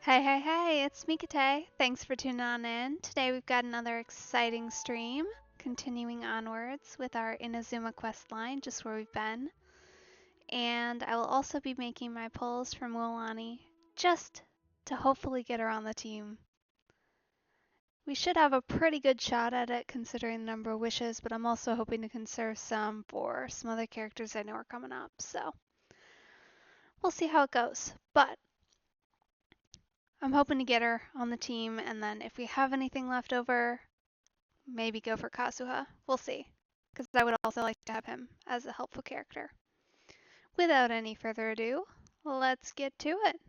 Hey, hey, hey, it's Mikate. Thanks for tuning on in. Today we've got another exciting stream, continuing onwards with our Inazuma quest line, just where we've been. And I will also be making my pulls for Mualani, just to hopefully get her on the team. We should have a pretty good shot at it considering the number of wishes, but I'm also hoping to conserve some for some other characters I know are coming up, so we'll see how it goes. But I'm hoping to get her on the team, and then if we have anything left over, maybe go for Kazuha. We'll see, because I would also like to have him as a helpful character. Without any further ado, let's get to it.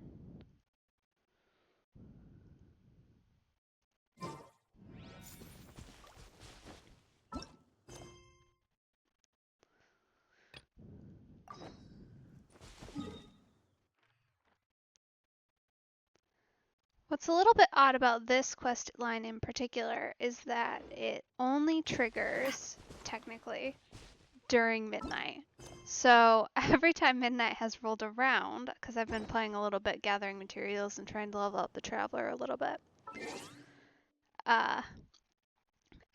What's a little bit odd about this quest line in particular is that it only triggers, technically, during midnight. So every time midnight has rolled around, because I've been playing a little bit gathering materials and trying to level up the Traveler a little bit,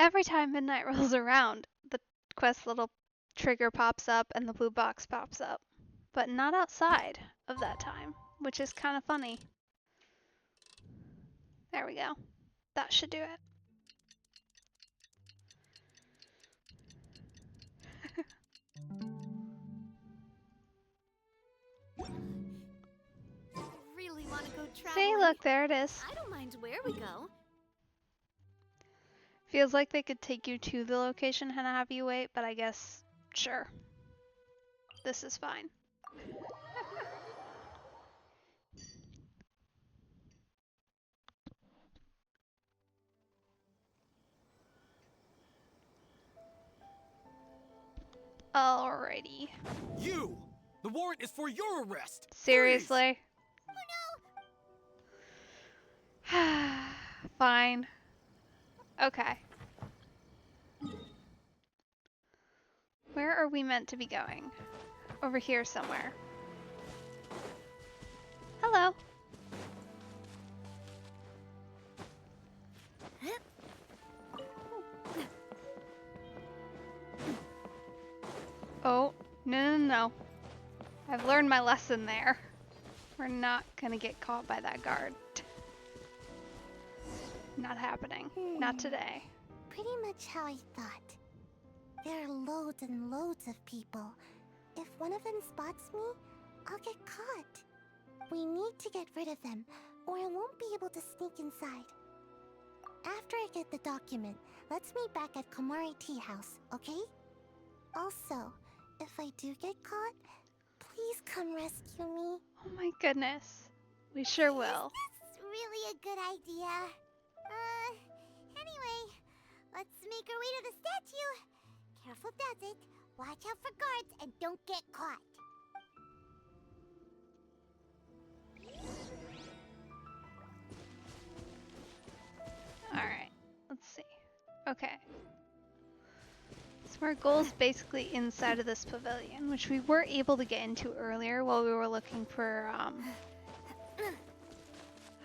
every time midnight rolls around, the quest little trigger pops up and the blue box pops up, but not outside of that time, which is kind of funny. There we go. That should do it. Really want to go traveling? See, look, there it is. I don't mind where we go. Feels like they could take you to the location and have you wait, but I guess, sure. This is fine. Alrighty. You! The warrant is for your arrest! Seriously? Oh Fine. Okay. Where are we meant to be going? Over here somewhere. Hello. Oh, no. I've learned my lesson there. We're not gonna get caught by that guard. Not happening. Not today. Pretty much how I thought. There are loads and loads of people. If one of them spots me, I'll get caught. We need to get rid of them, or I won't be able to sneak inside. After I get the document, let's meet back at Komari Tea House, okay? Also, if I do get caught, please come rescue me. Oh my goodness. We sure will. That's really a good idea. Anyway, let's make our way to the statue. Careful does it. Watch out for guards and don't get caught. Alright, let's see. Okay. So our goal is basically inside of this pavilion, which we were able to get into earlier while we were looking for,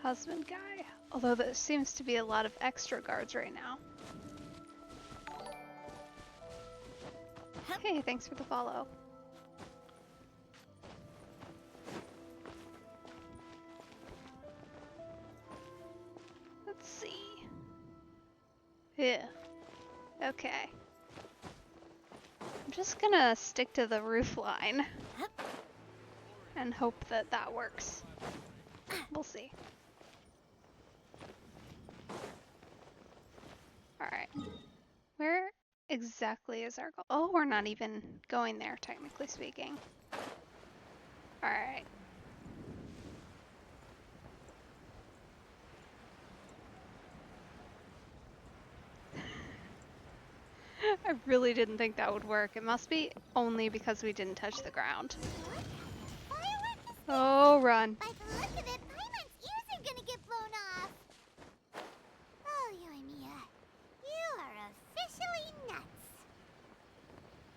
husband guy. Although there seems to be a lot of extra guards right now. Hey, thanks for the follow. Let's see. Yeah. Okay. I'm just gonna stick to the roof line and hope that that works. We'll see. Alright. Where exactly is our goal? Oh, we're not even going there, technically speaking. Alright. I really didn't think that would work. It must be only because we didn't touch the ground. Oh, run. By the look of it, Paimon's ears are gonna get blown off. Oh, Yoimiya, you are officially nuts.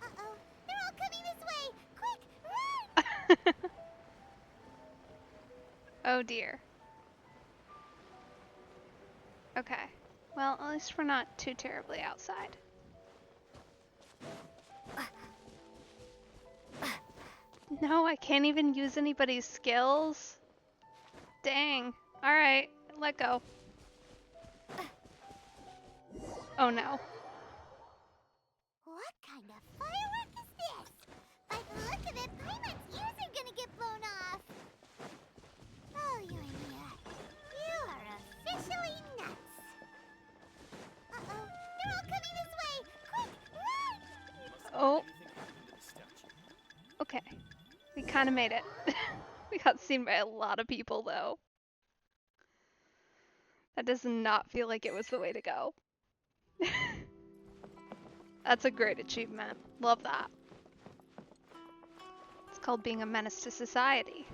Uh-oh, they're all coming this way. Quick, run! Oh dear. Okay. Well, at least we're not too terribly outside. No, I can't even use anybody's skills. Dang. Alright, let go. Oh no. What kind of firework is this? By the look of it, Paimon's ears are gonna get blown off. Oh, Yoimiya, you are officially nuts. Uh-oh, they're all coming this way. Quick, run! Oh. Okay. We kind of made it. We got seen by a lot of people, though. That does not feel like it was the way to go. That's a great achievement. Love that. It's called being a menace to society.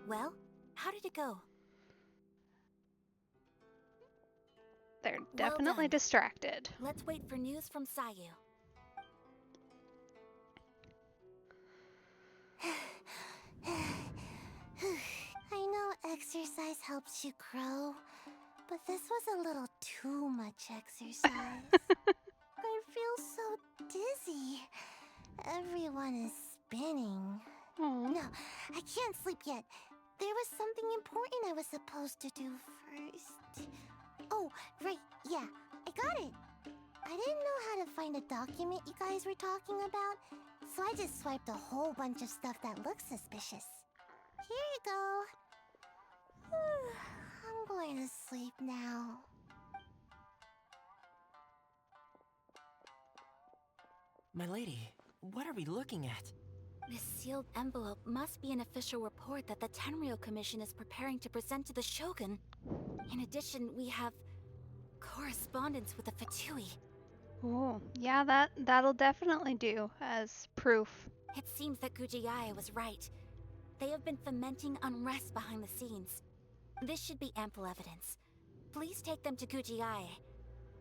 Well, how did it go? They're Well definitely done. distracted. Let's wait for news from Sayu. I know exercise helps you grow, but this was a little too much exercise. I feel so dizzy. Everyone is spinning. Aw. No, I can't sleep yet. There was something important I was supposed to do first. Oh, right, yeah, I got it. I didn't know how to find a document you guys were talking about, so I just swiped a whole bunch of stuff that looks suspicious. Here you go. I'm going to sleep now. My lady, what are we looking at? This sealed envelope must be an official report that the Tenryou Commission is preparing to present to the Shogun. In addition, we have correspondence with the Fatui. Oh, yeah, that'll definitely do as proof. It seems that Gujiae was right. They have been fomenting unrest behind the scenes. This should be ample evidence. Please take them to Gujiae.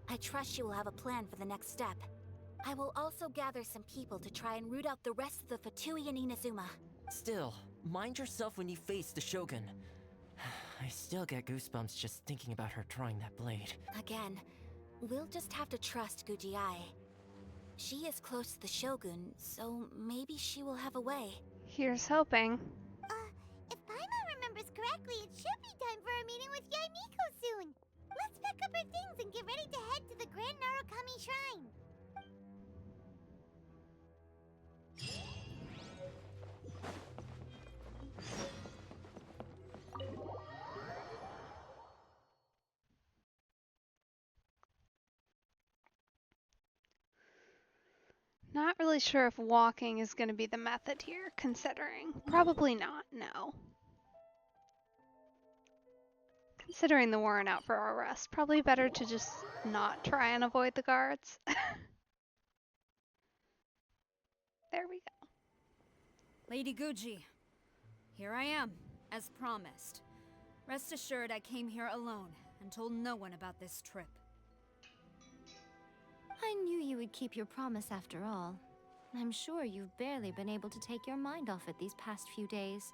I trust you will have a plan for the next step. I will also gather some people to try and root out the rest of the Fatui in Inazuma. Still, mind yourself when you face the Shogun. I still get goosebumps just thinking about her drawing that blade. Again, we'll just have to trust Gujiae. She is close to the Shogun, so maybe she will have a way. Here's hoping. If Paimon remembers correctly, it should be time for a meeting with Yaimiko soon. Let's pack up our things and get ready to head to the Grand Narukami Shrine. Not really sure if walking is going to be the method here, considering. Probably not, no. Considering the warrant out for our arrest, probably better to just not try and avoid the guards. There we go. Lady Guji, here I am, as promised. Rest assured I came here alone and told no one about this trip. I knew you would keep your promise after all. I'm sure you've barely been able to take your mind off it these past few days.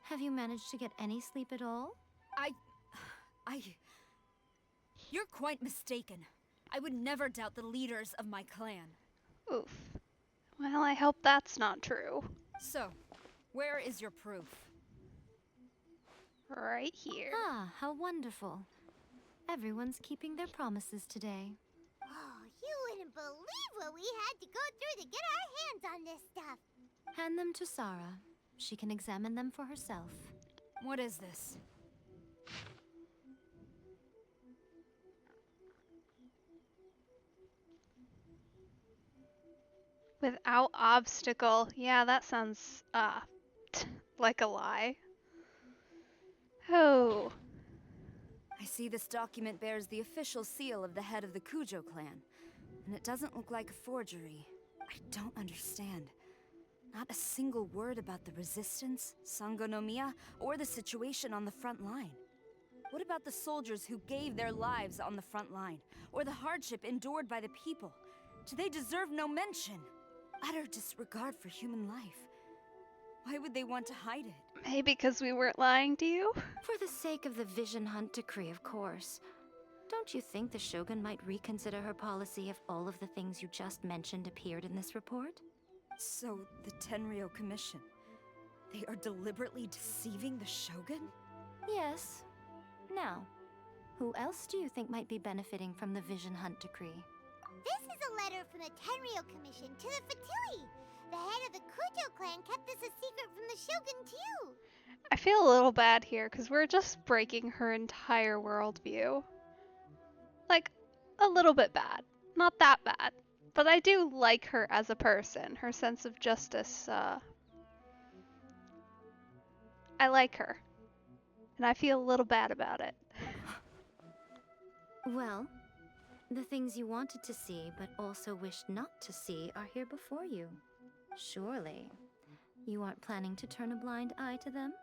Have you managed to get any sleep at all? You're quite mistaken. I would never doubt the leaders of my clan. Oof. Well, I hope that's not true. So, where is your proof? Right here. Ah, how wonderful. Everyone's keeping their promises today. Oh, you wouldn't believe what we had to go through to get our hands on this stuff. Hand them to Sarah. She can examine them for herself. What is this? Without obstacle. Yeah, that sounds, like a lie. Oh. I see this document bears the official seal of the head of the Kujo clan, and it doesn't look like a forgery. I don't understand. Not a single word about the resistance, Sangonomiya, or the situation on the front line. What about the soldiers who gave their lives on the front line, or the hardship endured by the people? Do they deserve no mention? Utter disregard for human life. Why would they want to hide it? Maybe because we weren't lying to you? For the sake of the Vision Hunt decree, of course. Don't you think the Shogun might reconsider her policy if all of the things you just mentioned appeared in this report? So, the Tenryou Commission, they are deliberately deceiving the Shogun? Yes. Now, who else do you think might be benefiting from the Vision Hunt decree? This is a letter from the Tenryou Commission to the Fatui. The head of the Kujo clan kept this a secret from the Shogun too. I feel a little bad here because we're just breaking her entire worldview. Like, a little bit bad. Not that bad. But I do like her as a person. Her sense of justice, I like her. And I feel a little bad about it. Well, the things you wanted to see but also wished not to see are here before you. Surely, you aren't planning to turn a blind eye to them?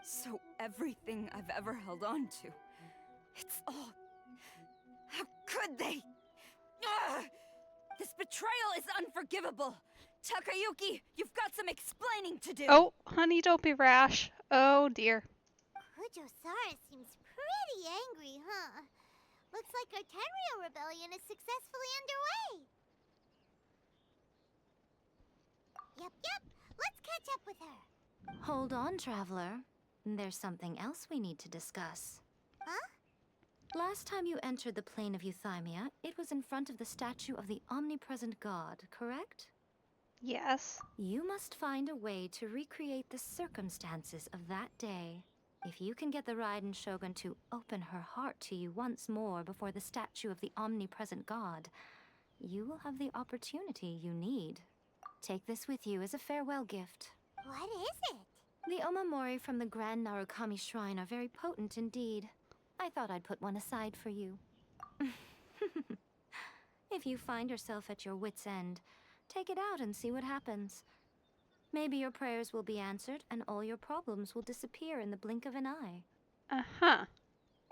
So everything I've ever held on to, it's all... How could they? Ugh! This betrayal is unforgivable! Takayuki, you've got some explaining to do! Oh, honey, don't be rash. Oh, dear. Kujo-Sara seems pretty angry, huh? Looks like our Tenryou rebellion is successfully underway. Yep. Let's catch up with her. Hold on, Traveler. There's something else we need to discuss. Huh? Last time you entered the plane of Euthymia, it was in front of the statue of the omnipresent god, correct? Yes. You must find a way to recreate the circumstances of that day. If you can get the Raiden Shogun to open her heart to you once more before the statue of the omnipresent god, you will have the opportunity you need. Take this with you as a farewell gift. What is it? The Omamori from the Grand Narukami Shrine are very potent indeed. I thought I'd put one aside for you. If you find yourself at your wit's end, take it out and see what happens. Maybe your prayers will be answered and all your problems will disappear in the blink of an eye. Uh-huh.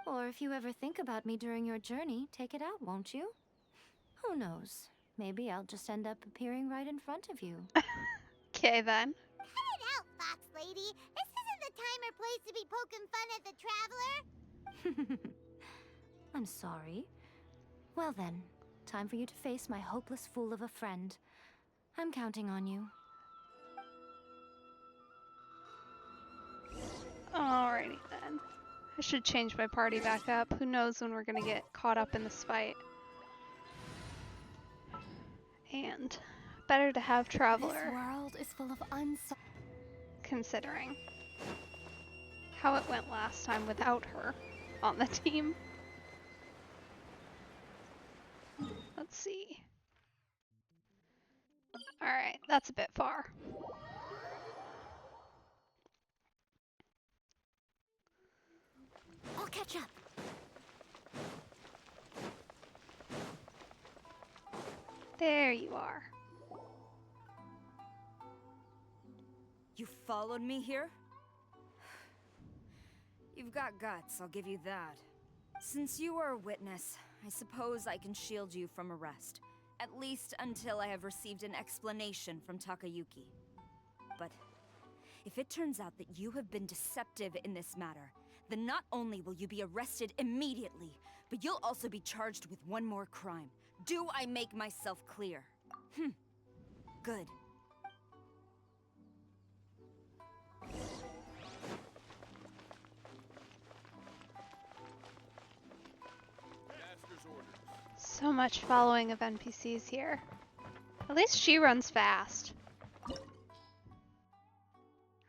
Or if you ever think about me during your journey, take it out, won't you? Who knows? Maybe I'll just end up appearing right in front of you. Okay, then. Cut it out, Fox Lady. This isn't the time or place to be poking fun at the Traveler. I'm sorry. Well then, time for you to face my hopeless fool of a friend. I'm counting on you. Alrighty then. I should change my party back up. Who knows when we're gonna get caught up in this fight. And better to have Traveler. This world is full of considering how it went last time without her on the team. Let's see. Alright, that's a bit far. I'll catch up. There you are. You followed me here? You've got guts, I'll give you that. Since you are a witness, I suppose I can shield you from arrest. At least until I have received an explanation from Takayuki. But if it turns out that you have been deceptive in this matter, then not only will you be arrested immediately, but you'll also be charged with one more crime. Do I make myself clear? Good. So much following of NPCs here. At least she runs fast.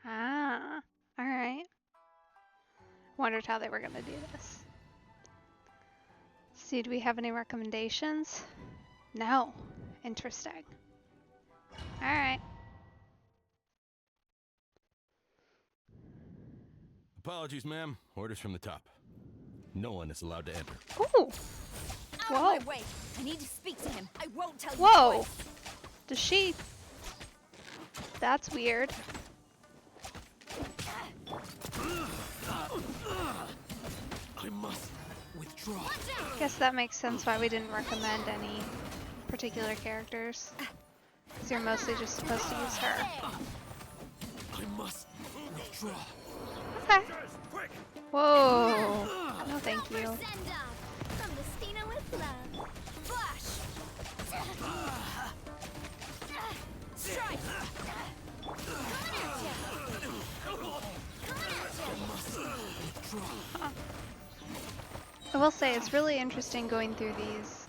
Ah, alright. Wondered how they were gonna do this. See, do we have any recommendations? No. Interesting. Alright. Apologies, ma'am. Orders from the top. No one is allowed to enter. Ooh! Out Whoa. of my way! I need to speak to him. I won't tell you Whoa! twice. Does she... That's weird. I must withdraw. Guess that makes sense why we didn't recommend any particular characters. Because you're mostly just supposed to use her. I must Withdraw. Okay. Whoa. No, thank you. From Destina with love. Flash! Strike! I will say it's really interesting going through these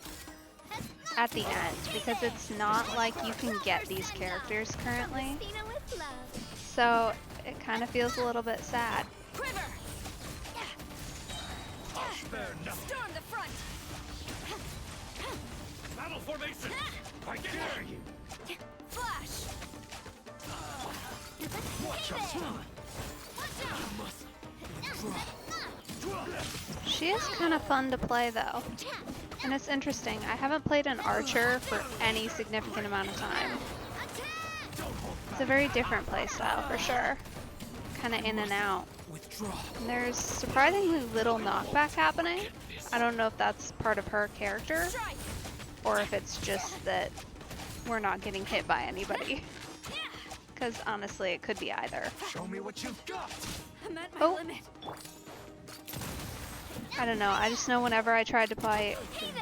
at the end because it's not like you can get these characters currently. Destina with love. So it kind of feels a little bit sad. Quiver! Storm the front! Battle formation! I dare you! Flash! Watch out! You must withdraw. She is kind of fun to play though. And it's interesting. I haven't played an archer for any significant amount of time. It's a very different playstyle for sure. Kind of in and out. Withdraw. And there's surprisingly little knockback happening. I don't know if that's part of her character or if it's just that we're not getting hit by anybody. Because honestly, it could be either. Show me what you've got. I'm at my limit. I don't know. I just know whenever I tried to play,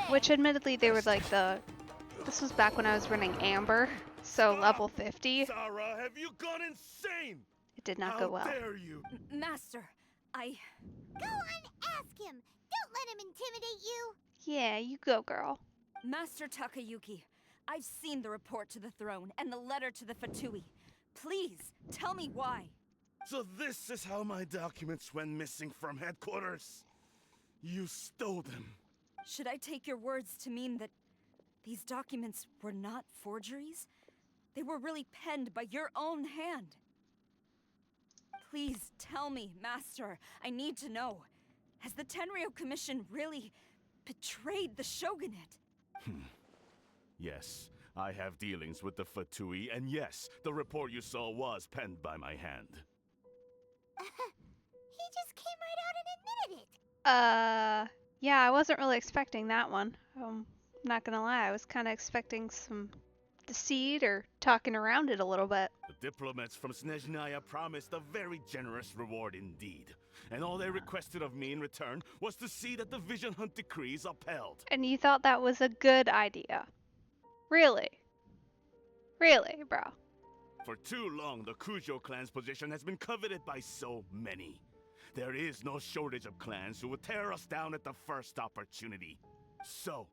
which admittedly they were like this was back when I was running Amber, so level 50. Sarah, have you gone insane? It did not go well. How dare you? Master, I... Go on, ask him. Don't let him intimidate you. Yeah, you go, girl. Master Takayuki, I've seen the report to the throne and the letter to the Fatui. Please, tell me why. So this is how my documents went missing from headquarters? You stole them. Should I take your words to mean that these documents were not forgeries? They were really penned by your own hand. Please tell me, Master. I need to know. Has the Tenryo Commission really betrayed the Shogunate? Yes, I have dealings with the Fatui, and yes, the report you saw was penned by my hand. He just came right out and admitted it. Yeah, I wasn't really expecting that one. Not gonna lie, I was kind of expecting some deceit or talking around it a little bit. The diplomats from Snezhnaya promised a very generous reward indeed. And all they requested of me in return was to see that the Vision Hunt decrees upheld. And you thought that was a good idea? Really? Really, bro? For too long, the Kujo clan's position has been coveted by so many. There is no shortage of clans who would tear us down at the first opportunity. So,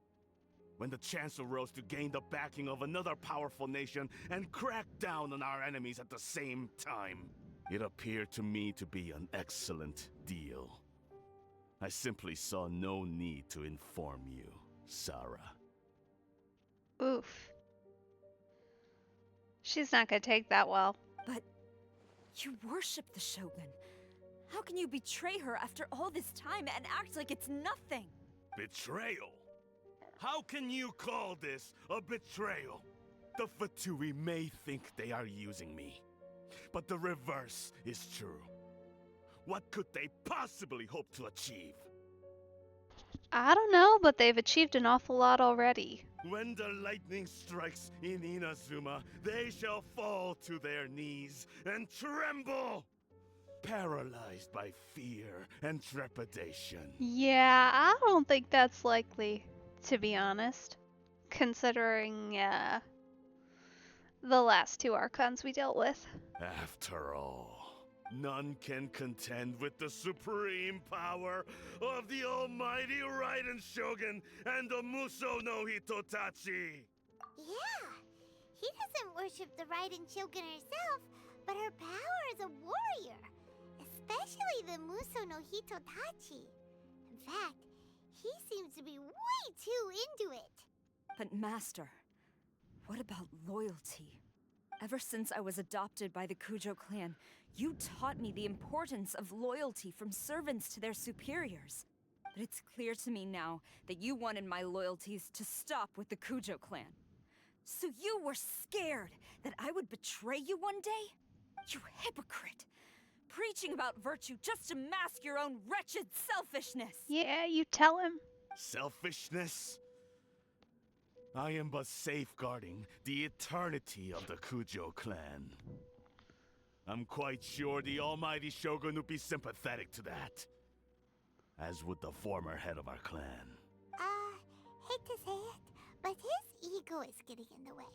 when the chance arose to gain the backing of another powerful nation and crack down on our enemies at the same time, it appeared to me to be an excellent deal. I simply saw no need to inform you, Sarah. Oof. She's not gonna take that well. But you worship the Shogun. How can you betray her after all this time and act like it's nothing? Betrayal? How can you call this a betrayal? The Fatui may think they are using me, but the reverse is true. What could they possibly hope to achieve? I don't know, but they've achieved an awful lot already. When the lightning strikes in Inazuma, they shall fall to their knees and tremble, paralyzed by fear and trepidation. Yeah, I don't think that's likely, to be honest. Considering, the last two Archons we dealt with. After all, none can contend with the supreme power of the almighty Raiden Shogun and the Muso no Hitotachi. Yeah, he doesn't worship the Raiden Shogun herself, but her power as a warrior. Especially the Muso no Hitotachi. In fact, he seems to be way too into it. But Master, what about loyalty? Ever since I was adopted by the Kujo clan, you taught me the importance of loyalty from servants to their superiors. But it's clear to me now that you wanted my loyalties to stop with the Kujo clan. So you were scared that I would betray you one day? You hypocrite! Preaching about virtue just to mask your own wretched selfishness! Yeah, you tell him. Selfishness? I am but safeguarding the eternity of the Kujo clan. I'm quite sure the almighty Shogun would be sympathetic to that. As would the former head of our clan. Hate to say it, but his ego is getting in the way.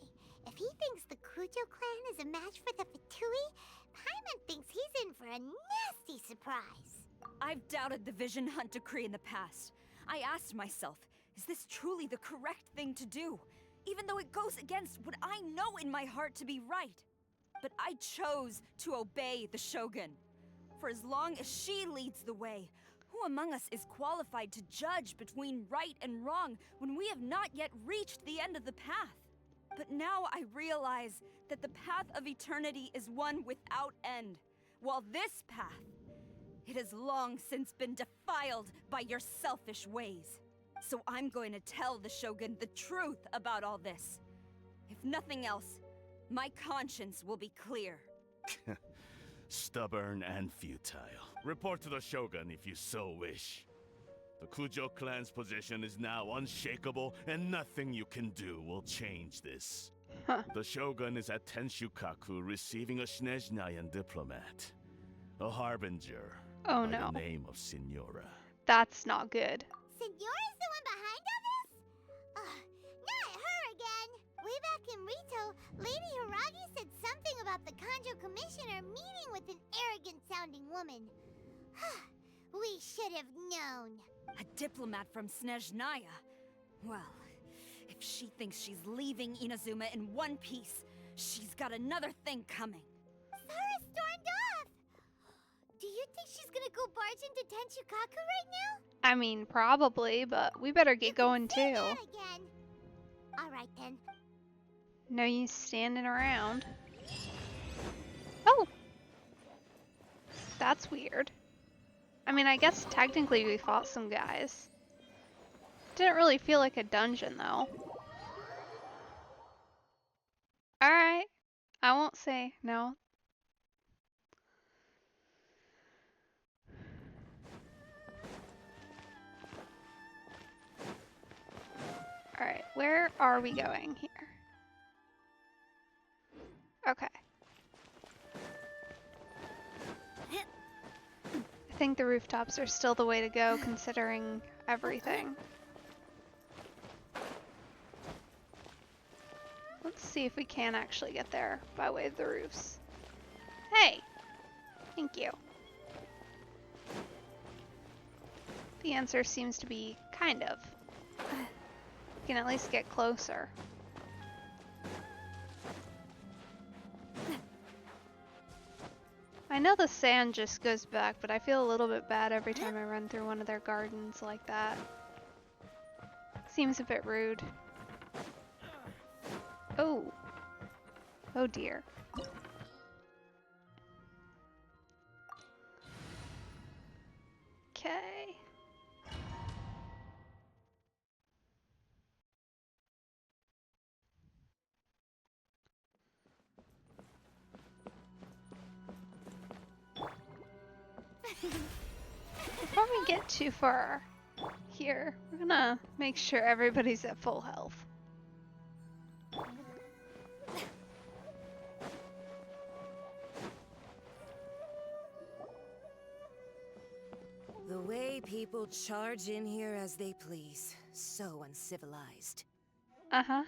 If he thinks the Kujo clan is a match for the Fatui, Paimon thinks he's in for a nasty surprise. I've doubted the Vision Hunt decree in the past. I asked myself, is this truly the correct thing to do? Even though it goes against what I know in my heart to be right. But I chose to obey the Shogun. For as long as she leads the way, who among us is qualified to judge between right and wrong when we have not yet reached the end of the path? But now I realize that the path of eternity is one without end, while this path, it has long since been defiled by your selfish ways. So I'm going to tell the Shogun the truth about all this. If nothing else, my conscience will be clear. Stubborn and futile. Report to the Shogun if you so wish. The Kujo clan's position is now unshakable, and nothing you can do will change this. Huh. The Shogun is at Tenshukaku receiving a Snezhnayan diplomat. A harbinger. Oh by no. the name of Signora. That's not good. Signora's the one behind all this? Ugh, not her again! Way back in Rito, Lady Hiragi said something about the Kanjo Commissioner meeting with an arrogant-sounding woman. We should have known. A diplomat from Snezhnaya? Well, if she thinks she's leaving Inazuma in one piece, she's got another thing coming. Sara stormed off! Do you think she's gonna go barge into Tenshukaku right now? I mean, probably, but we better get going too. Say that again. Alright then. No use standing around. Oh! That's weird. I mean, I guess technically we fought some guys. Didn't really feel like a dungeon, though. Alright. I won't say no. Alright, where are we going here? Okay. I think the rooftops are still the way to go, considering everything. Let's see if we can actually get there by way of the roofs. Hey! Thank you. The answer seems to be kind of. We can at least get closer. I know the sand just goes back, but I feel a little bit bad every time I run through one of their gardens like that. Seems a bit rude. Oh. Oh dear. Okay. Before we get too far here, we're gonna make sure everybody's at full health. The way people charge in here as they please. So uncivilized. Uh-huh.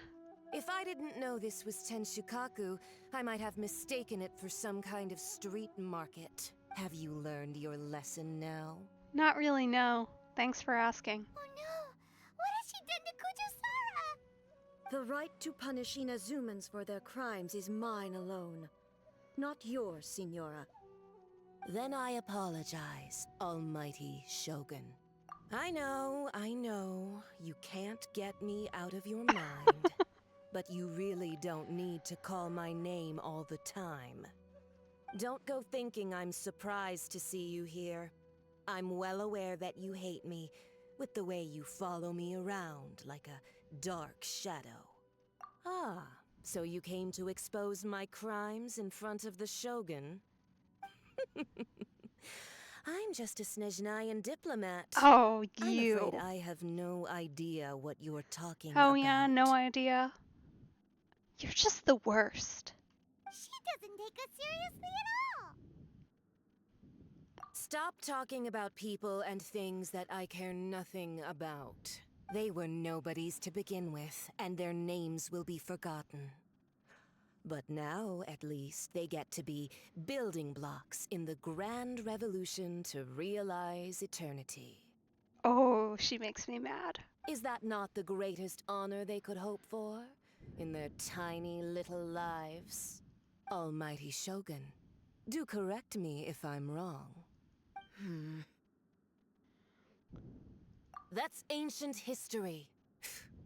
If I didn't know this was Tenshukaku, I might have mistaken it for some kind of street market. Have you learned your lesson now? Not really, no. Thanks for asking. Oh no! What has she done to Kujo-Sara? The right to punish Inazumans for their crimes is mine alone. Not yours, Signora. Then I apologize, Almighty Shogun. I know, you can't get me out of your mind. But you really don't need to call my name all the time. Don't go thinking I'm surprised to see you here. I'm well aware that you hate me, with the way you follow me around like a dark shadow. Ah, so you came to expose my crimes in front of the Shogun? I'm just a Snezhnayan diplomat. Oh, I'm you. afraid I have no idea what you're talking about. Oh yeah, no idea. You're just the worst. She doesn't take us seriously at all. Stop talking about people and things that I care nothing about. They were nobodies to begin with, and their names will be forgotten. But now, at least, they get to be building blocks in the grand revolution to realize eternity. Oh, she makes me mad. Is that not the greatest honor they could hope for in their tiny little lives? Almighty Shogun, do correct me if I'm wrong. That's ancient history.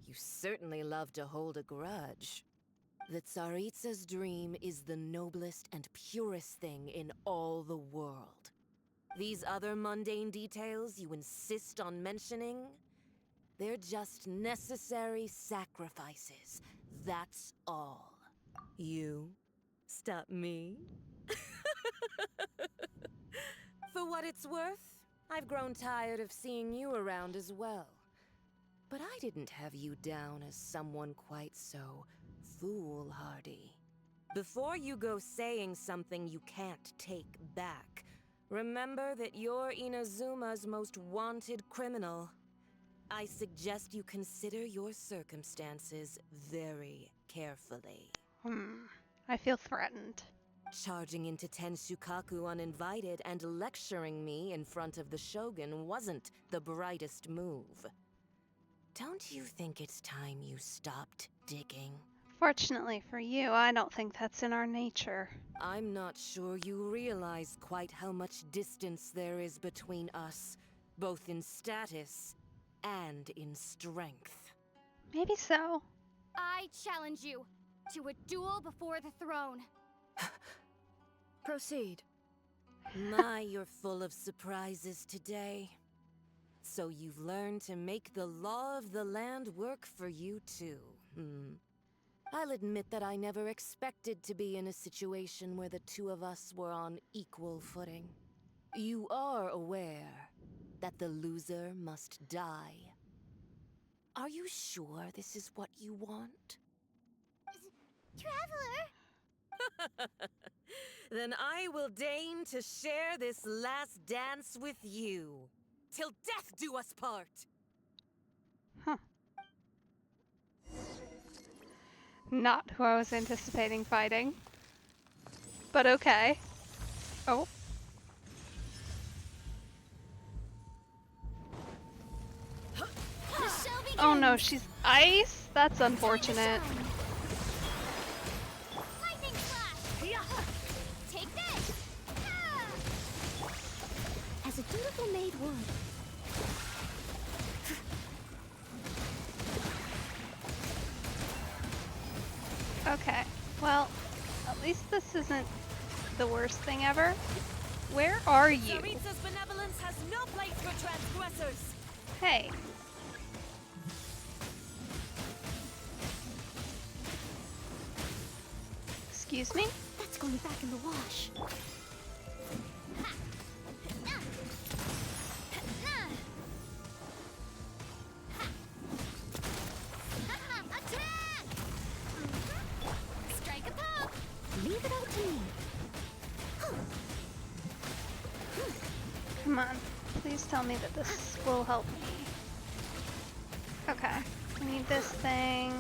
You certainly love to hold a grudge. The Tsaritsa's dream is the noblest and purest thing in all the world. These other mundane details you insist on mentioning, they're just necessary sacrifices. That's all. You stop me? For what it's worth, I've grown tired of seeing you around as well. But I didn't have you down as someone quite so foolhardy. Before you go saying something you can't take back, remember that you're Inazuma's most wanted criminal. I suggest you consider your circumstances very carefully. I feel threatened. Charging into Tenshukaku uninvited and lecturing me in front of the Shogun wasn't the brightest move. Don't you think it's time you stopped digging? Fortunately for you, I don't think that's in our nature. I'm not sure you realize quite how much distance there is between us, both in status and in strength. Maybe so. I challenge you to a duel before the throne. Proceed. My, you're full of surprises today. So you've learned to make the law of the land work for you too, I'll admit that I never expected to be in a situation where the two of us were on equal footing. You are aware that the loser must die. Are you sure this is what you want? Traveler! Then I will deign to share this last dance with you. Till death do us part! Huh. Not who I was anticipating fighting. But okay. Oh. Oh no, she's ice? That's unfortunate. Lightning flash! Take this! As a dutiful maid would. Okay, well, at least this isn't the worst thing ever. Where are you? Tsaritsa's benevolence has no place for transgressors! Hey. Excuse me? That's going back in the wash. Strike a pop! Leave it up to me. Come on. Please tell me that this will help me. Okay. I need this thing.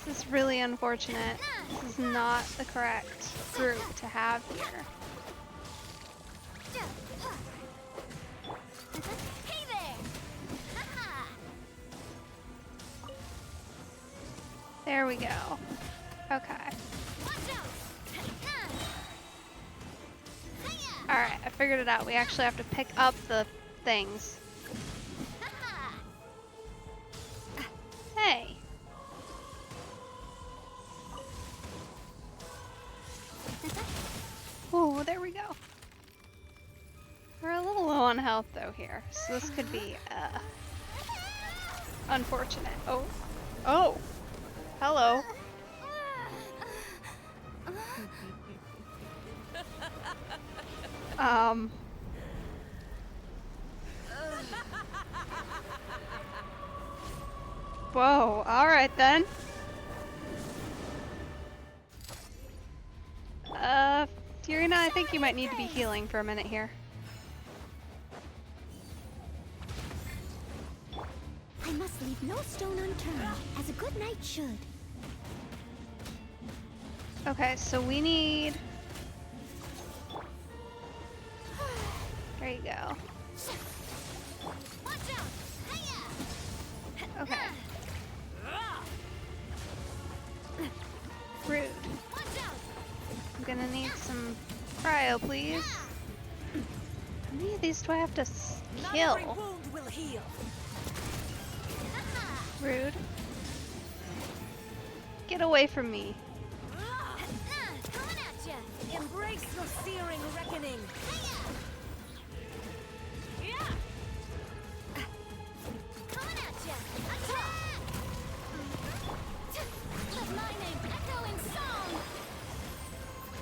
This is really unfortunate. This is not the correct group to have here. Hey there! There we go. Okay. Alright, I figured it out. We actually have to pick up the things. Hey! Oh, there we go. We're a little low on health though here, so this could be unfortunate. Oh. Oh! Hello. Whoa, alright then. Furina, I think you might need to be healing for a minute here. I must leave no stone unturned, as a good knight should. Okay, so we need... There you go. Okay. Rude. I'm gonna need some cryo, please. How many of these do I have to kill? Rude. Get away from me. Embrace your searing reckoning.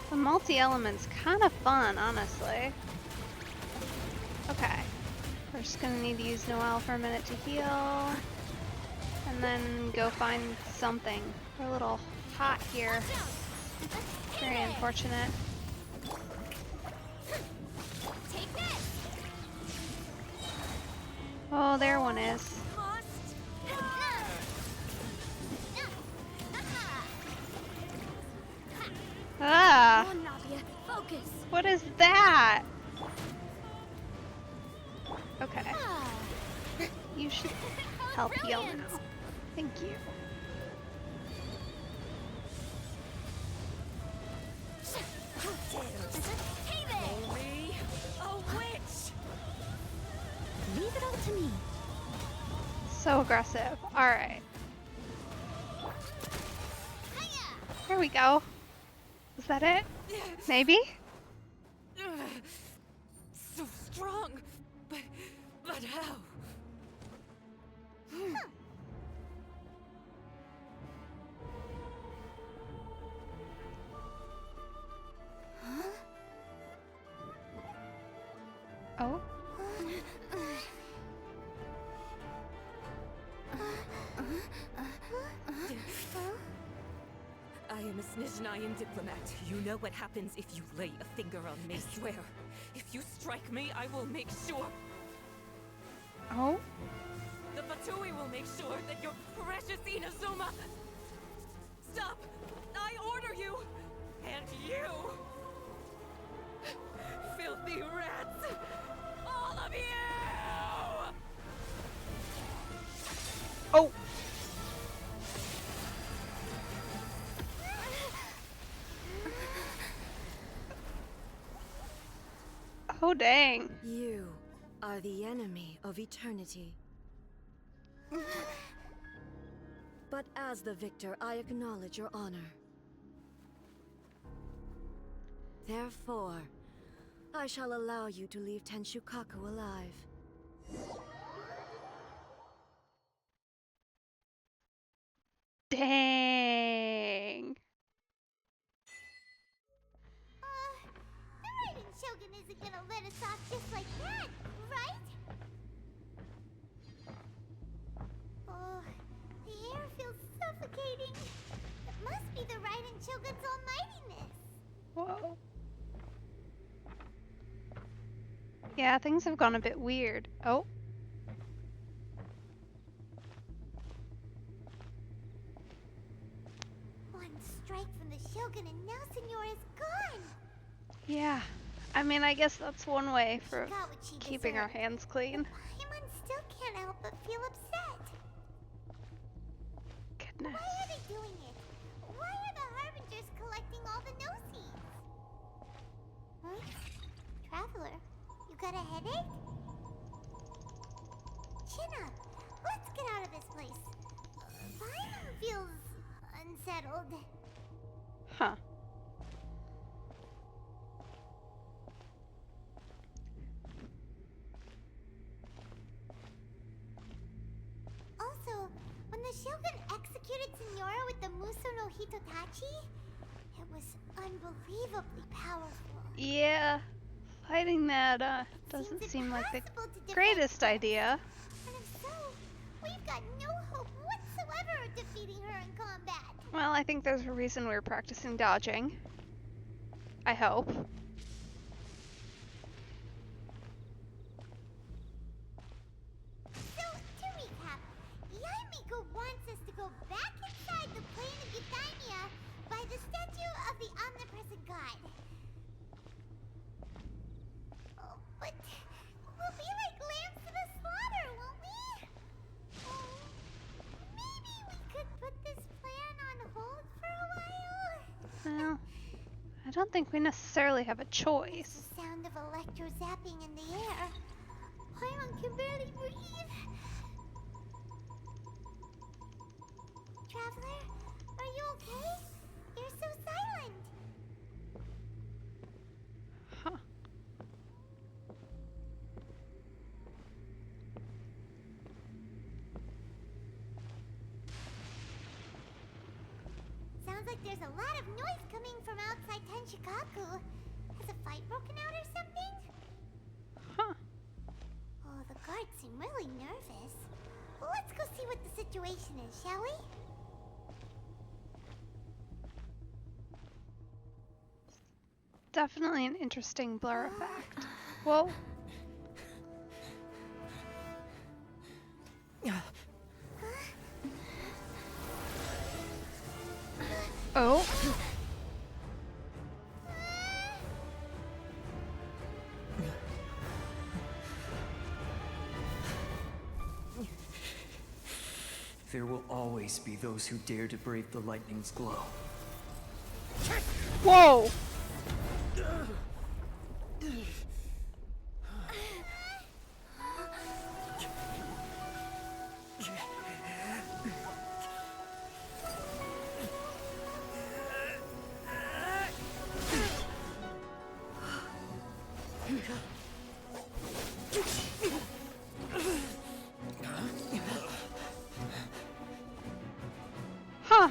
The multi-element's kind of fun, honestly. Okay. We're just gonna need to use Noelle for a minute to heal. And then go find something. We're a little hot here. Very unfortunate. Oh, there one is. Ah! What is that? Okay. You should help heal now. Thank you. Leave it all to me. So aggressive. Alright. There we go. Is that it? Maybe? So strong, but how? Oh? I am a Snezhnayan diplomat. You know what happens if you lay a finger on me. I swear, if you strike me, I will make sure. Oh? The Fatui will make sure that your precious Inazuma... Stop! I order you! And you! Filthy rats! All of you! Oh! Oh, dang. You are the enemy of eternity. But as the victor, I acknowledge your honor. Therefore, I shall allow you to leave Tenshukaku alive. Dang. The Raiden Shogun isn't gonna let us off just like that, right? Oh, the air feels suffocating. It must be the Raiden Shogun's almightiness. Whoa. Yeah, things have gone a bit weird. Oh. One strike from the Shogun and now Senor is gone. Yeah. I mean, I guess that's one way for Got what she keeping our deserved. hands clean. Paimon still can't help but feel upset. Goodness. Why are they doing it? Why are the Harbingers collecting all the no-seeds? Huh? Traveler, you got a headache? Chin up. Let's get out of this place. Paimon feels unsettled. Huh. Also, when the Shogun executed Senora with the Muso no Hitotachi, it was unbelievably powerful. Yeah. Fighting that, doesn't seem like the greatest idea. And if so, we've got no hope whatsoever Well, I think there's a reason we were practicing dodging. I hope. So, to recap, Yaimiko wants us to go back inside the plane of Euthymia by the statue of the omnipresent god. Oh, but we'll be like lambs to the slaughter, won't we? Oh, maybe we could put this plan on hold for a while? Well, I don't think we necessarily have a choice. The sound of electro zapping in the air. Paimon can barely breathe. Traveler, are you okay? You're so silent. Huh. Sounds like there's a lot of noise coming from outside Tenshikaku. Has a fight broken out or something? Huh. Oh, the guards seem really nervous. Well, let's go see what the situation is, shall we? Definitely an interesting blur effect. Whoa. Oh. There will always be those who dare to brave the lightning's glow. Whoa! Huh.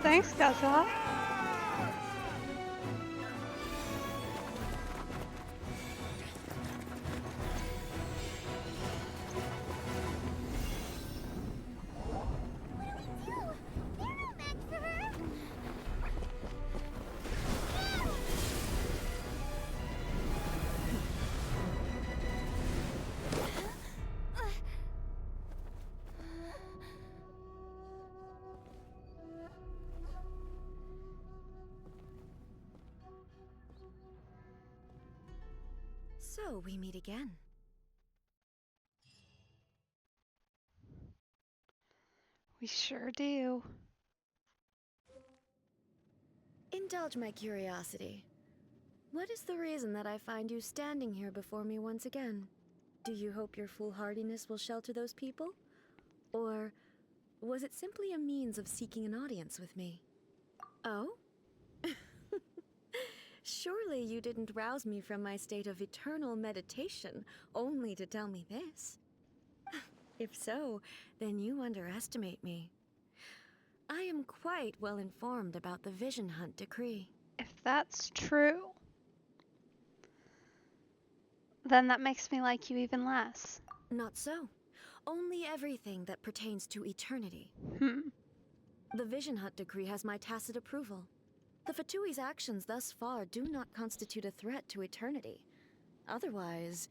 Thanks, Gaza. So, we meet again. We sure do. Indulge my curiosity. What is the reason that I find you standing here before me once again? Do you hope your foolhardiness will shelter those people? Or was it simply a means of seeking an audience with me? Oh? Surely you didn't rouse me from my state of eternal meditation only to tell me this. If so, then you underestimate me. I am quite well informed about the Vision Hunt decree. If that's true, then that makes me like you even less. Not so. Only everything that pertains to eternity. The Vision Hunt decree has my tacit approval. The Fatui's actions thus far do not constitute a threat to eternity. Otherwise,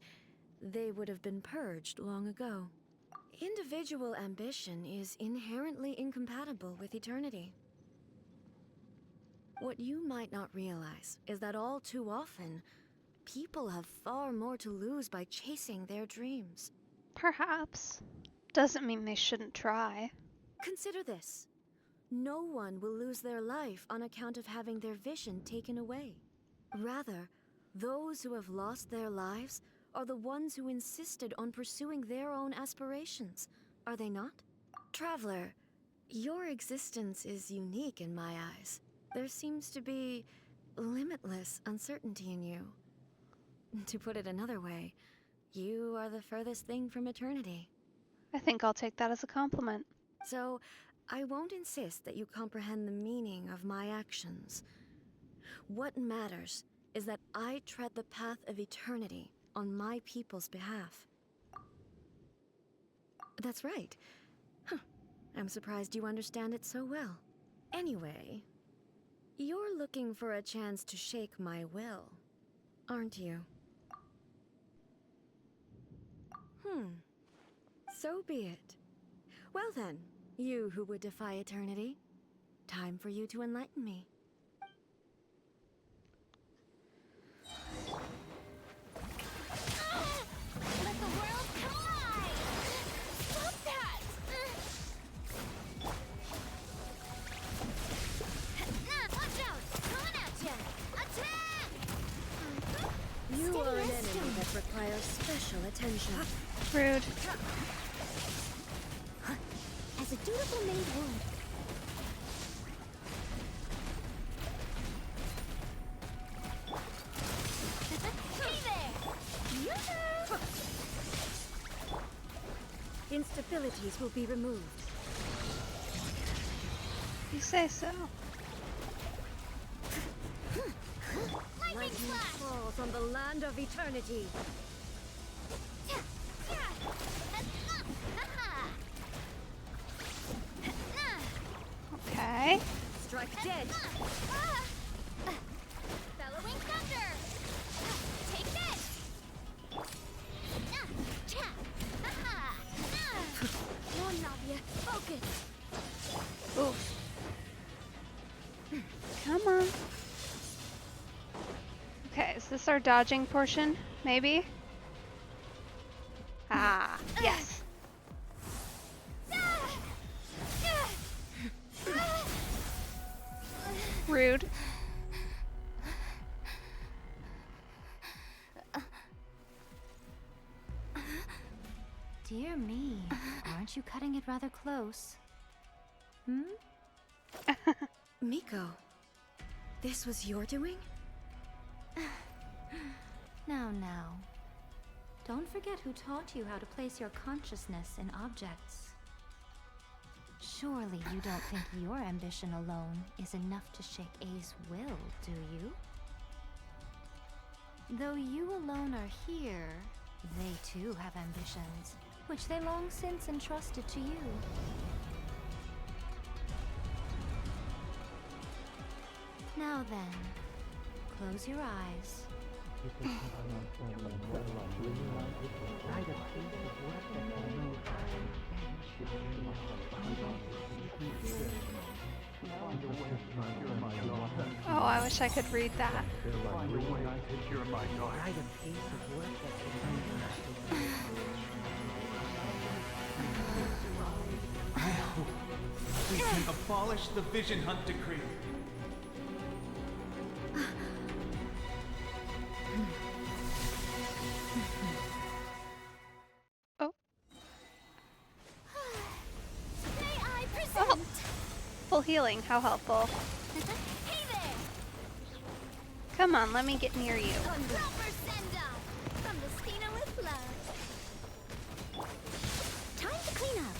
they would have been purged long ago. Individual ambition is inherently incompatible with eternity. What you might not realize is that all too often, people have far more to lose by chasing their dreams. Perhaps. Doesn't mean they shouldn't try. Consider this. No one will lose their life on account of having their vision taken away. Rather, those who have lost their lives are the ones who insisted on pursuing their own aspirations, are they not? Traveler, your existence is unique in my eyes. There seems to be limitless uncertainty in you. To put it another way, you are the furthest thing from eternity. I think I'll take that as a compliment. So, I won't insist that you comprehend the meaning of my actions. What matters is that I tread the path of eternity on my people's behalf. That's right. I'm surprised you understand it so well. Anyway, you're looking for a chance to shake my will, aren't you? So be it. Well then, you who would defy eternity, time for you to enlighten me. Let the world collide! Stop that! Watch out! Coming at ya! Attack! You Steady are an as enemy stone. that requires special attention. Rude. As a dutiful maid would. Hey there! Yoo-hoo! Instabilities will be removed. You say so. Lightning slash! Falls on the land of eternity. Okay. Strike dead. Bellowing thunder! Take this! One Navia, focus. Oof. Come on. Okay, is this our dodging portion? Maybe? Ah, yes. Rude. Dear me, aren't you cutting it rather close? Miko, this was your doing? Now. Don't forget who taught you how to place your consciousness in objects. Surely you don't think your ambition alone is enough to shake A's will, do you? Though you alone are here, they too have ambitions, which they long since entrusted to you. Now then, close your eyes. Oh, I wish I could read that. I hope we can abolish the Vision Hunt Decree. Oh. May I present? Oh. Full healing, how helpful. Hey there! Come on, let me get near you. Proper send-off from the Stina with love. Time to clean up.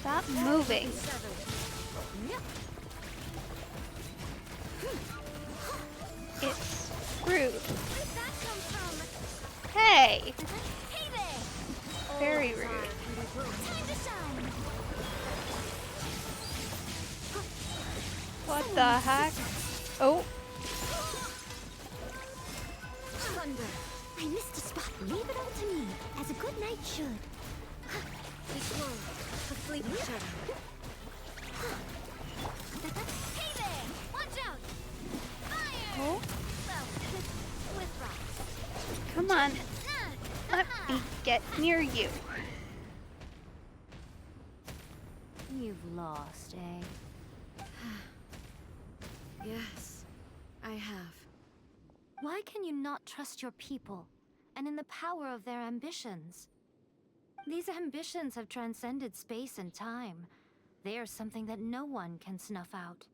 Stop moving. It's rude. Where'd that come from? Hey! Hey there! Very rude. Time to shine! What the heck? Oh. Thunder! I missed a spot. Leave it all to me, as a good knight should. This one, a fleeting shadow. Hey there! Watch out! Fire! Oh. Well, with rocks. Come on. Let me get near you. You've lost, eh? Yes, I have. Why can you not trust your people, and in the power of their ambitions? These ambitions have transcended space and time. They are something that no one can snuff out.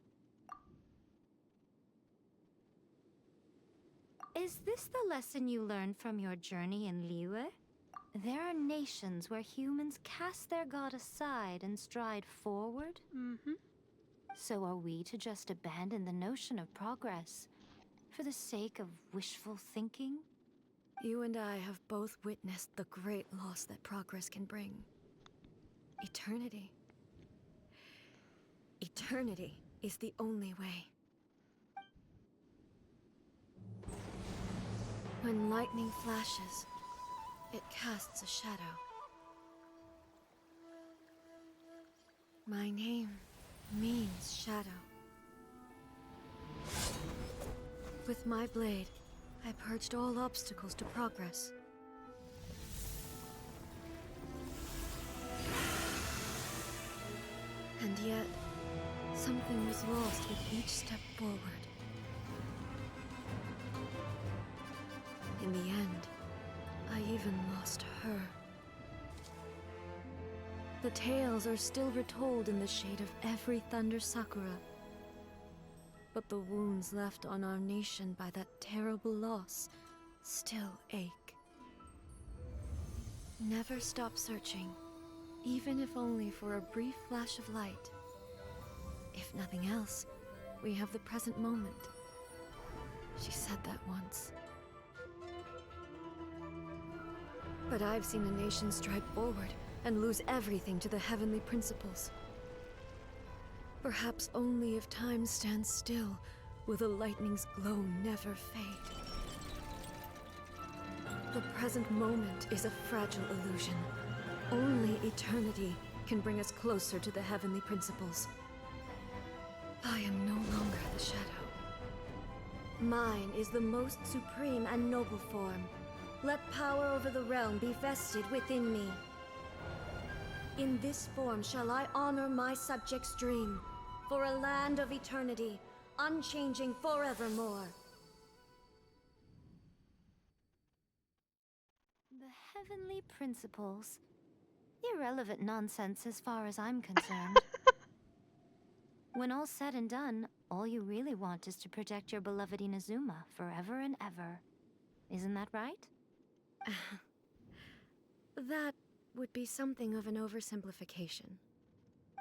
Is this the lesson you learned from your journey in Liyue? There are nations where humans cast their god aside and stride forward? Mm-hmm. So are we to just abandon the notion of progress for the sake of wishful thinking? You and I have both witnessed the great loss that progress can bring. Eternity. Eternity is the only way. When lightning flashes, it casts a shadow. My name means shadow. With my blade, I purged all obstacles to progress. And yet, something was lost with each step forward. In the end, I even lost her. The tales are still retold in the shade of every Thunder Sakura. But the wounds left on our nation by that terrible loss still ache. Never stop searching, even if only for a brief flash of light. If nothing else, we have the present moment. She said that once. But I've seen a nation stride forward and lose everything to the heavenly principles. Perhaps only if time stands still will the lightning's glow never fade. The present moment is a fragile illusion. Only eternity can bring us closer to the heavenly principles. I am no longer the shadow. Mine is the most supreme and noble form. Let power over the realm be vested within me. In this form shall I honor my subjects' dream, for a land of eternity, unchanging forevermore. The heavenly principles. Irrelevant nonsense as far as I'm concerned. When all's said and done, all you really want is to protect your beloved Inazuma forever and ever. Isn't that right? That would be something of an oversimplification.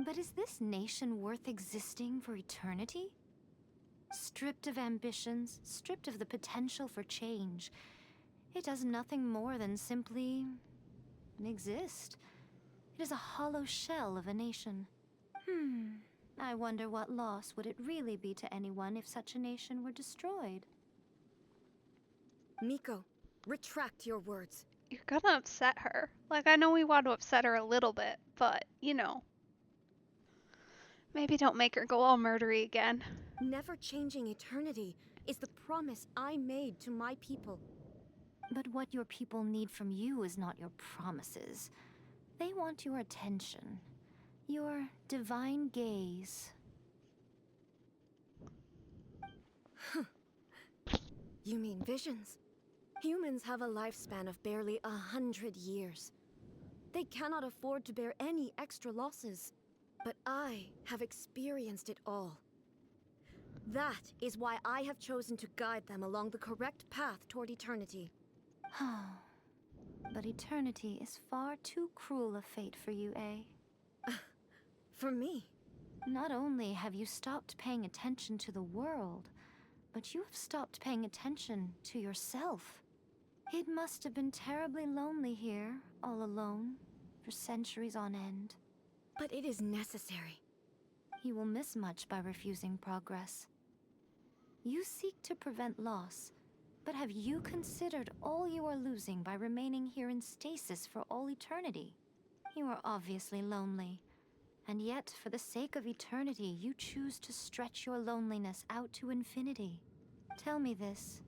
But is this nation worth existing for eternity? Stripped of ambitions, stripped of the potential for change, it does nothing more than simply exist. It is a hollow shell of a nation. I wonder what loss would it really be to anyone if such a nation were destroyed? Miko, retract your words. You're gonna upset her. Like, I know we want to upset her a little bit, but, you know. Maybe don't make her go all murdery again. Never changing eternity is the promise I made to my people. But what your people need from you is not your promises. They want your attention. Your divine gaze. You mean visions? Humans have a lifespan of barely 100 years. They cannot afford to bear any extra losses. But I have experienced it all. That is why I have chosen to guide them along the correct path toward eternity. But eternity is far too cruel a fate for you, eh? For me? Not only have you stopped paying attention to the world, but you have stopped paying attention to yourself. It must have been terribly lonely here, all alone, for centuries on end. But it is necessary. You will miss much by refusing progress. You seek to prevent loss, but have you considered all you are losing by remaining here in stasis for all eternity? You are obviously lonely, and yet for the sake of eternity, you choose to stretch your loneliness out to infinity. Tell me this.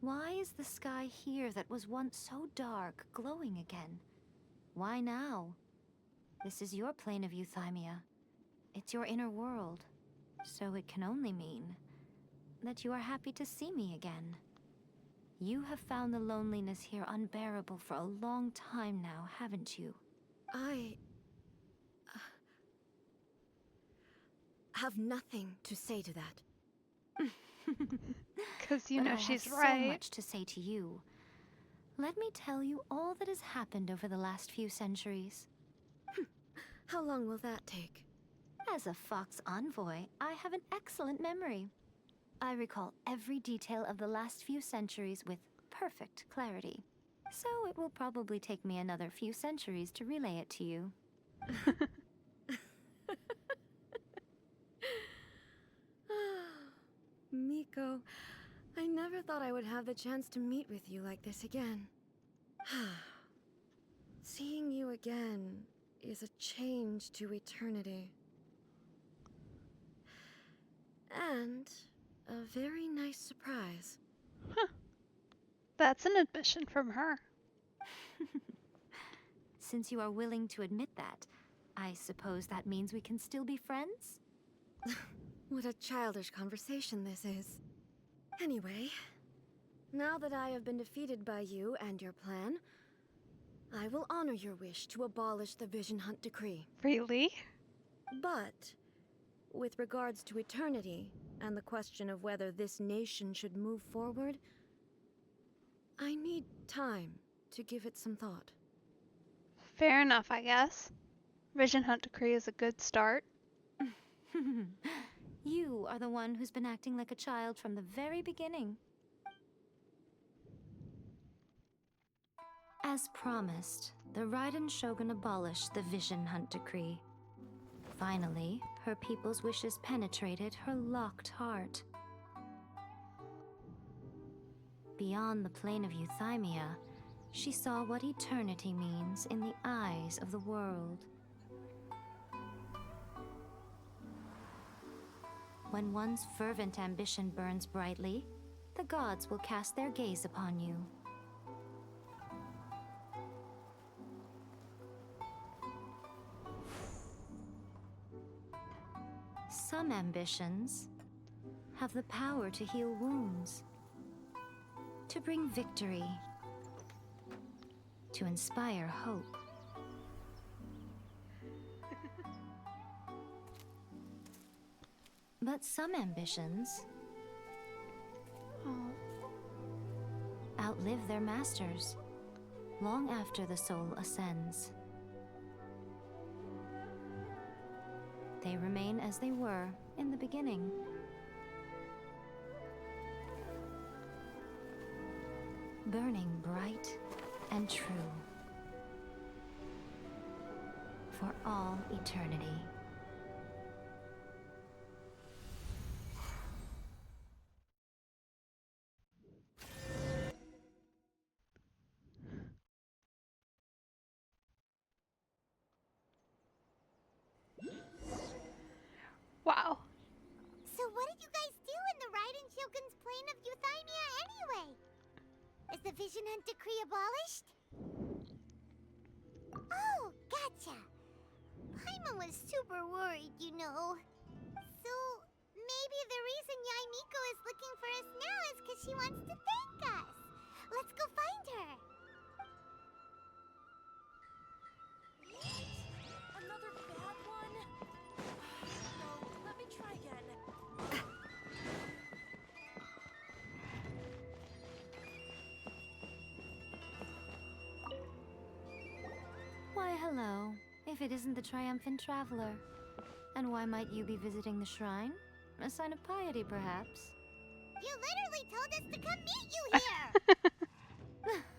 Why is the sky here that was once so dark glowing again? Why now? This is your plane of euthymia. It's your inner world. So it can only mean that you are happy to see me again. You have found the loneliness here unbearable for a long time now, haven't you? I have nothing to say to that. Because you know she's right. I have so much to say to you. Let me tell you all that has happened over the last few centuries. How long will that take? As a Fox envoy, I have an excellent memory. I recall every detail of the last few centuries with perfect clarity. So it will probably take me another few centuries to relay it to you. Miko, I never thought I would have the chance to meet with you like this again. Seeing you again is a change to eternity. And a very nice surprise. Huh. That's an admission from her. Since you are willing to admit that, I suppose that means we can still be friends? What a childish conversation this is. Anyway, now that I have been defeated by you and your plan, I will honor your wish to abolish the Vision Hunt Decree. Really? But, with regards to eternity and the question of whether this nation should move forward, I need time to give it some thought. Fair enough, I guess. Vision Hunt Decree is a good start. You are the one who's been acting like a child from the very beginning. As promised, the Raiden Shogun abolished the Vision Hunt Decree. Finally, her people's wishes penetrated her locked heart. Beyond the plane of euthymia, she saw what eternity means in the eyes of the world. When one's fervent ambition burns brightly, the gods will cast their gaze upon you. Some ambitions have the power to heal wounds, to bring victory, to inspire hope. But some ambitions outlive their masters long after the soul ascends. They remain as they were in the beginning. Burning bright and true for all eternity. Wow. So what did you guys do in the Raiden Shogun's plane of euthymia anyway? Is the Vision Hunt Decree abolished? Oh, gotcha. Paimon was super worried, you know. So, maybe the reason Yae Miko is looking for us now is because she wants to thank us. Let's go find her. Another bad one? No, let me try again. Why, hello. If it isn't the triumphant traveler. And why might you be visiting the shrine? A sign of piety, perhaps? You literally told us to come meet you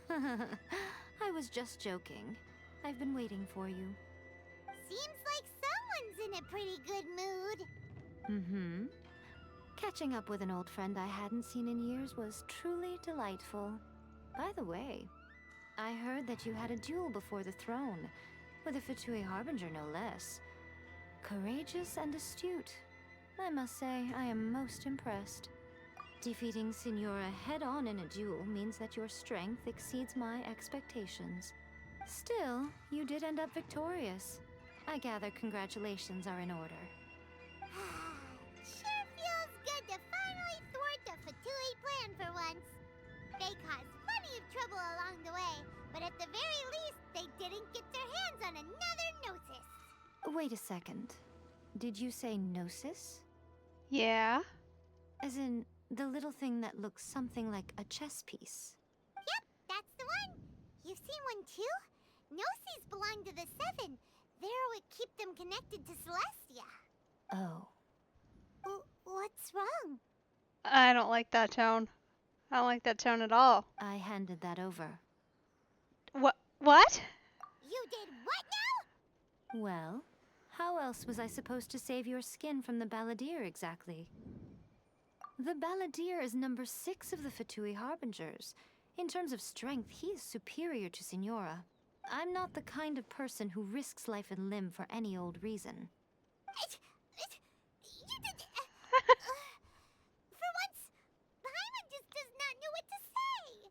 here! I was just joking. I've been waiting for you. Seems like someone's in a pretty good mood. Mm-hmm. Catching up with an old friend I hadn't seen in years was truly delightful. By the way, I heard that you had a duel before the throne, with a Fatui Harbinger no less. Courageous and astute. I must say, I am most impressed. Defeating Signora head-on in a duel means that your strength exceeds my expectations. Still, you did end up victorious. I gather congratulations are in order. Sure feels good to finally thwart the Fatui plan for once. They caused plenty of trouble along the way, but at the very least, they didn't get their hands on another Gnosis. Wait a second. Did you say Gnosis? Yeah. As in, the little thing that looks something like a chess piece. Yep, that's the one. You've seen one too? Gnosis belong to the Seven. They're what keep them connected to Celestia. Oh. What's wrong? I don't like that tone. I don't like that tone at all. I handed that over. What? You did what now? Well, how else was I supposed to save your skin from the Balladeer exactly? The Balladeer is number 6 of the Fatui Harbingers. In terms of strength, he is superior to Signora. I'm not the kind of person who risks life and limb for any old reason. You did... for once, Paimon just does not know what to say.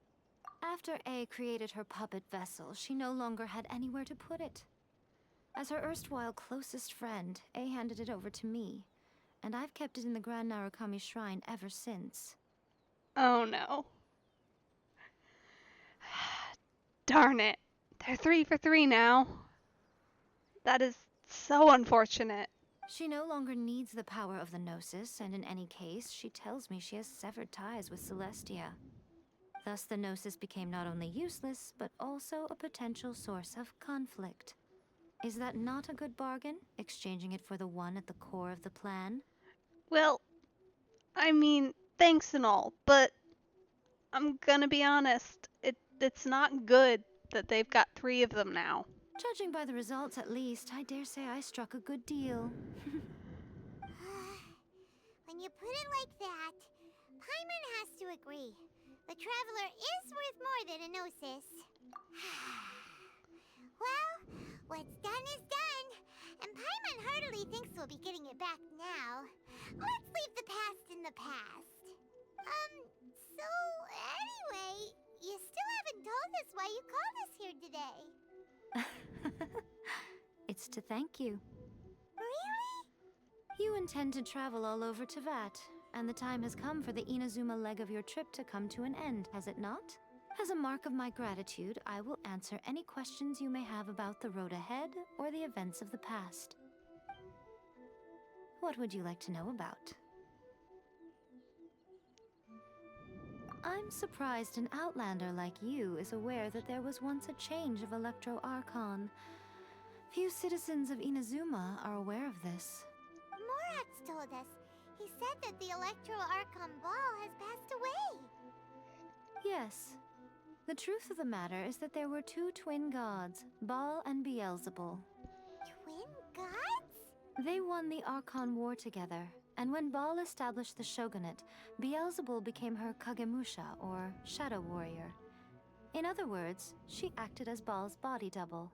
After A created her puppet vessel, she no longer had anywhere to put it. As her erstwhile closest friend, A handed it over to me, and I've kept it in the Grand Narukami Shrine ever since. Oh no. Darn it. They're 3 for 3 now. That is so unfortunate. She no longer needs the power of the Gnosis, and in any case, she tells me she has severed ties with Celestia. Thus, the Gnosis became not only useless, but also a potential source of conflict. Is that not a good bargain, exchanging it for the one at the core of the plan? Well, I mean, thanks and all, but I'm gonna be honest, it's not good that they've got 3 of them now. Judging by the results, at least, I dare say I struck a good deal. When you put it like that, Paimon has to agree. The Traveler is worth more than a Gnosis. Well, what's done is done, and Paimon heartily thinks we'll be getting it back now. Let's leave the past in the past. So anyway, you still haven't told us why you called us here today. It's to thank you. Really? You intend to travel all over Teyvat, and the time has come for the Inazuma leg of your trip to come to an end, has it not? As a mark of my gratitude, I will answer any questions you may have about the road ahead or the events of the past. What would you like to know about? I'm surprised an outlander like you is aware that there was once a change of Electro Archon. Few citizens of Inazuma are aware of this. Morat's told us. He said that the Electro Archon Ball has passed away. Yes. The truth of the matter is that there were 2 twin gods, Baal and Beelzebul. Twin gods? They won the Archon War together, and when Baal established the shogunate, Beelzebul became her Kagemusha, or shadow warrior. In other words, she acted as Baal's body double.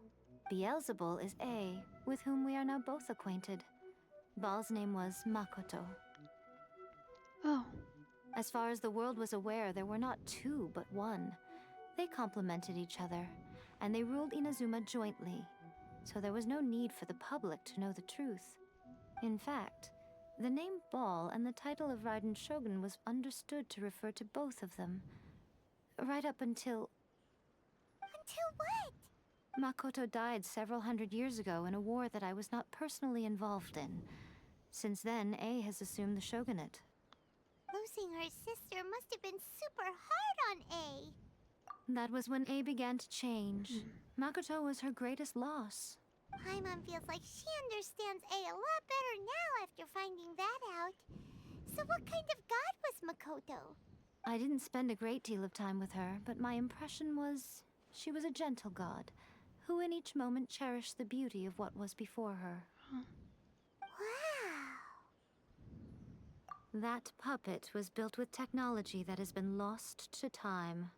Beelzebul is A, with whom we are now both acquainted. Baal's name was Makoto. Oh. As far as the world was aware, there were not 2, but 1. They complemented each other, and they ruled Inazuma jointly, so there was no need for the public to know the truth. In fact, the name Baal and the title of Raiden Shogun was understood to refer to both of them. Right up until... Until what? Makoto died several hundred years ago in a war that I was not personally involved in. Since then, A has assumed the shogunate. Losing her sister must have been super hard on A. That was when A began to change. Makoto was her greatest loss. Paimon feels like she understands A a lot better now after finding that out. So what kind of god was Makoto? I didn't spend a great deal of time with her, but my impression was she was a gentle god, who in each moment cherished the beauty of what was before her. Wow! That puppet was built with technology that has been lost to time.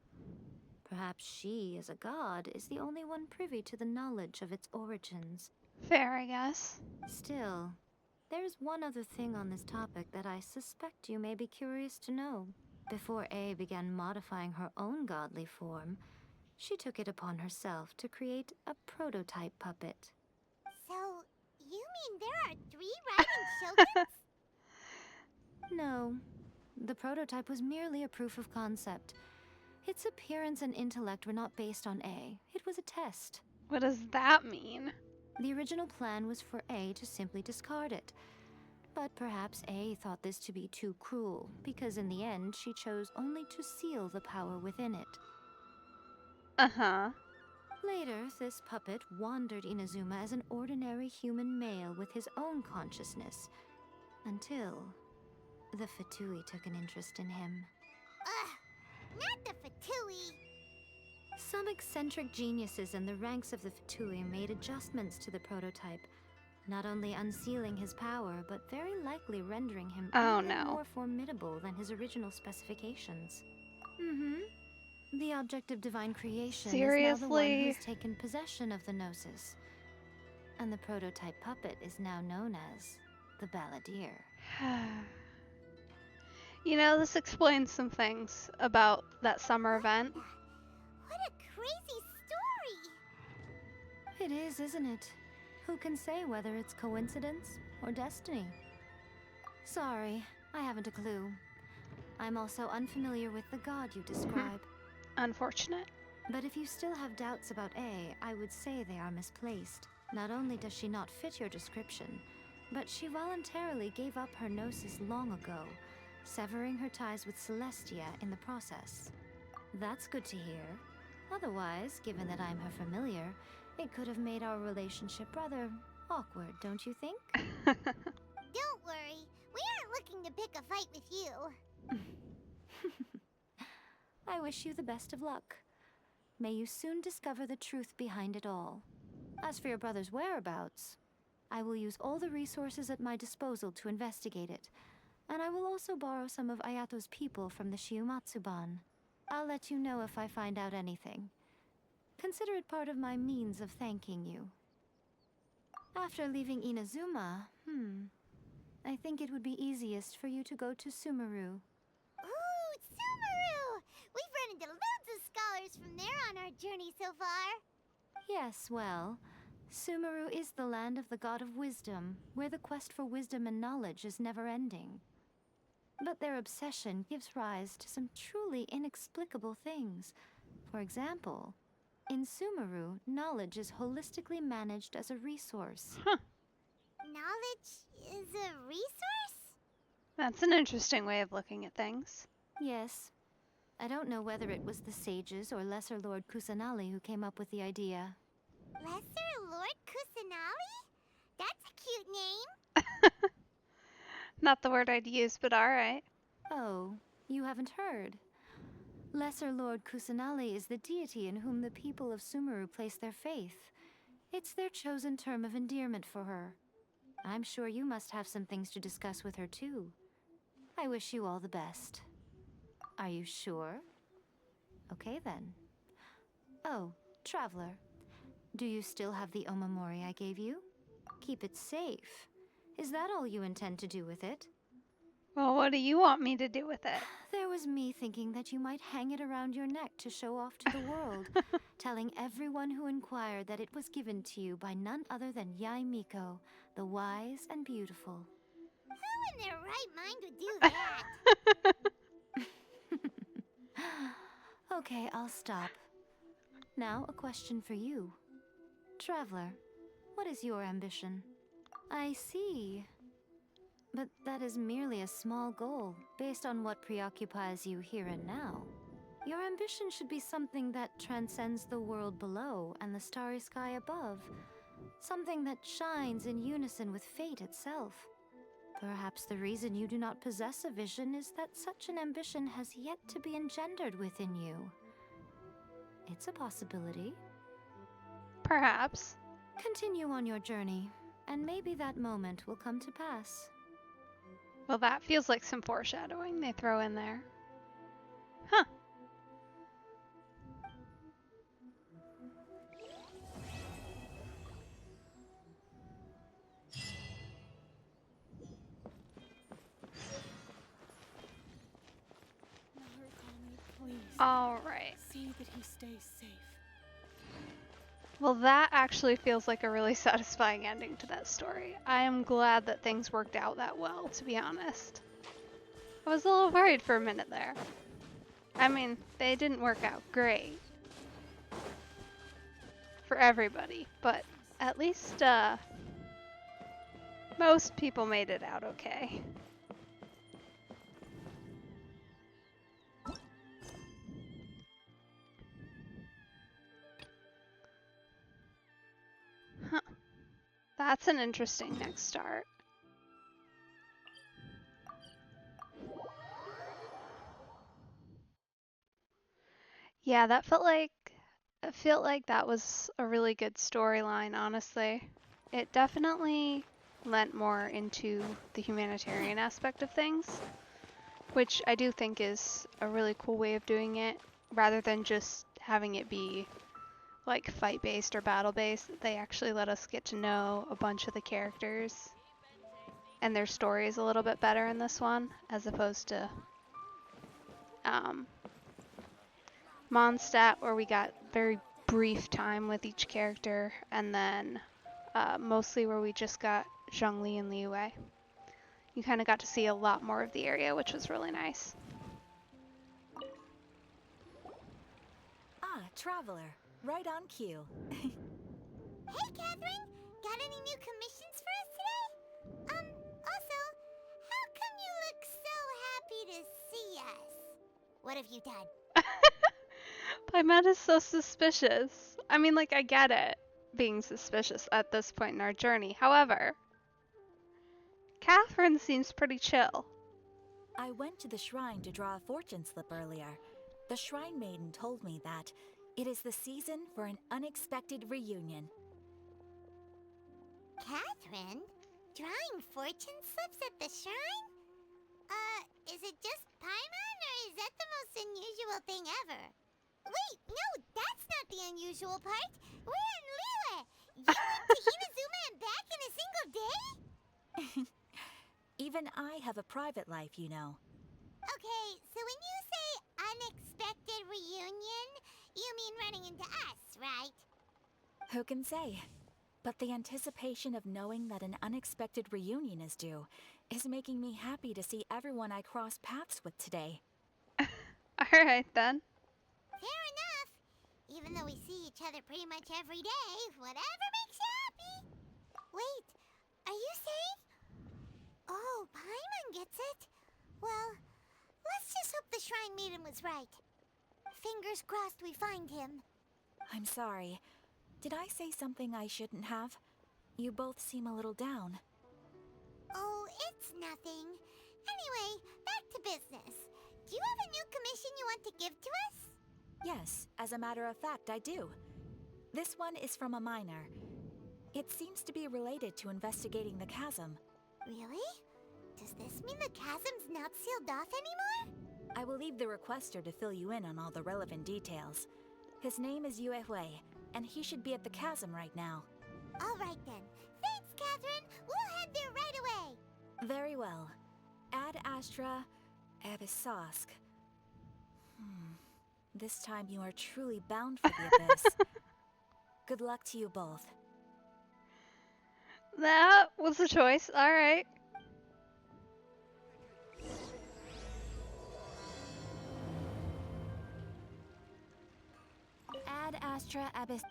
Perhaps she, as a god, is the only one privy to the knowledge of its origins. Fair, I guess. Still, there's one other thing on this topic that I suspect you may be curious to know. Before A began modifying her own godly form, she took it upon herself to create a prototype puppet. So, you mean there are 3 Raiden Shoguns? No. The prototype was merely a proof of concept. Its appearance and intellect were not based on A. It was a test. What does that mean? The original plan was for A to simply discard it. But perhaps A thought this to be too cruel, because in the end she chose only to seal the power within it. Uh-huh. Later, this puppet wandered Inazuma as an ordinary human male with his own consciousness, until the Fatui took an interest in him. Ugh! Not the Fatui! Some eccentric geniuses in the ranks of the Fatui made adjustments to the prototype, not only unsealing his power, but very likely rendering him even more formidable than his original specifications. The object of divine creation is now the one who's taken possession of the Gnosis. And the prototype puppet is now known as the Balladeer. You know, this explains some things about that summer event. What a crazy story! It is, isn't it? Who can say whether it's coincidence or destiny? Sorry, I haven't a clue. I'm also unfamiliar with the god you describe. Unfortunate. But if you still have doubts about A, I would say they are misplaced. Not only does she not fit your description, but she voluntarily gave up her gnosis long ago, severing her ties with Celestia in the process. That's good to hear. Otherwise, given that I'm her familiar, it could have made our relationship rather awkward, don't you think? Don't worry, we aren't looking to pick a fight with you. I wish you the best of luck. May you soon discover the truth behind it all. As for your brother's whereabouts, I will use all the resources at my disposal to investigate it, and I will also borrow some of Ayato's people from the Shiumatsuban. I'll let you know if I find out anything. Consider it part of my means of thanking you. After leaving Inazuma, I think it would be easiest for you to go to Sumeru. Ooh, Sumeru! We've run into loads of scholars from there on our journey so far. Yes, well, Sumeru is the land of the god of wisdom, where the quest for wisdom and knowledge is never-ending. But their obsession gives rise to some truly inexplicable things. For example, in Sumeru, knowledge is holistically managed as a resource. Knowledge is a resource? That's an interesting way of looking at things. Yes. I don't know whether it was the sages or Lesser Lord Kusanali who came up with the idea. Lesser Lord Kusanali? That's a cute name. Not the word I'd use, but alright. Oh, you haven't heard. Lesser Lord Kusanali is the deity in whom the people of Sumeru place their faith. It's their chosen term of endearment for her. I'm sure you must have some things to discuss with her too. I wish you all the best. Are you sure? Okay then. Oh, Traveler. Do you still have the Omamori I gave you? Keep it safe. Is that all you intend to do with it? Well, what do you want me to do with it? There was me thinking that you might hang it around your neck to show off to the world, telling everyone who inquired that it was given to you by none other than Yai Miko, the wise and beautiful. Who in their right mind would do that? Okay, I'll stop. Now, a question for you. Traveler, what is your ambition? I see. But that is merely a small goal, based on what preoccupies you here and now. Your ambition should be something that transcends the world below and the starry sky above. Something that shines in unison with fate itself. Perhaps the reason you do not possess a vision is that such an ambition has yet to be engendered within you. It's a possibility. Perhaps. Continue on your journey, and maybe that moment will come to pass. Well, that feels like some foreshadowing they throw in there. Huh. All right. See that he stays safe. Well, that actually feels like a really satisfying ending to that story. I am glad that things worked out that well, to be honest. I was a little worried for a minute there. I mean, they didn't work out great for everybody, but at least most people made it out okay. Huh. That's an interesting next start. Yeah, that felt like I feel like that was a really good storyline, honestly. It definitely lent more into the humanitarian aspect of things, which I do think is a really cool way of doing it, rather than just having it be like fight-based or battle-based. They actually let us get to know a bunch of the characters and their stories a little bit better in this one, as opposed to Mondstadt, where we got very brief time with each character, and then mostly where we just got Zhongli and Liyue. You kind of got to see a lot more of the area, which was really nice. Ah, Traveler. Right on cue. Hey, Catherine! Got any new commissions for us today? Also, how come you look so happy to see us? What have you done? Pymet is so suspicious. I mean, like, I get it, being suspicious at this point in our journey. However, Catherine seems pretty chill. I went to the shrine to draw a fortune slip earlier. The shrine maiden told me that it is the season for an unexpected reunion. Catherine? Drawing fortune slips at the shrine? Is it just Paimon, or is that the most unusual thing ever? Wait, no, that's not the unusual part. We're in Liyue. You went to Inazuma and back in a single day? Even I have a private life, you know. Okay, so when you say unexpected reunion, you mean running into us, right? Who can say? But the anticipation of knowing that an unexpected reunion is due is making me happy to see everyone I cross paths with today. Alright then. Fair enough. Even though we see each other pretty much every day, whatever makes you happy. Wait, are you saying? Oh, Paimon gets it. Well, let's just hope the shrine maiden was right. Fingers crossed we find him. I'm sorry. Did I say something I shouldn't have? You both seem a little down. Oh, it's nothing. Anyway, back to business. Do you have a new commission you want to give to us? Yes, as a matter of fact, I do. This one is from a miner. It seems to be related to investigating the chasm. Really? Does this mean the chasm's not sealed off anymore? I will leave the requester to fill you in on all the relevant details. His name is Yue Hui, and he should be at the chasm right now. All right then. Thanks, Catherine. We'll head there right away. Very well. Ad Astra Abyssosque. This time you are truly bound for the abyss. Good luck to you both. That was a choice. Alright. Ad Astra Abyss.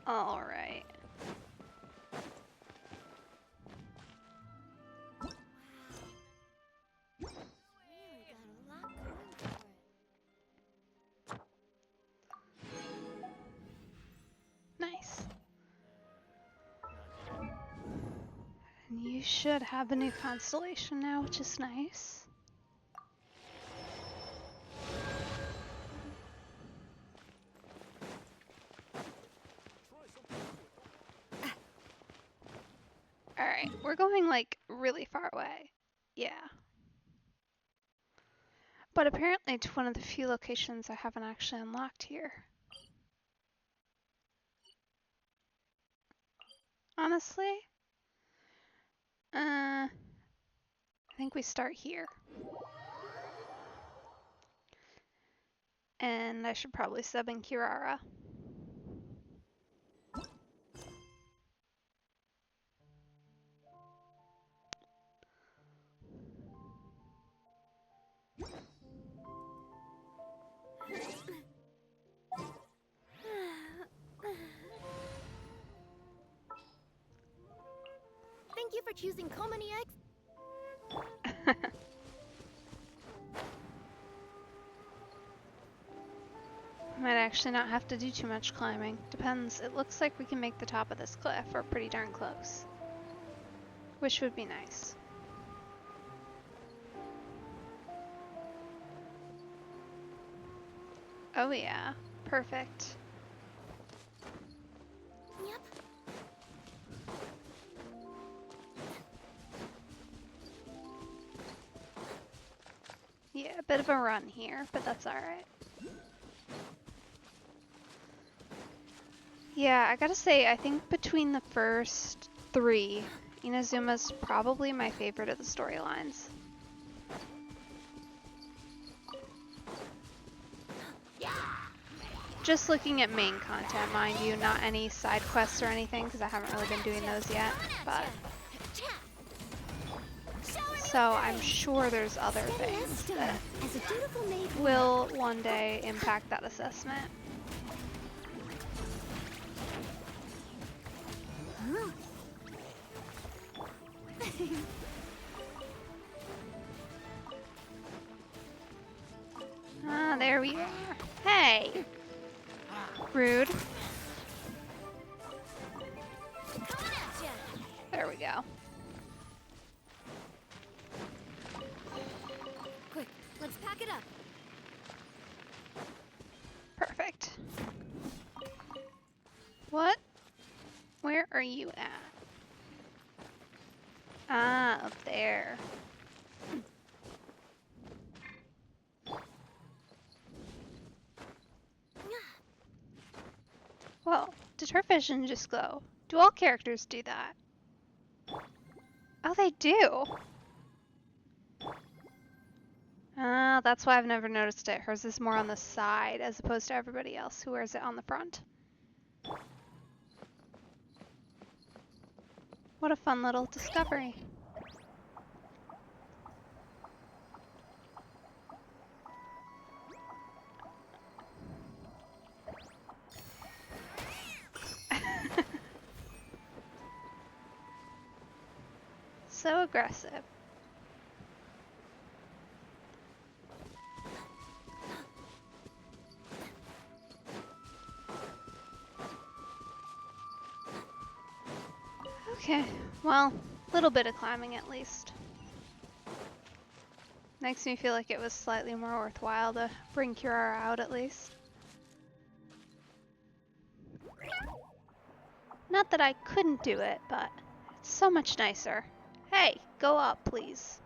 Alright. Nice. And you should have a new constellation now, which is nice. Alright, we're going like really far away. Yeah. But apparently it's one of the few locations I haven't actually unlocked here. Honestly, I think we start here. And I should probably sub in Kirara. Thank you for choosing Komani X. Might actually not have to do too much climbing. Depends. It looks like we can make the top of this cliff, or pretty darn close. Which would be nice. Oh yeah, perfect. Yep. Yeah, a bit of a run here, but that's alright. Yeah, I gotta say, I think between the first 3, Inazuma's probably my favorite of the storylines. Just looking at main content, mind you, not any side quests or anything, because I haven't really been doing those yet, but... So I'm sure there's other things that will one day impact that assessment. Ah, there we are. Hey! Rude. There we go. Quick, let's pack it up. Perfect. What? Where are you at? Ah, up there. Well, did her vision just glow? Do all characters do that? Oh, they do. Ah, that's why I've never noticed it. Hers is more on the side as opposed to everybody else who wears it on the front. What a fun little discovery. So aggressive. Okay, well, a little bit of climbing at least. Makes me feel like it was slightly more worthwhile to bring Kirara out at least. Not that I couldn't do it, but it's so much nicer. Hey, go up, please.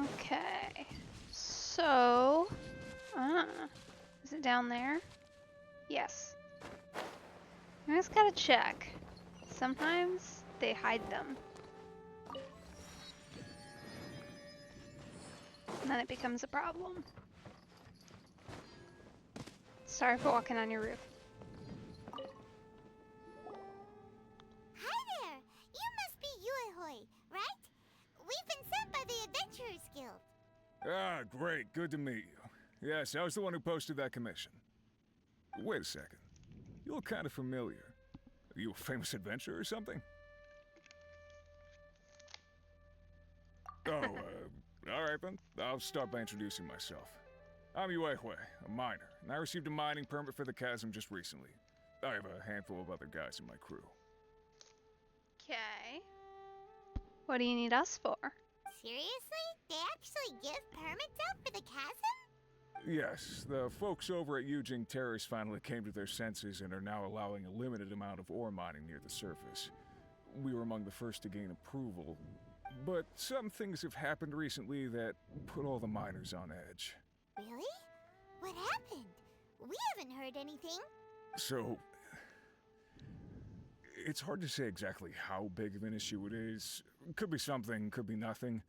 Okay, so, is it down there? Yes. I just gotta check. Sometimes they hide them. And then it becomes a problem. Sorry for walking on your roof. Hi there! You must be Yuehoi, right? We've been sent by the Adventurers Guild. Ah, great. Good to meet you. Yes, I was the one who posted that commission. Wait a second. You look kind of familiar. Are you a famous adventurer or something? Oh, alright then. I'll start by introducing myself. I'm Yuehoi, a miner, and I received a mining permit for the chasm just recently. I have a handful of other guys in my crew. Okay. What do you need us for? Seriously? They actually give permits out for the chasm? Yes, the folks over at Yujing Terrace finally came to their senses and are now allowing a limited amount of ore mining near the surface. We were among the first to gain approval, but some things have happened recently that put all the miners on edge. Really? What happened? We haven't heard anything. So, it's hard to say exactly how big of an issue it is. Could be something, could be nothing.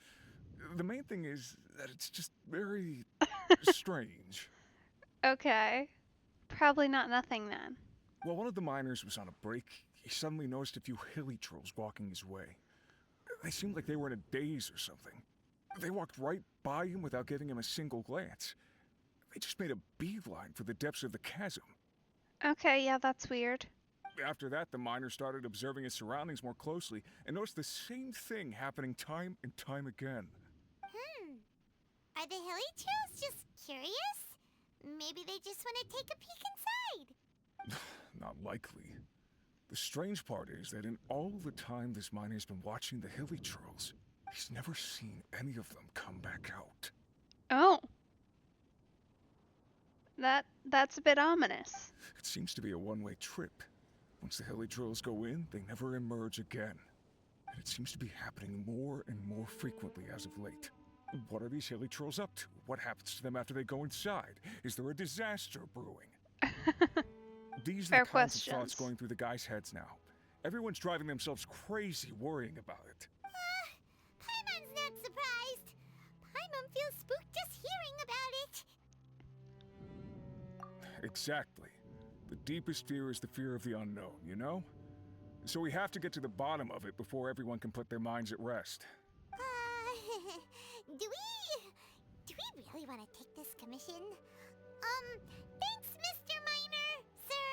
The main thing is that it's just very strange. Okay. Probably not nothing then. While one of the miners was on a break, he suddenly noticed a few hilly trolls walking his way. They seemed like they were in a daze or something. They walked right by him without giving him a single glance. They just made a beeline for the depths of the chasm. Okay, yeah, that's weird. After that, the miners started observing his surroundings more closely and noticed the same thing happening time and time again. Are the Hilichurls just curious? Maybe they just want to take a peek inside. Not likely. The strange part is that in all the time this miner's been watching the Hilichurls, he's never seen any of them come back out. Oh. That's a bit ominous. It seems to be a one-way trip. Once the Hilichurls go in, they never emerge again. And it seems to be happening more and more frequently as of late. What are these Hilichurls up to? What happens to them after they go inside? Is there a disaster brewing? These are Fair the kinds of thoughts questions. going through the guys' heads now. Everyone's driving themselves crazy worrying about it. Paimon's not surprised. Paimon feels spooked just hearing about it. Exactly. The deepest fear is the fear of the unknown, you know? So we have to get to the bottom of it before everyone can put their minds at rest. Do we really want to take this commission? Thanks, Mr. Miner, sir.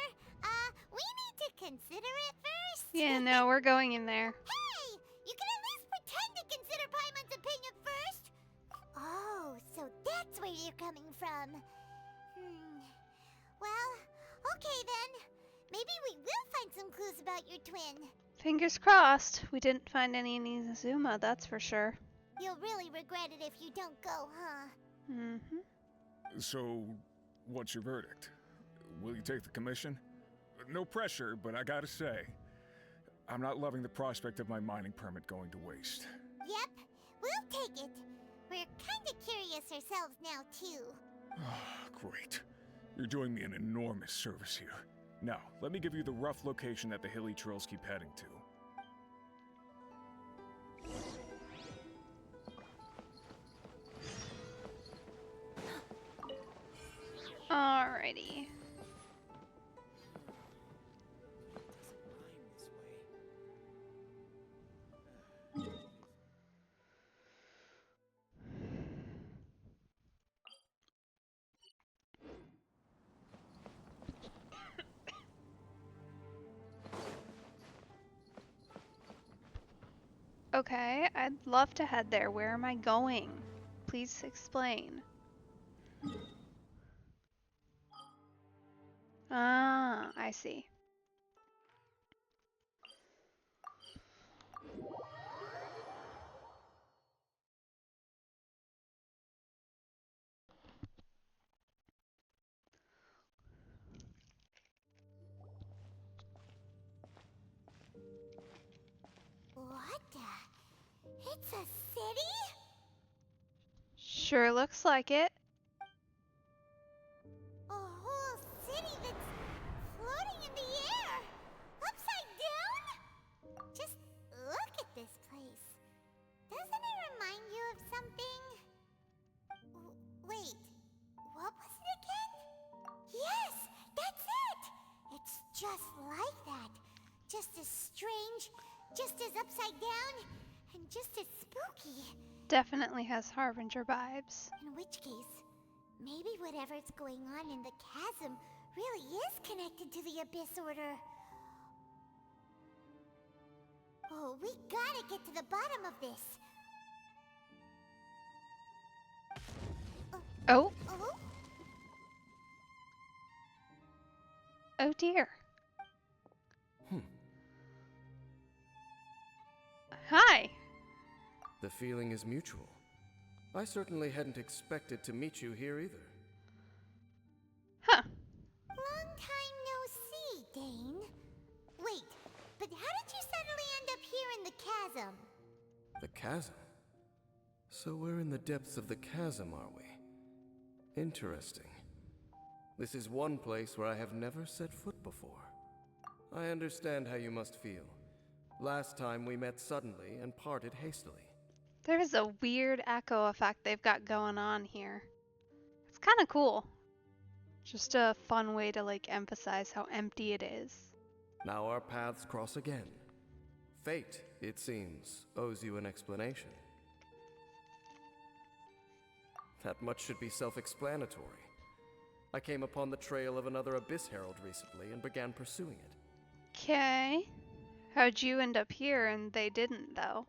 We need to consider it first. Yeah, no, we're going in there. Hey, you can at least pretend to consider Paimon's opinion first. Oh, so that's where you're coming from. Well, okay then. Maybe we will find some clues about your twin. Fingers crossed. We didn't find any in Inazuma, that's for sure. You'll really regret it if you don't go, huh? Mm-hmm. So, what's your verdict? Will you take the commission? No pressure, but I gotta say, I'm not loving the prospect of my mining permit going to waste. Yep, we'll take it. We're kinda curious ourselves now, too. Great. You're doing me an enormous service here. Now, let me give you the rough location that the Hilichurls keep heading to. Alrighty. Okay, I'd love to head there. Where am I going? Please explain. Ah, I see. What the? It's a city? Sure looks like it. A whole city that's floating in the air! Upside down? Just look at this place. Doesn't it remind you of something? Wait, what was it again? Yes, that's it! It's just like that. Just as strange, just as upside down, and just as spooky. Definitely has Harbinger vibes. In which case, maybe whatever's going on in the chasm really is connected to the Abyss Order. Oh, we gotta get to the bottom of this. Oh. Oh? Oh dear. Hi. The feeling is mutual. I certainly hadn't expected to meet you here either. Huh. Long time no see, Dane. Wait, but how did you suddenly end up here in the chasm? The chasm? So we're in the depths of the chasm, are we? Interesting. This is one place where I have never set foot before. I understand how you must feel. Last time we met suddenly and parted hastily. There's a weird echo effect they've got going on here. It's kind of cool. Just a fun way to like emphasize how empty it is. Now our paths cross again. Fate, it seems, owes you an explanation. That much should be self-explanatory. I came upon the trail of another Abyss Herald recently and began pursuing it. Okay. How'd you end up here and they didn't, though?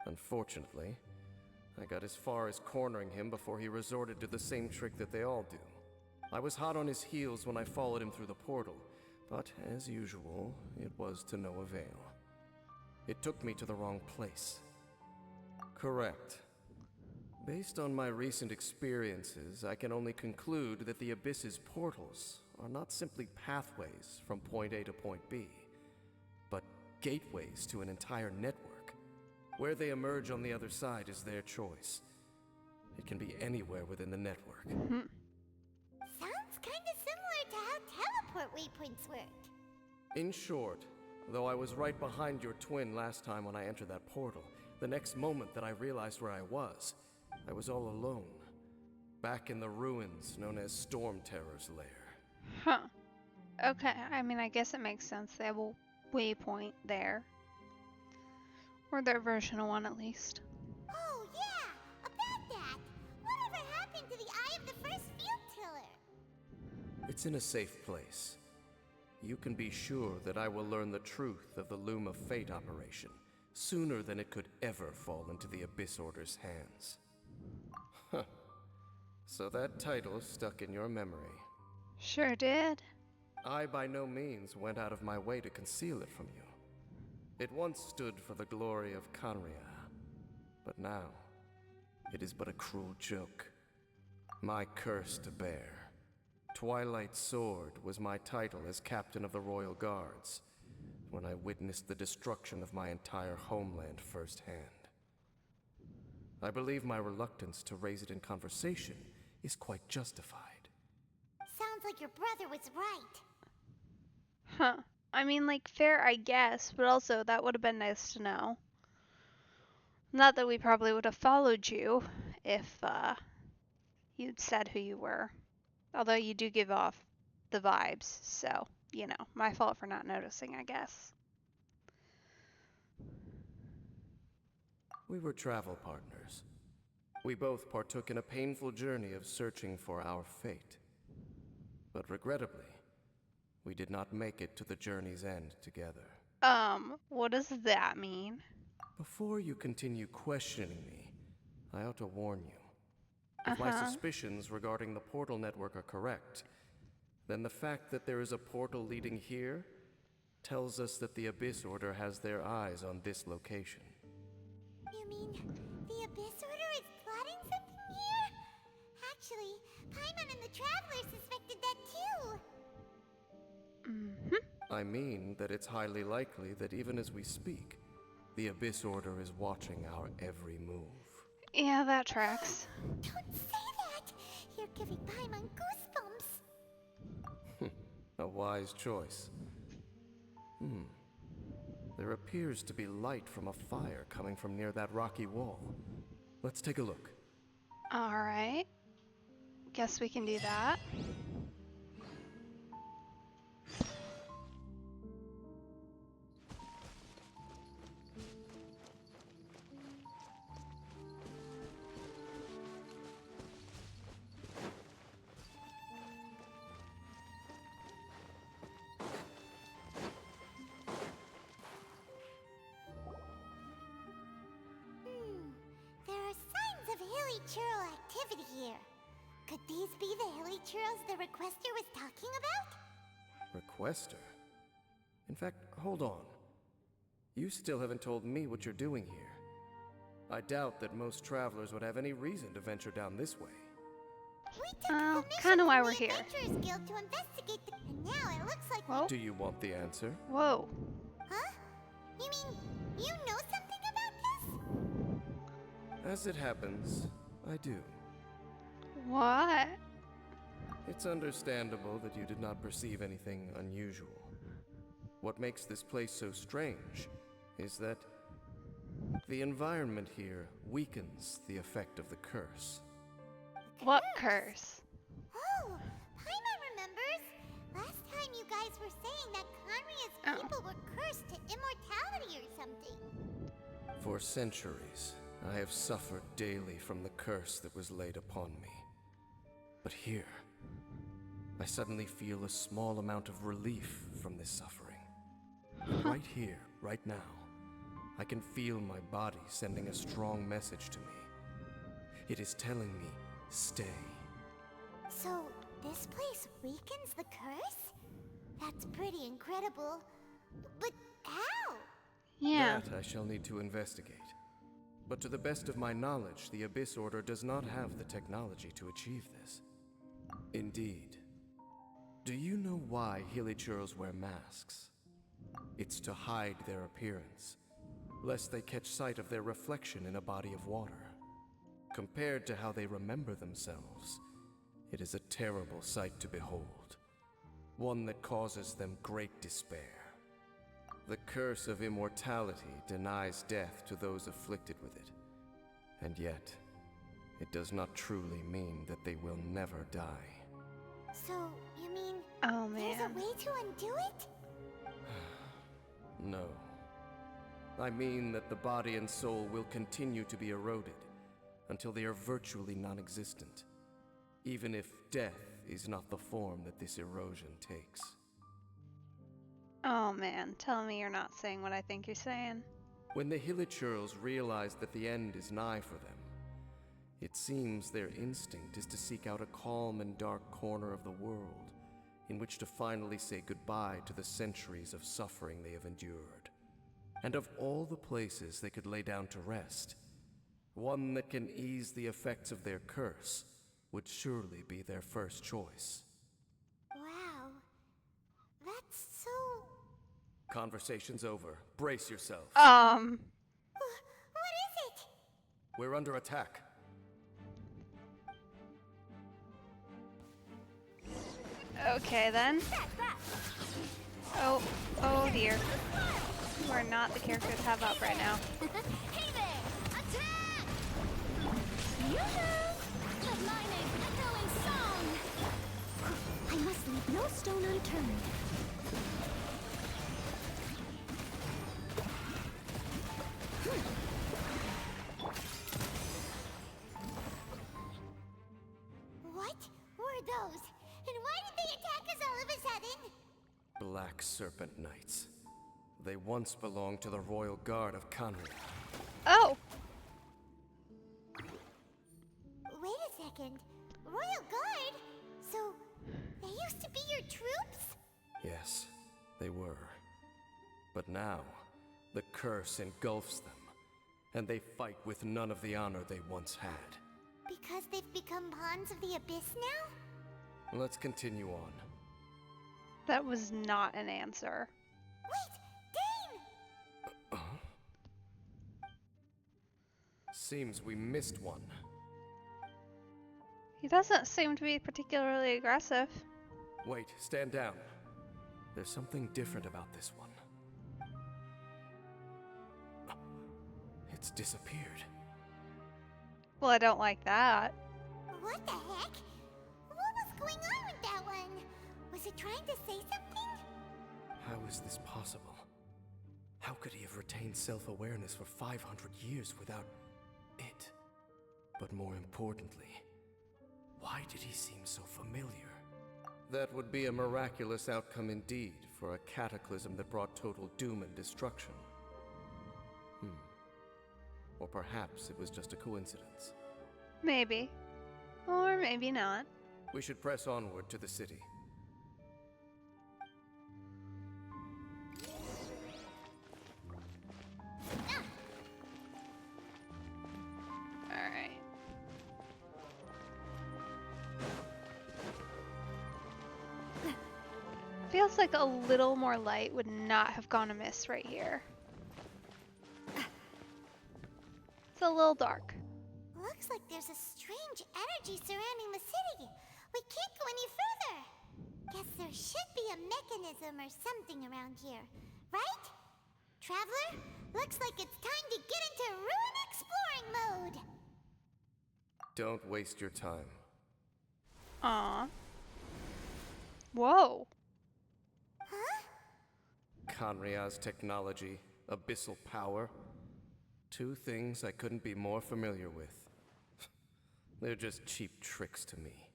Unfortunately, I got as far as cornering him before he resorted to the same trick that they all do. I was hot on his heels when I followed him through the portal, but as usual, it was to no avail. It took me to the wrong place. Correct. Based on my recent experiences, I can only conclude that the Abyss's portals are not simply pathways from point A to point B, but gateways to an entire network. Where they emerge on the other side is their choice. It can be anywhere within the network. Sounds kinda similar to how teleport waypoints work. In short, though I was right behind your twin last time when I entered that portal, the next moment that I realized where I was all alone. Back in the ruins known as Storm Terror's lair. Huh. Okay, I mean, I guess it makes sense. They have a waypoint there. Or their version of one, at least. Oh, yeah! About that! Whatever happened to the Eye of the First Field Tiller? It's in a safe place. You can be sure that I will learn the truth of the Loom of Fate operation sooner than it could ever fall into the Abyss Order's hands. Huh. So that title stuck in your memory. Sure did. I by no means went out of my way to conceal it from you. It once stood for the glory of Kanria, but now it is but a cruel joke. My curse to bear. Twilight Sword was my title as captain of the Royal Guards when I witnessed the destruction of my entire homeland firsthand. I believe my reluctance to raise it in conversation is quite justified. Sounds like your brother was right. Huh. I mean, like, fair, I guess, but also that would have been nice to know. Not that we probably would have followed you if you'd said who you were. Although you do give off the vibes, so, you know, my fault for not noticing, I guess. We were travel partners. We both partook in a painful journey of searching for our fate. But regrettably, we did not make it to the journey's end together. What does that mean? Before you continue questioning me, I ought to warn you. If my suspicions regarding the portal network are correct, then the fact that there is a portal leading here tells us that the Abyss Order has their eyes on this location. You mean the Abyss Order is plotting something here? Actually, Paimon and the Traveler suspected that too. I mean that it's highly likely that even as we speak, the Abyss Order is watching our every move. Yeah, that tracks. Don't say that! You're giving Paimon goosebumps. A wise choice. There appears to be light from a fire coming from near that rocky wall. Let's take a look. Alright. Guess we can do that. There are signs of hilly churl activity here. Could these be the hilly churls the requester was talking about? Requester? In fact, hold on. You still haven't told me what you're doing here. I doubt that most travelers would have any reason to venture down this way. Kind of why we're here. Adventurers Guild to investigate the... And now it looks like... Whoa. Do you want the answer? Whoa. Huh? You mean you know something about this? As it happens, I do. What? It's understandable that you did not perceive anything unusual. What makes this place so strange is that the environment here weakens the effect of the curse. What curse? Oh, Paimon remembers. Last time you guys were saying that Kanria's people were cursed to immortality or something. For centuries, I have suffered daily from the curse that was laid upon me. But here, I suddenly feel a small amount of relief from this suffering. But right here, right now, I can feel my body sending a strong message to me. It is telling me, stay. So, this place weakens the curse? That's pretty incredible. But how? Yeah. That I shall need to investigate. But to the best of my knowledge, the Abyss Order does not have the technology to achieve this. Indeed. Do you know why Hilichurls wear masks? It's to hide their appearance, lest they catch sight of their reflection in a body of water. Compared to how they remember themselves, it is a terrible sight to behold. One that causes them great despair. The curse of immortality denies death to those afflicted with it. And yet, it does not truly mean that they will never die. So, you mean Oh there's a man. way to undo it? No. I mean that the body and soul will continue to be eroded until they are virtually non-existent, even if death is not the form that this erosion takes. Oh man, tell me you're not saying what I think you're saying. When the Hilichurls realize that the end is nigh for them, it seems their instinct is to seek out a calm and dark corner of the world in which to finally say goodbye to the centuries of suffering they have endured. And of all the places they could lay down to rest, one that can ease the effects of their curse would surely be their first choice. Wow. That's so... Conversation's over. Brace yourself. What is it? We're under attack. Okay then. Oh dear. You are not the character to have up right now. Hey there! Attack! Yoo-hoo! The mining echoing song! I must leave no stone unturned. What were those? And why did they attack us all of a sudden? Black Serpent Knights. They once belonged to the Royal Guard of Kanri. Oh! Wait a second. Royal Guard? So, they used to be your troops? Yes, they were. But now, the curse engulfs them, and they fight with none of the honor they once had. Because they've become pawns of the Abyss now? Let's continue on. That was not an answer. Wait! Dane! Seems we missed one. He doesn't seem to be particularly aggressive. Wait, stand down. There's something different about this one. It's disappeared. Well, I don't like that. What the heck? What was going on with that one? Was it trying to say something? How is this possible? How could he have retained self-awareness for 500 years without it? But more importantly, why did he seem so familiar? That would be a miraculous outcome indeed for a cataclysm that brought total doom and destruction. Or perhaps it was just a coincidence. Maybe. Or maybe not. We should press onward to the city. Alright. Feels like a little more light would not have gone amiss right here. It's a little dark. Looks like there's a strange energy surrounding the city. We can't go any further. Guess there should be a mechanism or something around here, right? Traveler, looks like it's time to get into ruin exploring mode. Don't waste your time. Aw. Whoa. Huh? Kanria's technology, abyssal power. Two things I couldn't be more familiar with. They're just cheap tricks to me.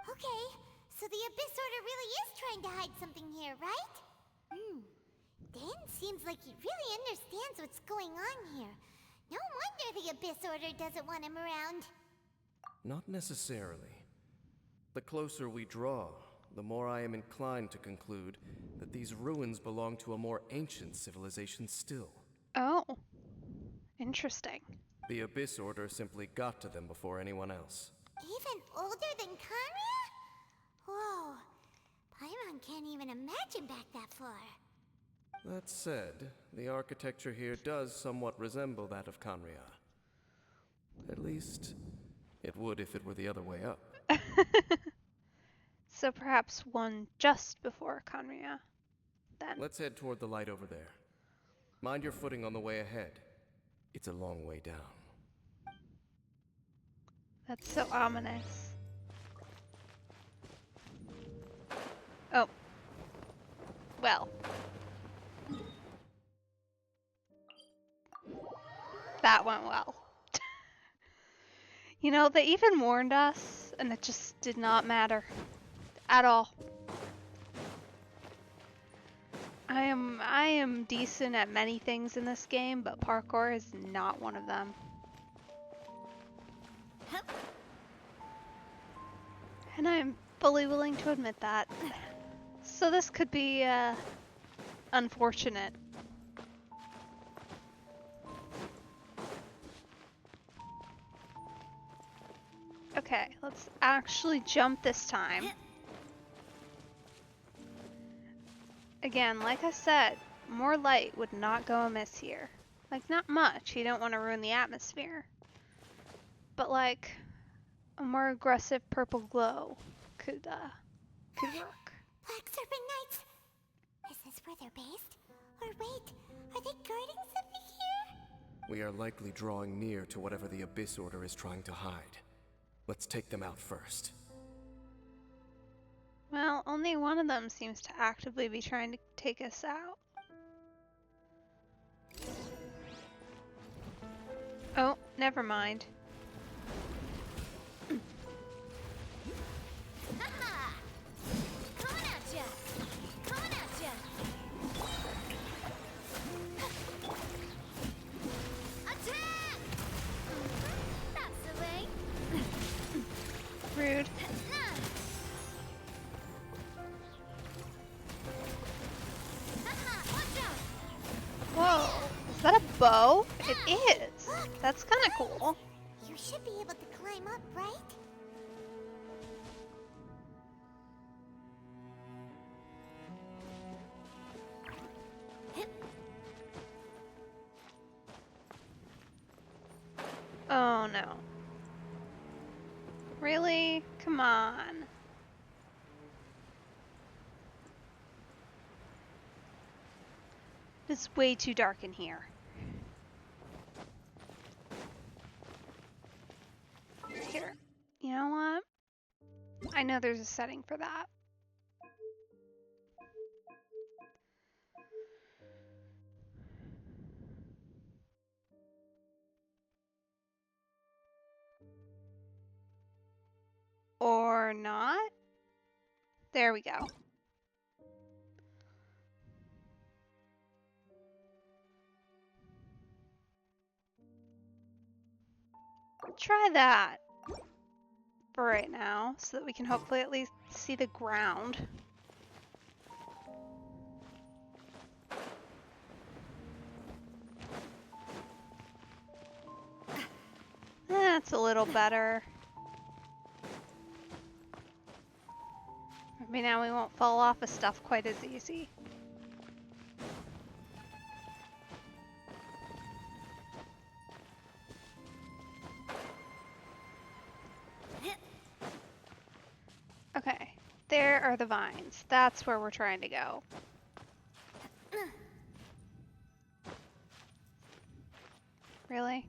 Okay, so the Abyss Order really is trying to hide something here, right? Din seems like he really understands what's going on here. No wonder the Abyss Order doesn't want him around. Not necessarily. The closer we draw, the more I am inclined to conclude that these ruins belong to a more ancient civilization still. Oh, interesting. The Abyss Order simply got to them before anyone else. Even older than Kanria? Whoa. Paimon can't even imagine back that far. That said, the architecture here does somewhat resemble that of Kanria. At least, it would if it were the other way up. So perhaps one just before Kanria, then. Let's head toward the light over there. Mind your footing on the way ahead. It's a long way down. That's so ominous. Oh. Well. That went well. You know, they even warned us, and it just did not matter. At all. I am decent at many things in this game, but parkour is not one of them. And I'm fully willing to admit that. So this could be unfortunate. Okay, let's actually jump this time. Again, like I said, more light would not go amiss here. Like, not much, you don't want to ruin the atmosphere. But like, a more aggressive purple glow could work. Black Serpent Knights! Is this where they're based? Or wait, are they guarding something here? We are likely drawing near to whatever the Abyss Order is trying to hide. Let's take them out first. Well, only one of them seems to actively be trying to take us out. Oh, never mind. Coming at ya! Coming at ya! Attack! That's the way. Rude. Whoa, is that a bow? It is. Look, that's kind of cool. You should be able to climb up, right? Oh no. Really? Come on. It's way too dark in here. Here. You know what? I know there's a setting for that. Or not? There we go. Try that for right now, so that we can hopefully at least see the ground. That's a little better. Maybe now we won't fall off of stuff quite as easy. Okay, there are the vines. That's where we're trying to go. Really?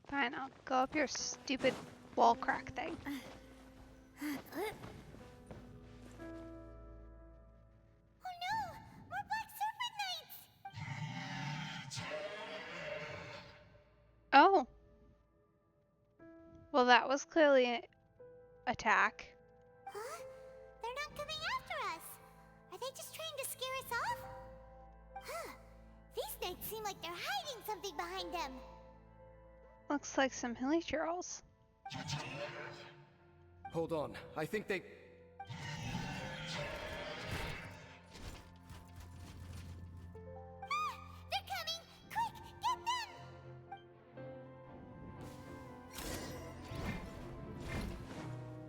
Fine, I'll go up your stupid wall crack thing. Oh no! More Black Serpent Knights! Oh. Well, that was clearly an attack. Huh? They're not coming after us! Are they just trying to scare us off? These knights seem like they're hiding something behind them. Looks like some hilly churls. Hold on, I think they... They're coming! Quick, get them!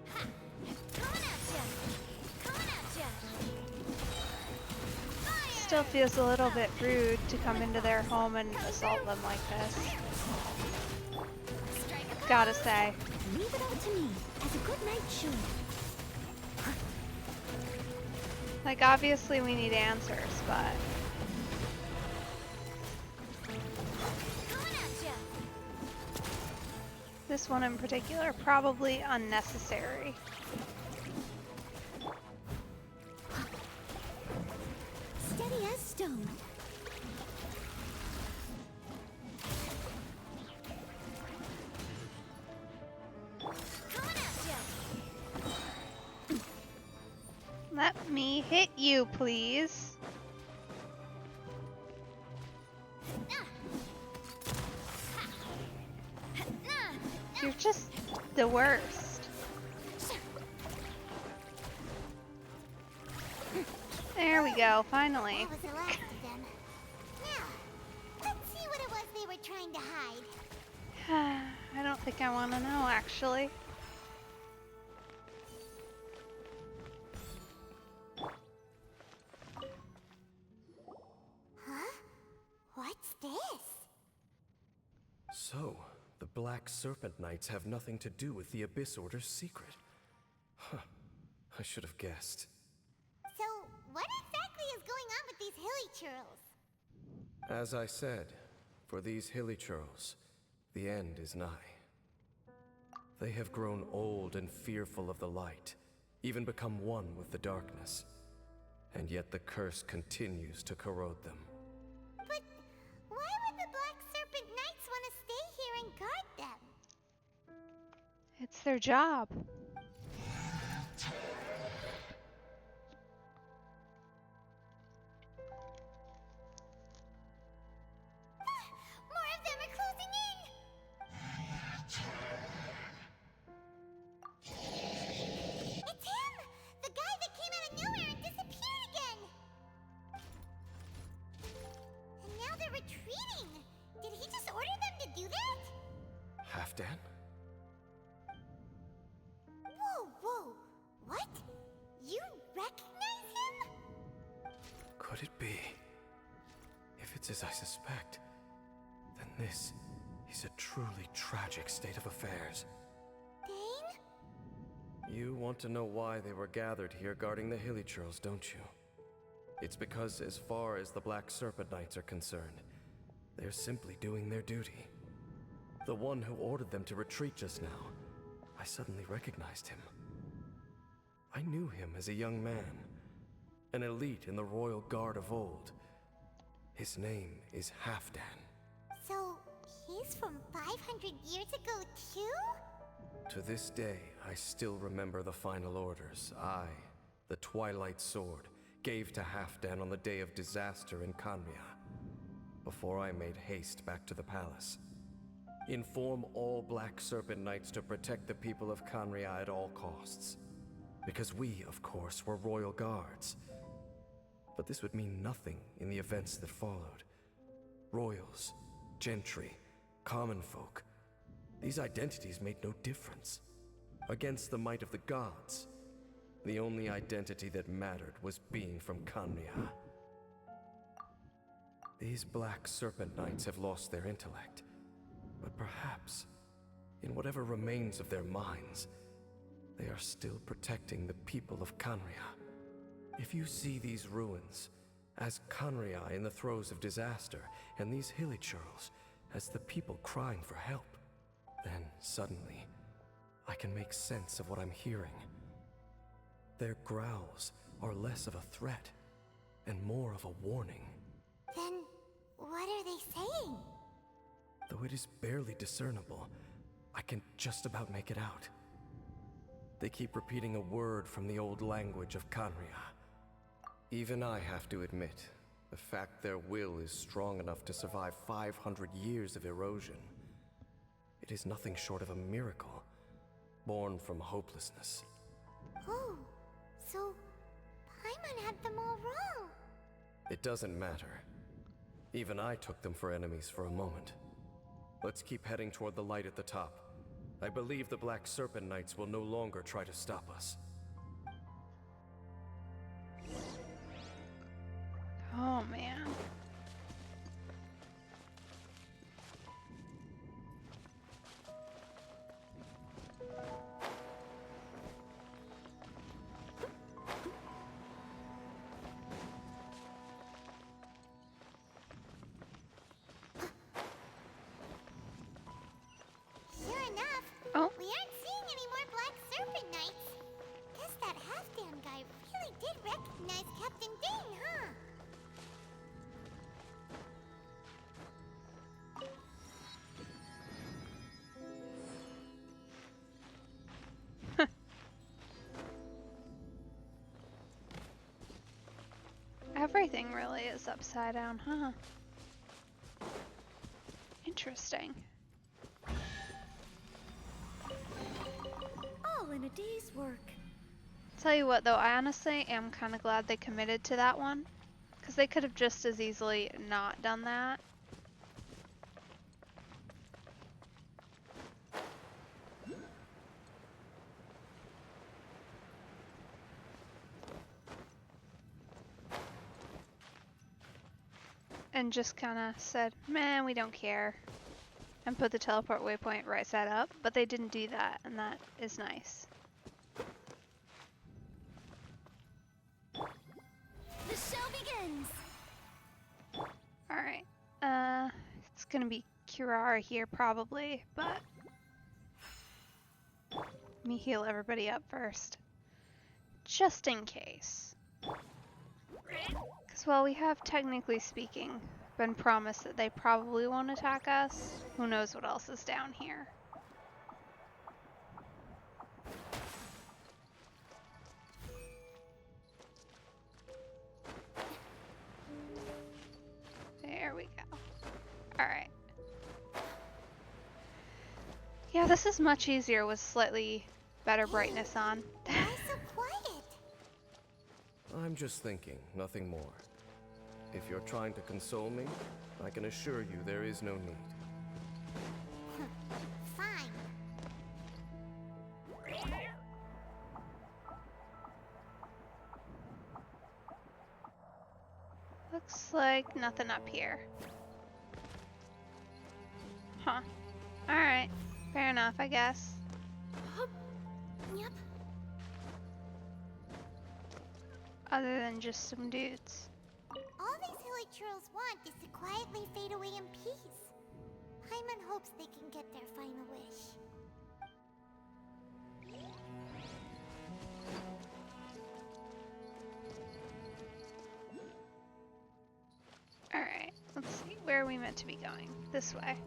Ha! Coming at ya! Coming at ya! Fire! Still feels a little bit rude to come into their home and assault them like this. Gotta say. Leave it all to me, as a good knight should. Like, obviously we need answers, but... Coming at ya! This one in particular, probably unnecessary. Steady as stone. Coming at ya! Let me hit you, please. You're just the worst. There we go, finally. That was the last of them. Now, let's see what it was they were trying to hide. I don't think I want to know, actually. Huh? What's this? So, the Black Serpent Knights have nothing to do with the Abyss Order's secret. Huh. I should have guessed. So, what exactly is going on with these hilly churls? As I said, for these hilly churls, the end is nigh. They have grown old and fearful of the light, even become one with the darkness. And yet the curse continues to corrode them. But why would the Black Serpent Knights want to stay here and guard them? It's their job. More of them are closing in! It's him! The guy that came out of nowhere and disappeared again! And now they're retreating! Did he just order them to do that? Halfdan? Whoa, whoa! What? You recognize him? Could it be? If it's as I suspect, then this is a truly tragic state of affairs. Dane? You want to know why they were gathered here guarding the hilly churls, don't you? It's because as far as the Black Serpent Knights are concerned, they're simply doing their duty. The one who ordered them to retreat just now, I suddenly recognized him. I knew him as a young man, an elite in the royal guard of old. His name is Halfdan. So, he's from 500 years ago too? To this day, I still remember the final orders I, the Twilight Sword, gave to Halfdan on the day of disaster in Kanria, before I made haste back to the palace. Inform all Black Serpent Knights to protect the people of Kanria at all costs. Because we, of course, were royal guards. But this would mean nothing in the events that followed. Royals, gentry, common folk. These identities made no difference. Against the might of the gods, the only identity that mattered was being from Kanria. These Black Serpent Knights have lost their intellect. But perhaps, in whatever remains of their minds, they are still protecting the people of Kanria. If you see these ruins as Kanria in the throes of disaster, and these hilly churls as the people crying for help, then suddenly I can make sense of what I'm hearing. Their growls are less of a threat and more of a warning. Then, what are they saying? Though it is barely discernible, I can just about make it out. They keep repeating a word from the old language of Kanria. Even I have to admit, The fact their will is strong enough to survive 500 years of erosion. It is nothing short of a miracle, born from hopelessness. Oh, so Paimon had them all wrong. It doesn't matter. Even I took them for enemies for a moment. Let's keep heading toward the light at the top. I believe the Black Serpent Knights will no longer try to stop us. Oh, man. Sure enough, Oh. we aren't seeing any more Black Serpent Knights. Guess that half-damn guy really did recognize Captain Dane, huh? Everything really is upside down, huh? Interesting. All in a day's work. Tell you what though, I honestly am kind of glad they committed to that one. Because they could have just as easily not done that. And just kind of said, man, we don't care. And put the teleport waypoint right side up. But they didn't do that, and that is nice. The show begins! Alright. It's gonna be Kirara here probably, but let me heal everybody up first. Just in case. Because while we have, technically speaking, been promised that they probably won't attack us, who knows what else is down here. There we go. Alright. Yeah, this is much easier with slightly better brightness on. Why so quiet? I'm just thinking, nothing more. If you're trying to console me, I can assure you there is no need. Fine. Looks like nothing up here. Huh. Alright. Fair enough, I guess. Yep. Other than just some dudes. All these hilly churls want is to quietly fade away in peace. Paimon hopes they can get their final wish. Alright, let's see. Where are we meant to be going? This way.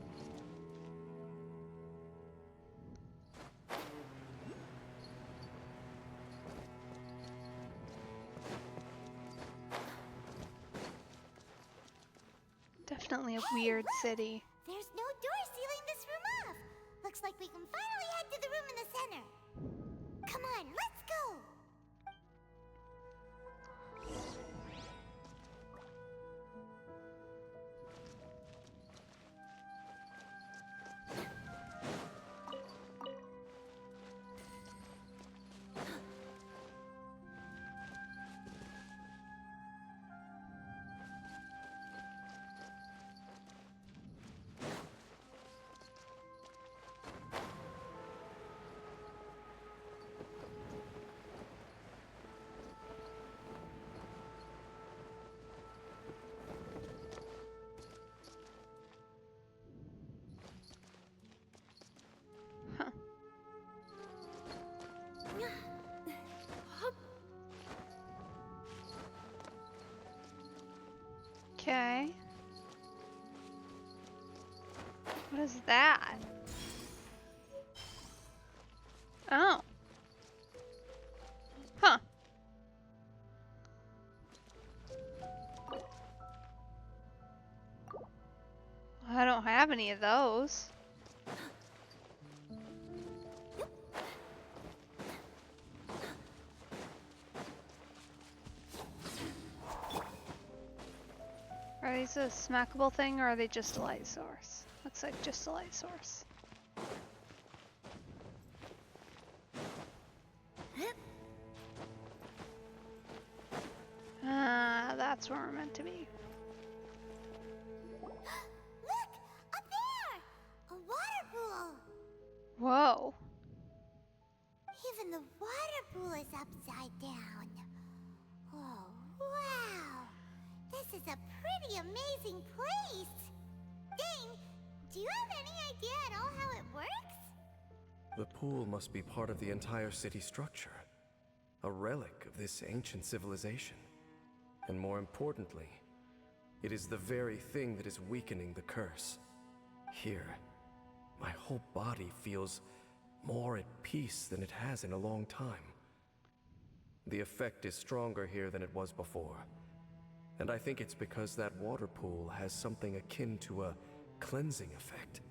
Definitely a weird city. There's no door sealing this room off. Looks like we can finally head to the room in the center. Come on, let's go! Okay. What is that? Oh. Huh. have any of those. Are these a smackable thing, or are they just a light source? Looks like just a light source. Ah, that's where we're meant to be. Look! Up there! A water pool! Whoa. Even the water pool is upside down. Oh, wow! This is a pretty amazing place! Dane, do you have any idea at all how it works? The pool must be part of the entire city structure. A relic of this ancient civilization. And more importantly, it is the very thing that is weakening the curse. Here, my whole body feels more at peace than it has in a long time. The effect is stronger here than it was before. And I think it's because that water pool has something akin to a cleansing effect.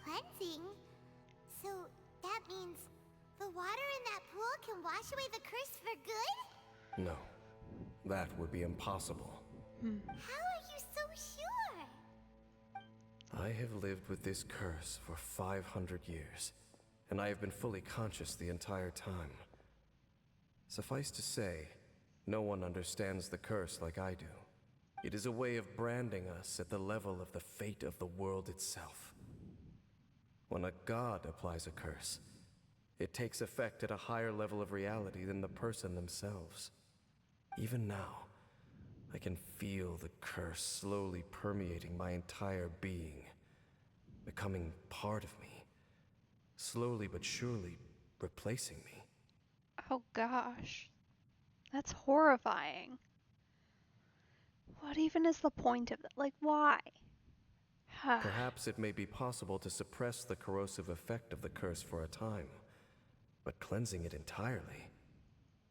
Cleansing? So that means the water in that pool can wash away the curse for good? No, that would be impossible. How are you so sure? I have lived with this curse for 500 years, and I have been fully conscious the entire time. Suffice to say, no one understands the curse like I do. It is a way of branding us at the level of the fate of the world itself. When a god applies a curse, it takes effect at a higher level of reality than the person themselves. Even now, I can feel the curse slowly permeating my entire being, becoming part of me, slowly but surely replacing me. Oh gosh. That's horrifying. What even is the point of it? Like, why? Perhaps it may be possible to suppress the corrosive effect of the curse for a time, but cleansing it entirely.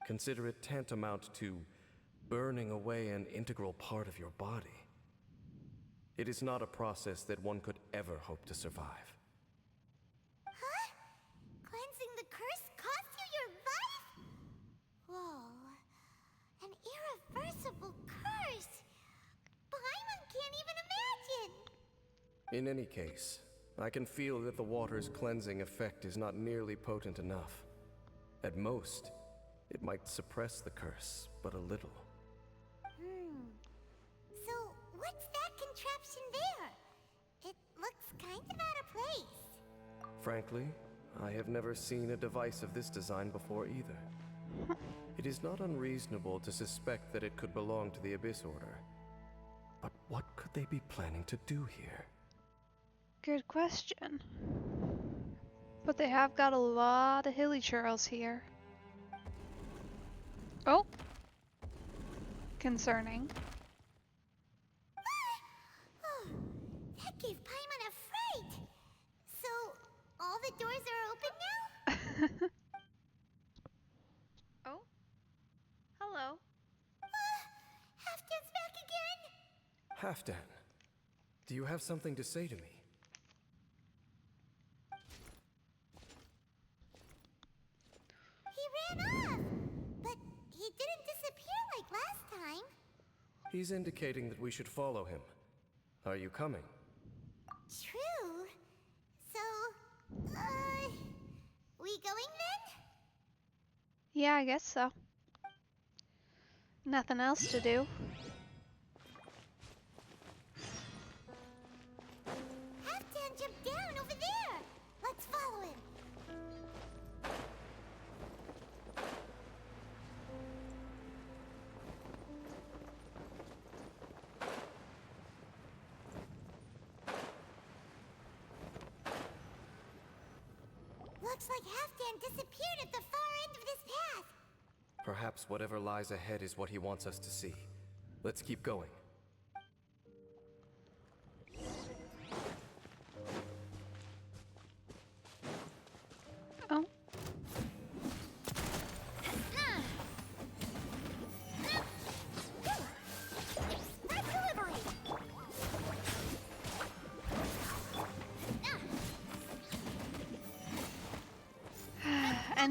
Consider it tantamount to burning away an integral part of your body. It is not a process that one could ever hope to survive. Huh? Cleansing the curse cost you your life? Whoa. An irreversible curse! Paimon can't even imagine! In any case, I can feel that the water's cleansing effect is not nearly potent enough. At most, it might suppress the curse, but a little. So, what's that contraption there? It looks kind of out of place. Frankly, I have never seen a device of this design before either. It is not unreasonable to suspect that it could belong to the Abyss Order. But what could they be planning to do here? Good question. But they have got a lot of hilly churls here. Oh! Concerning. Oh, that gave Paimon a fright! So, all the doors are open now? Oh? Hello. Halfdan's back again! Halfdan, do you have something to say to me? He ran off! But he didn't disappear like last time. He's indicating that we should follow him. Are you coming? True. So, we going then? Yeah, I guess so. Nothing else to do. Halfdan jumped down over there! Let's follow him! Looks like Halfdan disappeared at the far end of this path. Perhaps whatever lies ahead is what he wants us to see. Let's keep going. Oh.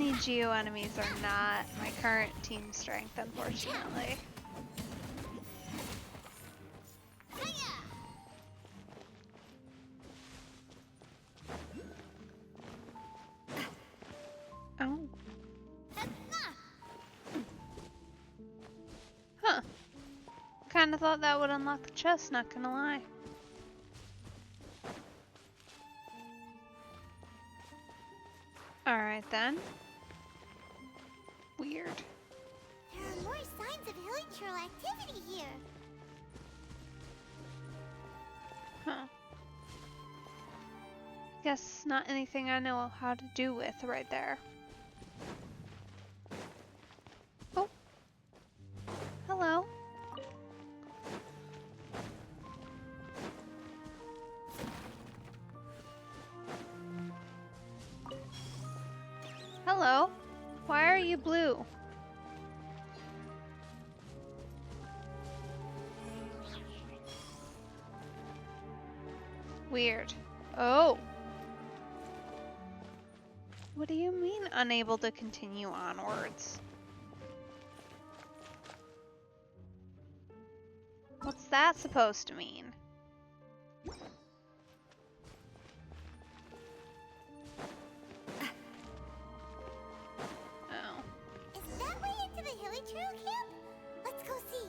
any Geo enemies are not my current team strength, unfortunately. Oh. Huh. Kinda thought that would unlock the chest, not gonna lie. Alright then. Weird. There are more signs of hilichurl activity here. Huh. Guess not anything I know how to do with right there. Oh. Hello. Hello. Why are you blue? Weird. Oh. What do you mean unable to continue onwards? What's that supposed to mean? Oh. Is that way into the hilichurl camp? Let's go see.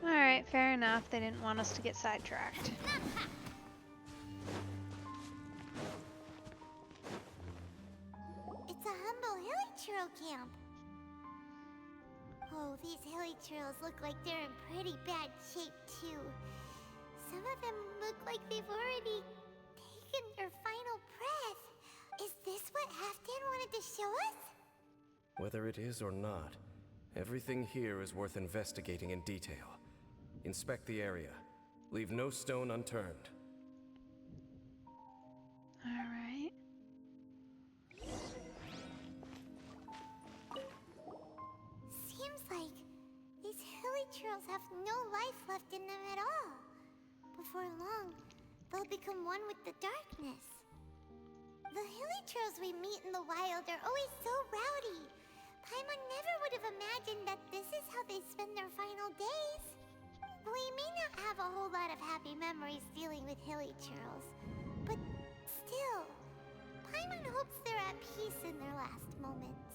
Alright, fair enough. They didn't want us to get sidetracked. It's a humble hilichurl camp. Oh, these hilichurls look like they're in pretty bad shape too. Some of them look like they've already taken their final breath. Is this what Halfdan wanted to show us? Whether it is or not, everything here is worth investigating in detail. Inspect the area. Leave no stone unturned. Alright. Seems like these hilichurls have no life left in them at all. Before long, they'll become one with the darkness. The hilichurls we meet in the wild are always so rowdy. Paimon never would have imagined that this is how they spend their final days. We may not have a whole lot of happy memories dealing with hilichurls, but still, Paimon hopes they're at peace in their last moments.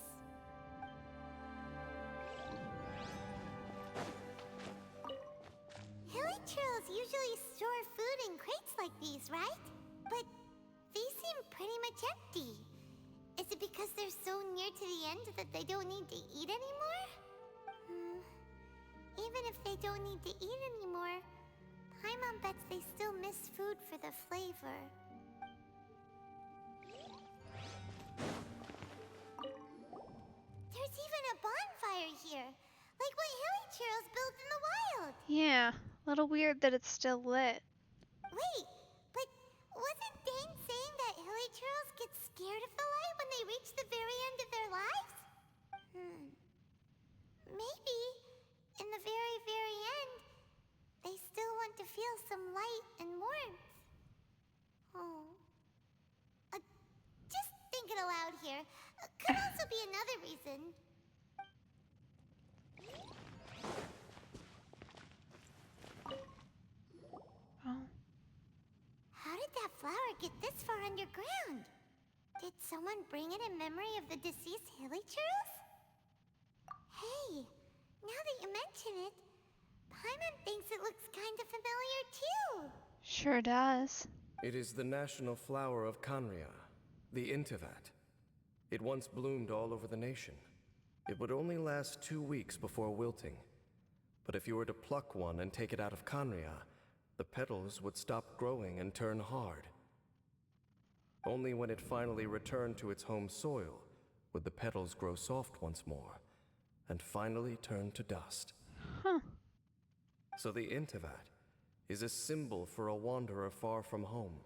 Hilichurls usually store food in crates like these, right? But these seem pretty much empty. Is it because they're so near to the end that they don't need to eat anymore? Even if they don't need to eat anymore, Paimon bets they still miss food for the flavor. There's even a bonfire here, like what hilichurls build in the wild. Yeah, a little weird that it's still lit. Wait, but wasn't Dane saying that hilichurls get scared of the light when they reach the very end of their lives? Maybe, in the very, very end, they still want to feel some light and warmth. Oh. Just thinking aloud here. Could also be another reason. Oh. How did that flower get this far underground? Did someone bring it in memory of the deceased hilichurls? Hey, now that you mention it, Paimon thinks it looks kind of familiar too. Sure does. It is the national flower of Kanria, the Intivat. It once bloomed all over the nation. It would only last 2 weeks before wilting. But if you were to pluck one and take it out of Kanria, the petals would stop growing and turn hard. Only when it finally returned to its home soil would the petals grow soft once more, and finally turn to dust. Huh. So the Intivat is a symbol for a wanderer far from home,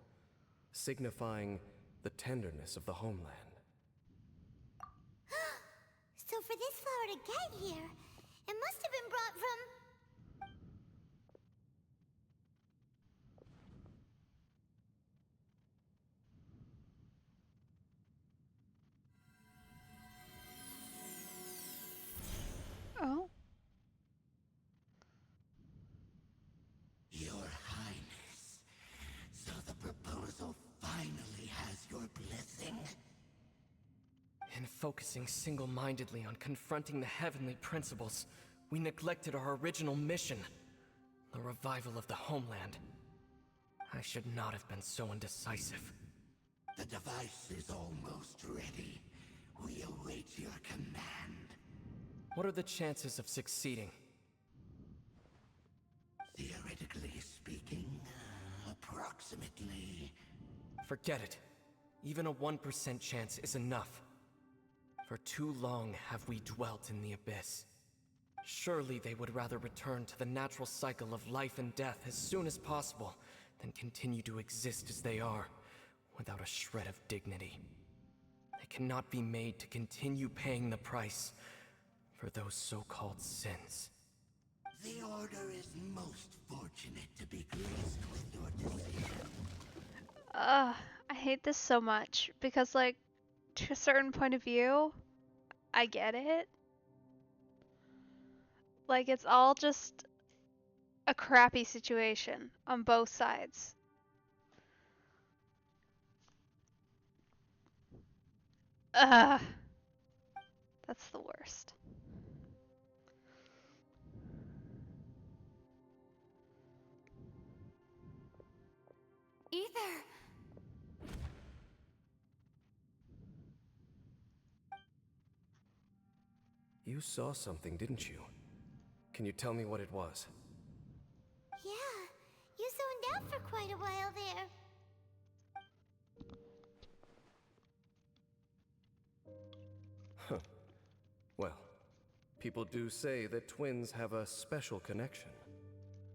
signifying the tenderness of the homeland. So for this flower to get here, it must have been brought from... focusing single-mindedly on confronting the heavenly principles, we neglected our original mission, the revival of the homeland. I should not have been so indecisive. The device is almost ready. We await your command. What are the chances of succeeding? Theoretically speaking, approximately. Forget it. Even a 1% chance is enough. For too long have we dwelt in the abyss. Surely they would rather return to the natural cycle of life and death as soon as possible than continue to exist as they are, without a shred of dignity. They cannot be made to continue paying the price for those so-called sins. The Order is most fortunate to be pleased with your decision. I hate this so much because, like, to a certain point of view, I get it. Like, it's all just a crappy situation on both sides. Ugh. That's the worst. Ether! You saw something, didn't you? Can you tell me what it was? Yeah, you zoned out for quite a while there. Huh. Well, people do say that twins have a special connection.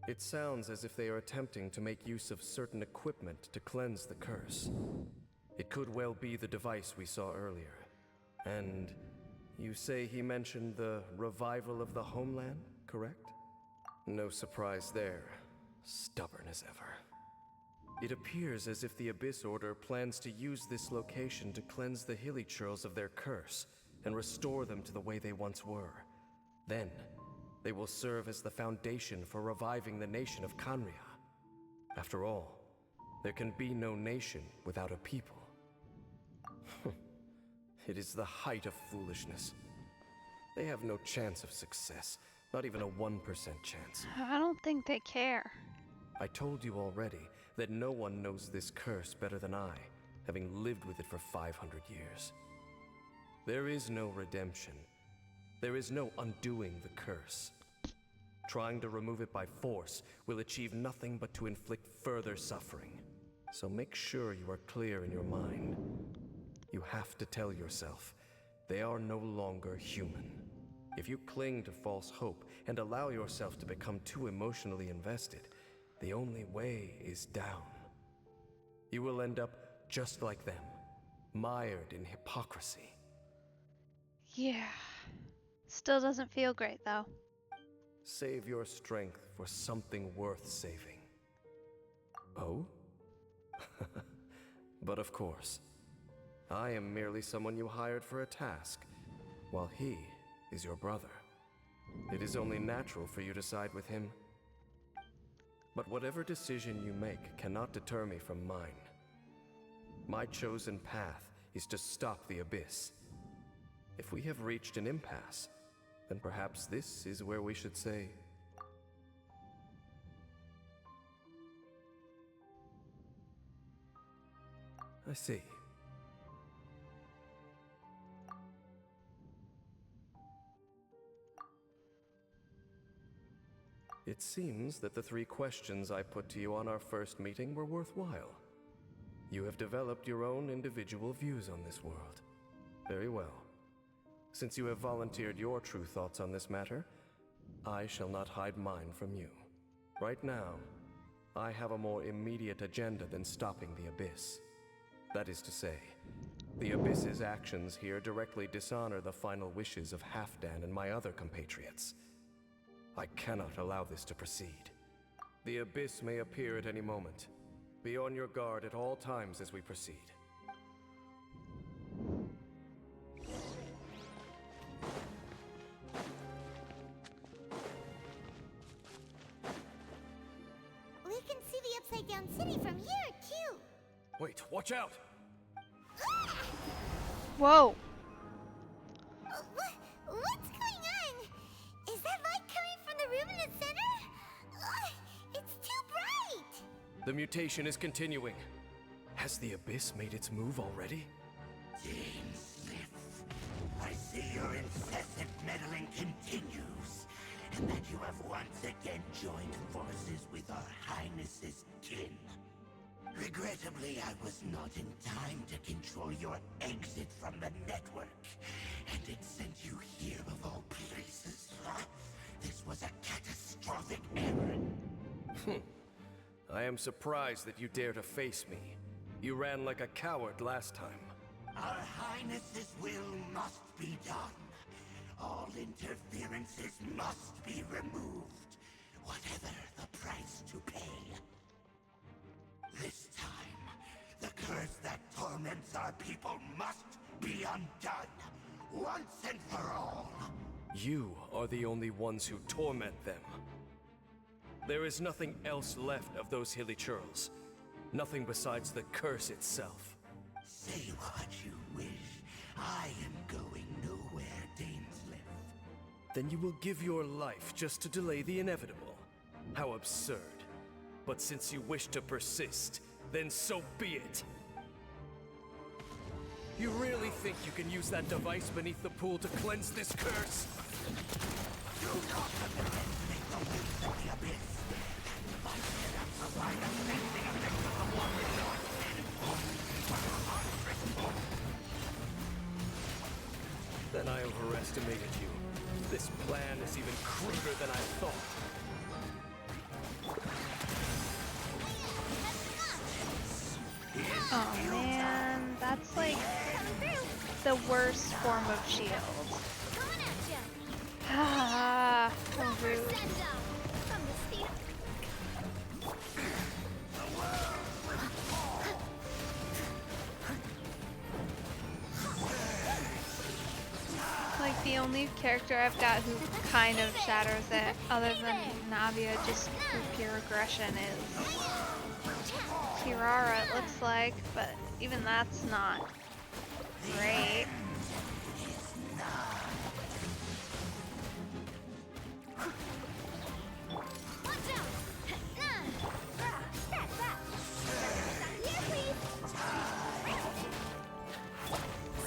It sounds as if they are attempting to make use of certain equipment to cleanse the curse. It could well be the device we saw earlier. And you say he mentioned the revival of the homeland, correct? No surprise there. Stubborn as ever. It appears as if the Abyss Order plans to use this location to cleanse the Hilichurls of their curse and restore them to the way they once were. Then, they will serve as the foundation for reviving the nation of Khaenri'ah. After all, there can be no nation without a people. It is the height of foolishness. They have no chance of success, not even a 1% chance. I don't think they care. I told you already that no one knows this curse better than I, having lived with it for 500 years. There is no redemption. There is no undoing the curse. Trying to remove it by force will achieve nothing but to inflict further suffering. So make sure you are clear in your mind. You have to tell yourself, they are no longer human. If you cling to false hope and allow yourself to become too emotionally invested, the only way is down. You will end up just like them, mired in hypocrisy. Yeah. Still doesn't feel great, though. Save your strength for something worth saving. Oh? But of course, I am merely someone you hired for a task, while he is your brother. It is only natural for you to side with him. But whatever decision you make cannot deter me from mine. My chosen path is to stop the Abyss. If we have reached an impasse, then perhaps this is where we should say... I see. It seems that the 3 questions I put to you on our first meeting were worthwhile. You have developed your own individual views on this world. Very well. Since you have volunteered your true thoughts on this matter, I shall not hide mine from you. Right now, I have a more immediate agenda than stopping the Abyss. That is to say, the Abyss's actions here directly dishonor the final wishes of Halfdan and my other compatriots. I cannot allow this to proceed. The Abyss may appear at any moment. Be on your guard at all times as we proceed. We can see the Upside Down City from here, too. Wait, watch out! Whoa. the room in the center? Ugh, it's too bright! The mutation is continuing. Has the Abyss made its move already? I see your incessant meddling continues, and that you have once again joined forces with our Highness's kin. Regrettably, I was not in time to control your exit from the network, and it sent you here of all places. This was a catastrophic error. I am surprised that you dare to face me. You ran like a coward last time. Our Highness's will must be done. All interferences must be removed, whatever the price to pay. This time, the curse that torments our people must be undone, once and for all. You are the only ones who torment them. There is nothing else left of those hilly churls. Nothing besides the curse itself. Say what you wish. I am going nowhere, Dainsliff. Then you will give your life just to delay the inevitable. How absurd. But since you wish to persist, then so be it. You really think you can use that device beneath the pool to cleanse this curse? Do not underestimate the winds of the abyss. That device cannot provide the cleansing effect of the water lord. Then I overestimated you. This plan is even cruder than I thought. Oh man, that's like the worst form of shield. Ah, how rude. Like the only character I've got who kind of shatters it, other than Navia, just through pure aggression, is Kirara, it looks like, but even that's not great.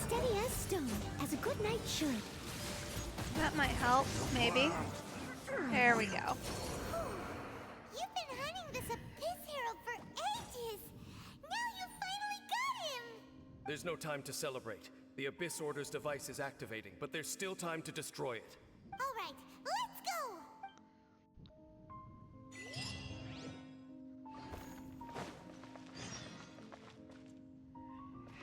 Steady as stone, as a good knight should. That might help, maybe. There we go. You've been hunting this Abyss Hero for ages! Now you finally got him! There's no time to celebrate. The Abyss Order's device is activating, but there's still time to destroy it. Alright, let's go!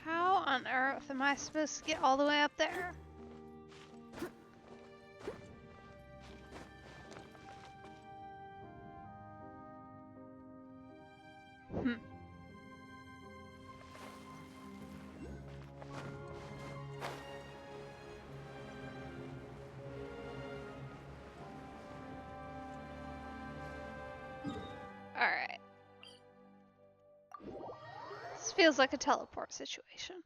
How on earth am I supposed to get all the way up there? Alright. This feels like a teleport situation.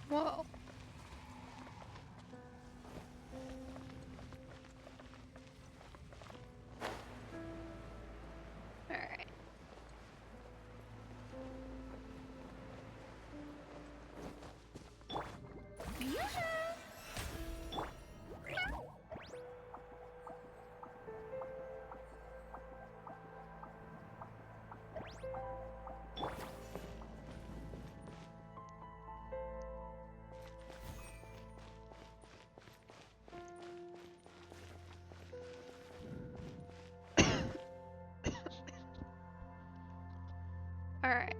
Whoa. Alright. Alright.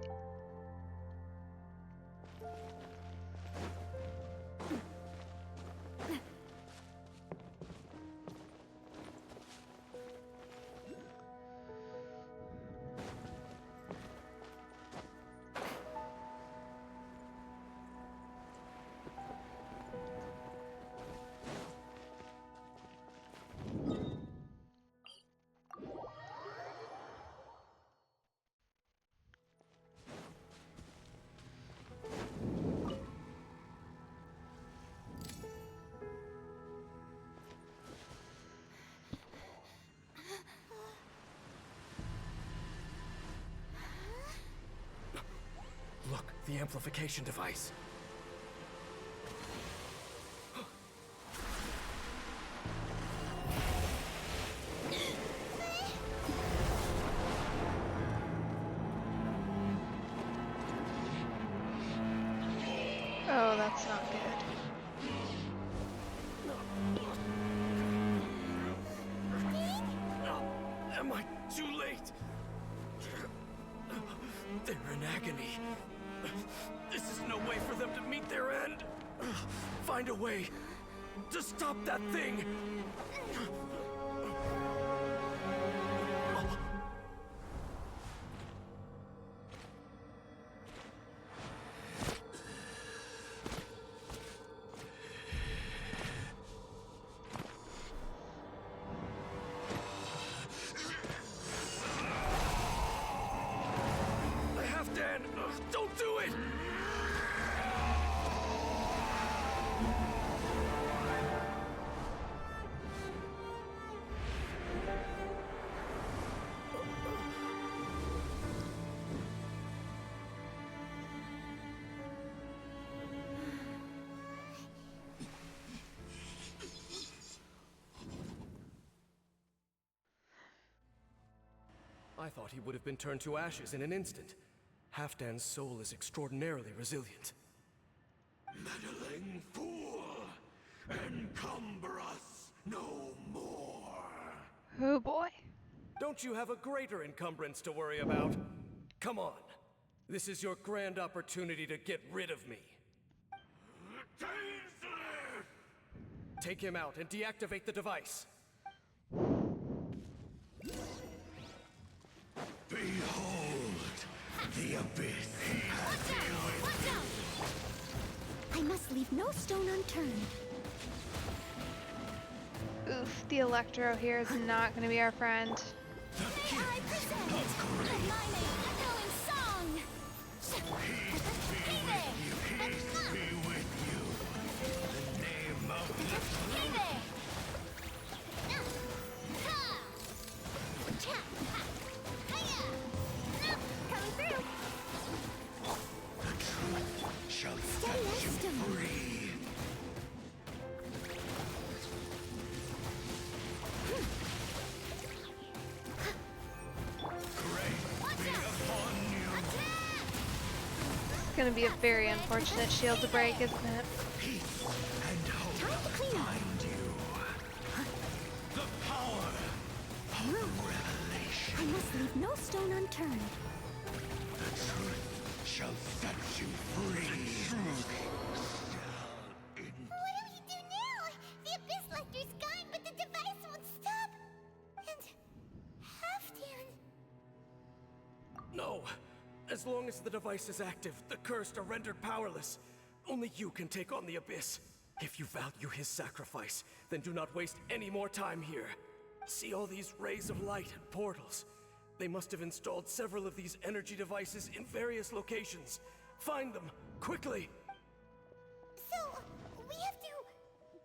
the amplification device. Oh, that's not good. Am I too late? They're in agony. This is no way for them to meet their end. Find a way to stop that thing. Don't do it! I thought he would have been turned to ashes in an instant. Halfdan's soul is extraordinarily resilient. Meddling fool! Encumber us no more! Oh boy. Don't you have a greater encumbrance to worry about? Come on. This is your grand opportunity to get rid of me. Take him out and deactivate the device. Behold, the abyss. Watch out! I must leave no stone unturned. Oof, the Electro here is not going to be our friend. May I present the Mine echoing song! Peace be with you. In the name of Coming through! the truth shall set you free. It's going to be a very unfortunate shield to break, isn't it? Peace and hope Time to clean up. find you. The power of revelation. I must leave no stone unturned. The truth shall set you free. The truth shall What do we do now? The Abyss Lecter's gone, but the device won't stop. And Halfdan. No. As long as the device is active, the cursed are rendered powerless. Only you can take on the Abyss. If you value his sacrifice, then do not waste any more time here. See all these rays of light and portals? They must have installed several of these energy devices in various locations. Find them, quickly! So, we have to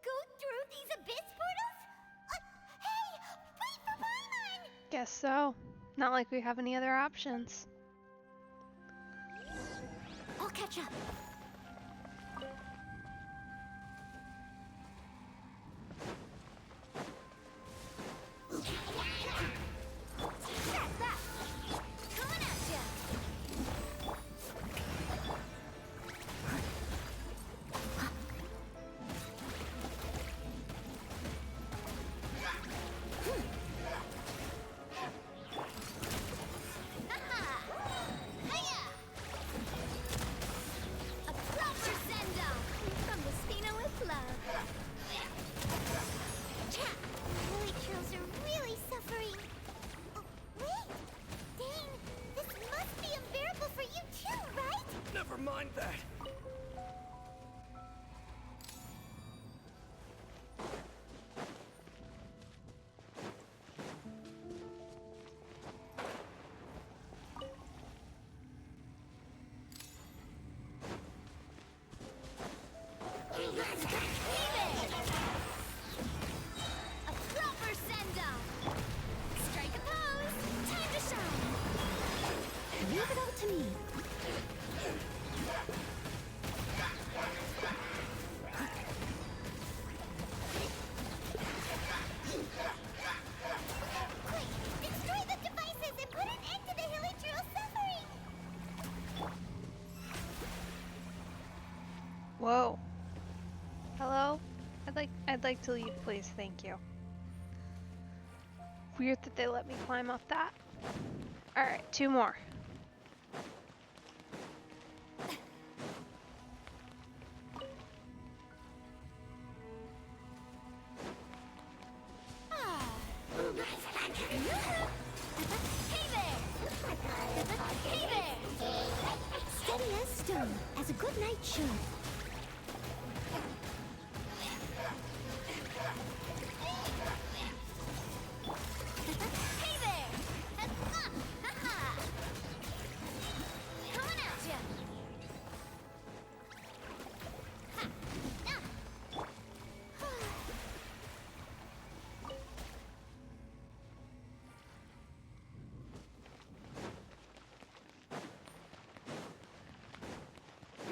go through these Abyss portals? Hey! Wait for Paimon! Guess so. Not like we have any other options. I'll catch up. Coming at ya! A proper send-off from the Spina with love. Holy trails are really suffering. Oh, wait! Dang, this must be unbearable for you too, right? Never mind that! A proper send-off! Strike a pose! Time to shine! Leave it all to me. like to leave, please. Thank you. Weird that they let me climb up that. Alright, 2 more. Steady as stone, as a good knight should. Hey there! Coming at ya!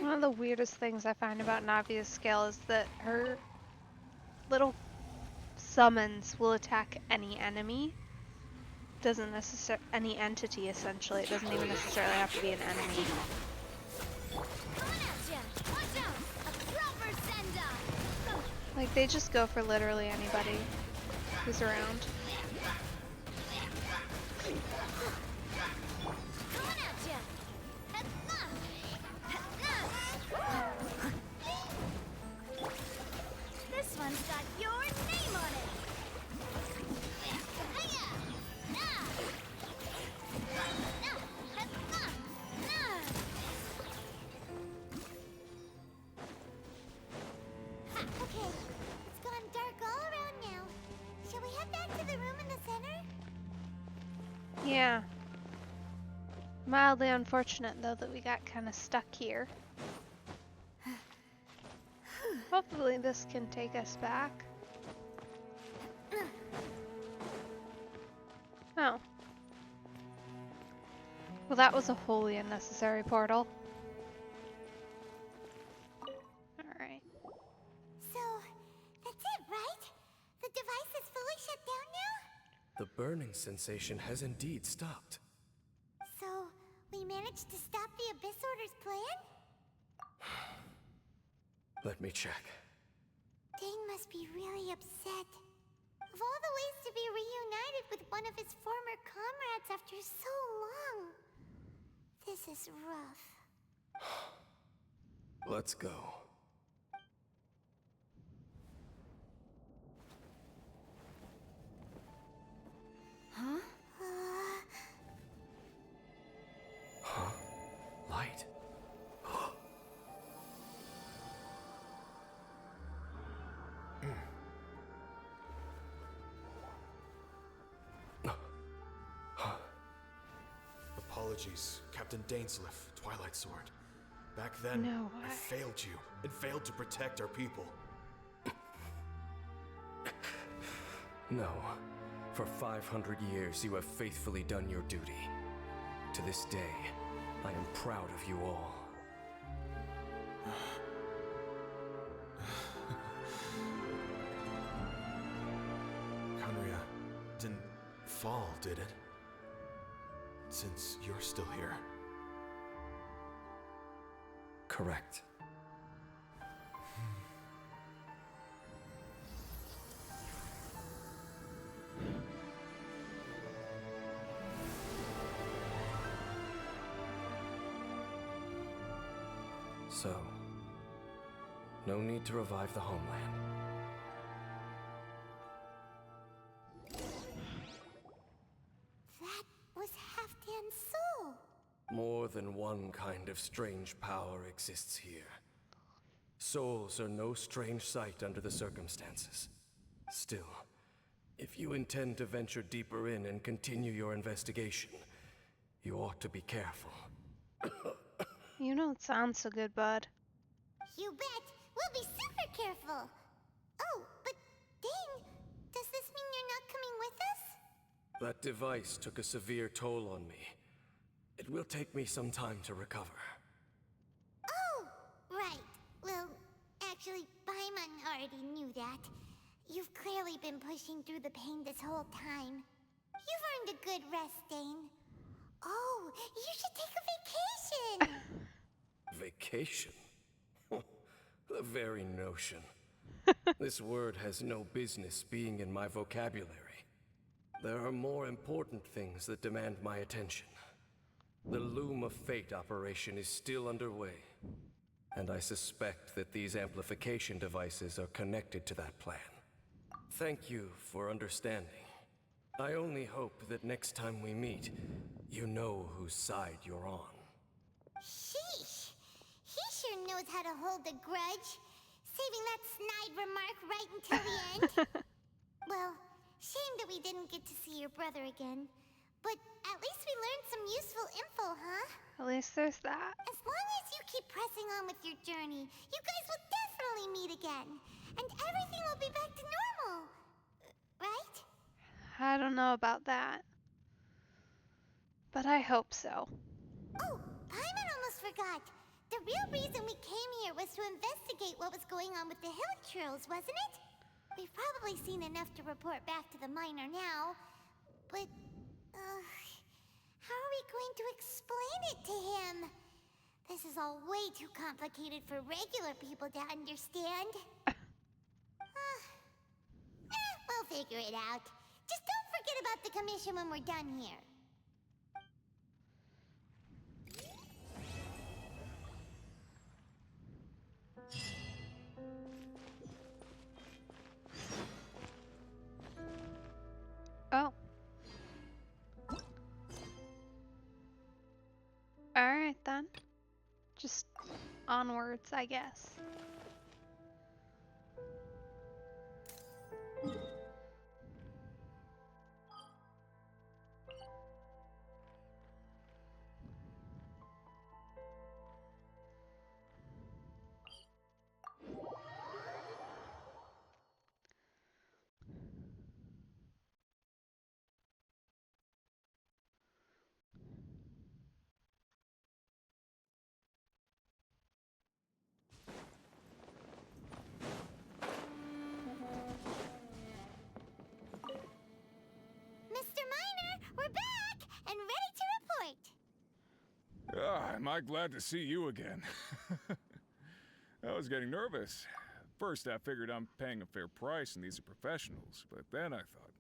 One of the weirdest things I find about Navia's skill is that her little summons will attack any enemy. Doesn't necessarily any entity essentially. It doesn't even necessarily have to be an enemy. Like they just go for literally anybody who's around. This one's got your name on it! Okay, it's gone dark all around now. Shall we head back to the room in the center? Yeah. Mildly unfortunate though that we got kind of stuck here. Hopefully this can take us back. Oh. Well, that was a wholly unnecessary portal. Alright. So, that's it, right? The device is fully shut down now? The burning sensation has indeed stopped. So, we managed to stop the Abyss Order's plan? Let me check. Dane must be really upset. Of all the ways to be reunited with one of his former comrades after so long, this is rough. Let's go. Huh? Huh? Light? Apologies, Captain Dainsliff, Twilight Sword. Back then, No I way. failed you and failed to protect our people. No. For 500 years, you have faithfully done your duty. To this day, I am proud of you all. Conria didn't fall, did it? Since you're still here. Correct. So, no need to revive the homeland. That was Halfdan's soul. More than one kind of strange power exists here. Souls are no strange sight under the circumstances. Still, if you intend to venture deeper in and continue your investigation, you ought to be careful. You don't sound so good, bud. You bet. We'll be super careful. Oh, but Dane, does this mean you're not coming with us? That device took a severe toll on me. It will take me some time to recover. Oh, right. Well, actually, Paimon already knew that. You've clearly been pushing through the pain this whole time. You've earned a good rest, Dane. Oh, you should take a vacation! Vacation? The very notion. This word has no business being in my vocabulary. There are more important things that demand my attention. The Loom of Fate operation is still underway, and I suspect that these amplification devices are connected to that plan. Thank you for understanding. I only hope that next time we meet, you know whose side you're on. Sheesh! He sure knows how to hold a grudge. Saving that snide remark right until the end. Well, shame that we didn't get to see your brother again. But at least we learned some useful info, huh? At least there's that. As long as you keep pressing on with your journey, you guys will definitely meet again. And everything will be back to normal. Right? I don't know about that. But I hope so. Oh, Paimon almost forgot. The real reason we came here was to investigate what was going on with the Hilichurls, wasn't it? We've probably seen enough to report back to the miner now. But, how are we going to explain it to him? This is all way too complicated for regular people to understand. We'll figure it out. Just don't forget about the commission when we're done here. Oh. Alright then. Just onwards, I guess. Mr. Miner, we're back and ready to report. Am I glad to see you again. I was getting nervous. First, I figured I'm paying a fair price and these are professionals, but then I thought,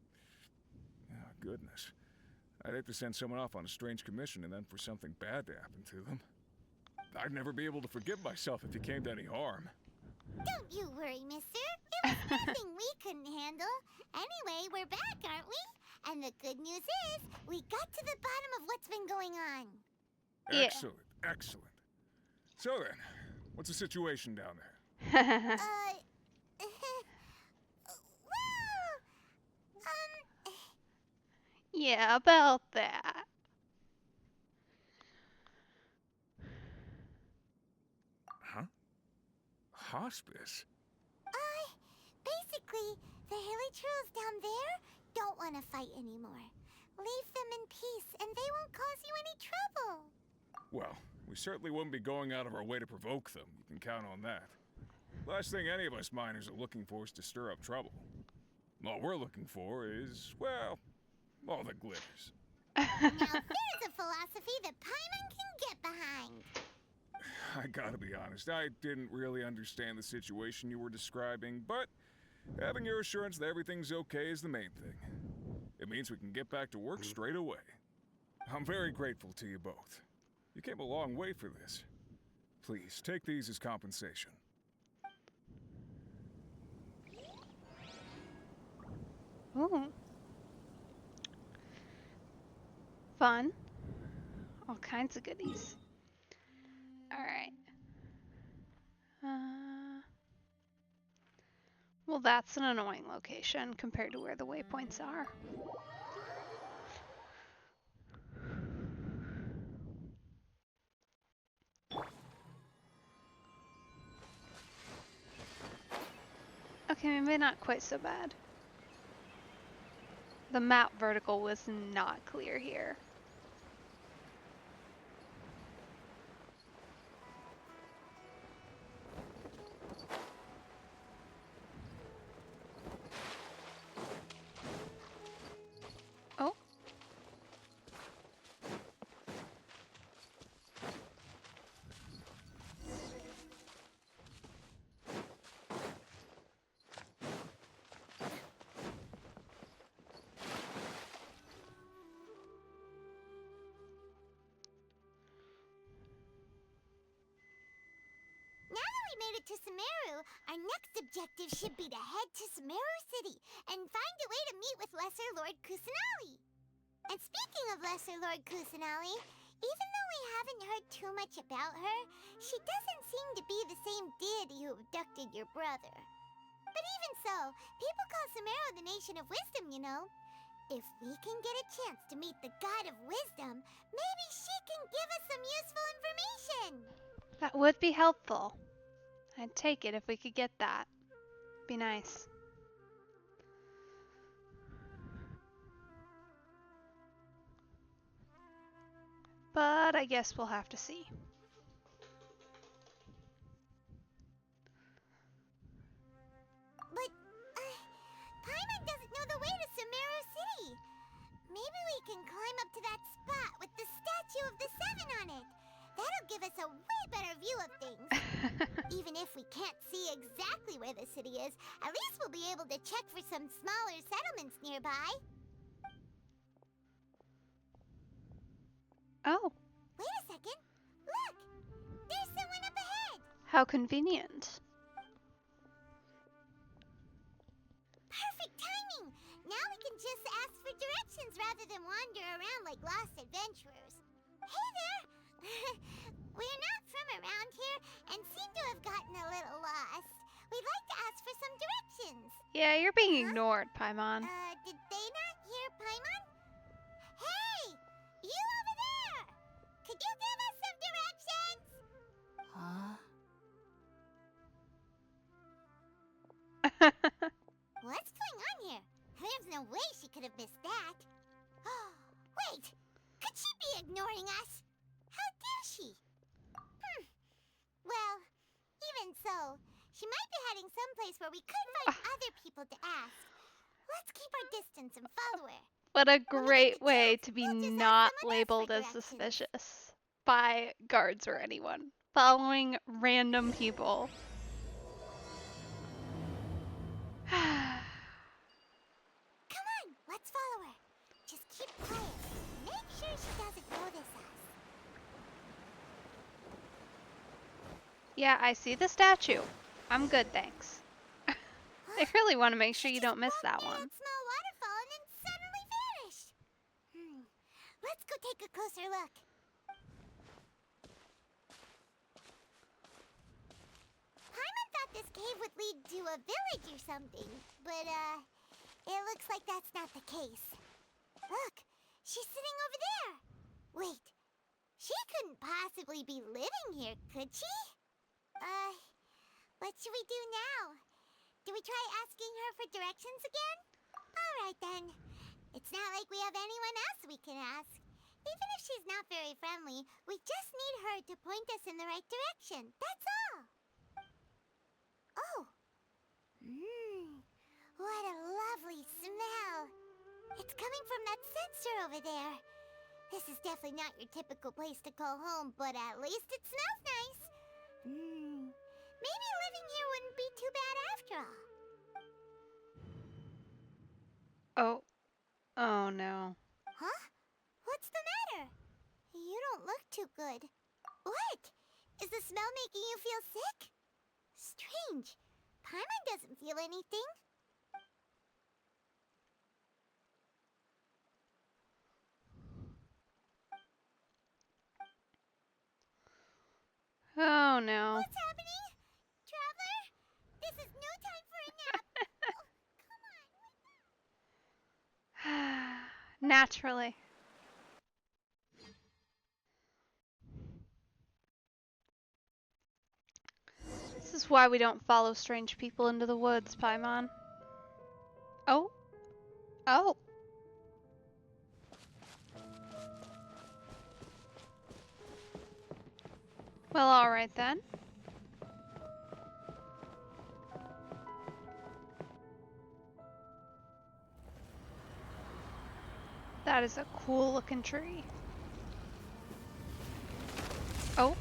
oh, goodness. I'd hate to send someone off on a strange commission and then for something bad to happen to them. I'd never be able to forgive myself if he came to any harm. Don't you worry, mister. It was nothing we couldn't handle. Anyway, we're back, aren't we? And the good news is, we got to the bottom of what's been going on. Excellent, excellent. So then, what's the situation down there? Yeah, about that. Huh? Hospice? Basically, the Hilichurls down there don't want to fight anymore. Leave them in peace, and they won't cause you any trouble. Well, we certainly wouldn't be going out of our way to provoke them. You can count on that. Last thing any of us miners are looking for is to stir up trouble. All we're looking for is, well, all the glitters. Now there's a philosophy that Paimon can get behind. I gotta be honest, I didn't really understand the situation you were describing, but having your assurance that everything's okay is the main thing. It means we can get back to work straight away. I'm very grateful to you both. You came a long way for this. Please, take these as compensation. Ooh. Fun. All kinds of goodies. Alright. Well, that's an annoying location compared to where the waypoints are. Okay, maybe not quite so bad. The map vertical was not clear here. Oh. it to Sumeru, our next objective should be to head to Sumeru City and find a way to meet with Lesser Lord Kusanali. And speaking of Lesser Lord Kusanali, even though we haven't heard too much about her, she doesn't seem to be the same deity who abducted your brother. But even so, people call Sumeru the Nation of Wisdom, you know. If we can get a chance to meet the God of Wisdom, maybe she can give us some useful information. That would be helpful. I'd take it if we could get that. Be nice. But I guess we'll have to see. But, Paimon doesn't know the way to Sumeru City. Maybe we can climb up to that spot with the statue of the Seven on it. That'll give us a way better view of things. Even if we can't see exactly where the city is, at least we'll be able to check for some smaller settlements nearby. Oh. Wait a second. Look! There's someone up ahead! How convenient. Perfect timing! Now we can just ask for directions rather than wander around like lost adventurers. Hey there! We're not from around here and seem to have gotten a little lost. We'd like to ask for some directions. Yeah, you're being ignored, Paimon. Did they not hear Paimon? Hey! You over there! Could you give us some directions? Huh? What's going on here? There's no way she could have missed that. Wait! Could she be ignoring us? How dare she? Well, even so, she might be heading someplace where we could find other people to ask. Let's keep our distance and follow her. What a great way to be not labeled as suspicious by guards or anyone. Following random people. Come on, let's follow her. Just keep quiet. Make sure she doesn't notice us. Yeah, I see the statue. I'm good, thanks. I really want to make sure you don't miss that one. Small waterfall and then suddenly vanished. Let's go take a closer look. Paimon thought this cave would lead to a village or something, but it looks like that's not the case. Look, she's sitting over there. Wait, she couldn't possibly be living here, could she? What should we do now? Do we try asking her for directions again? Alright then. It's not like we have anyone else we can ask. Even if she's not very friendly, we just need her to point us in the right direction. That's all. Oh. What a lovely smell. It's coming from that sensor over there. This is definitely not your typical place to call home, but at least it smells nice. Maybe living here wouldn't be too bad after all. Oh. Oh no. Huh? What's the matter? You don't look too good. What? Is the smell making you feel sick? Strange. Paimon doesn't feel anything. Oh no. What's happening? Traveler? This is no time for a nap. Oh, come on. Naturally. This is why we don't follow strange people into the woods, Paimon. Oh. Oh. Well, alright then. That is a cool looking tree. Oh.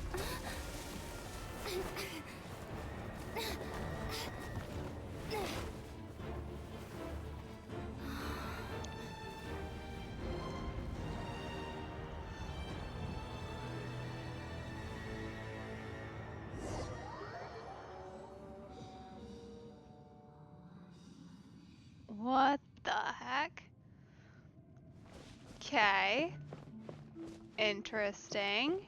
What the heck? Okay. Interesting.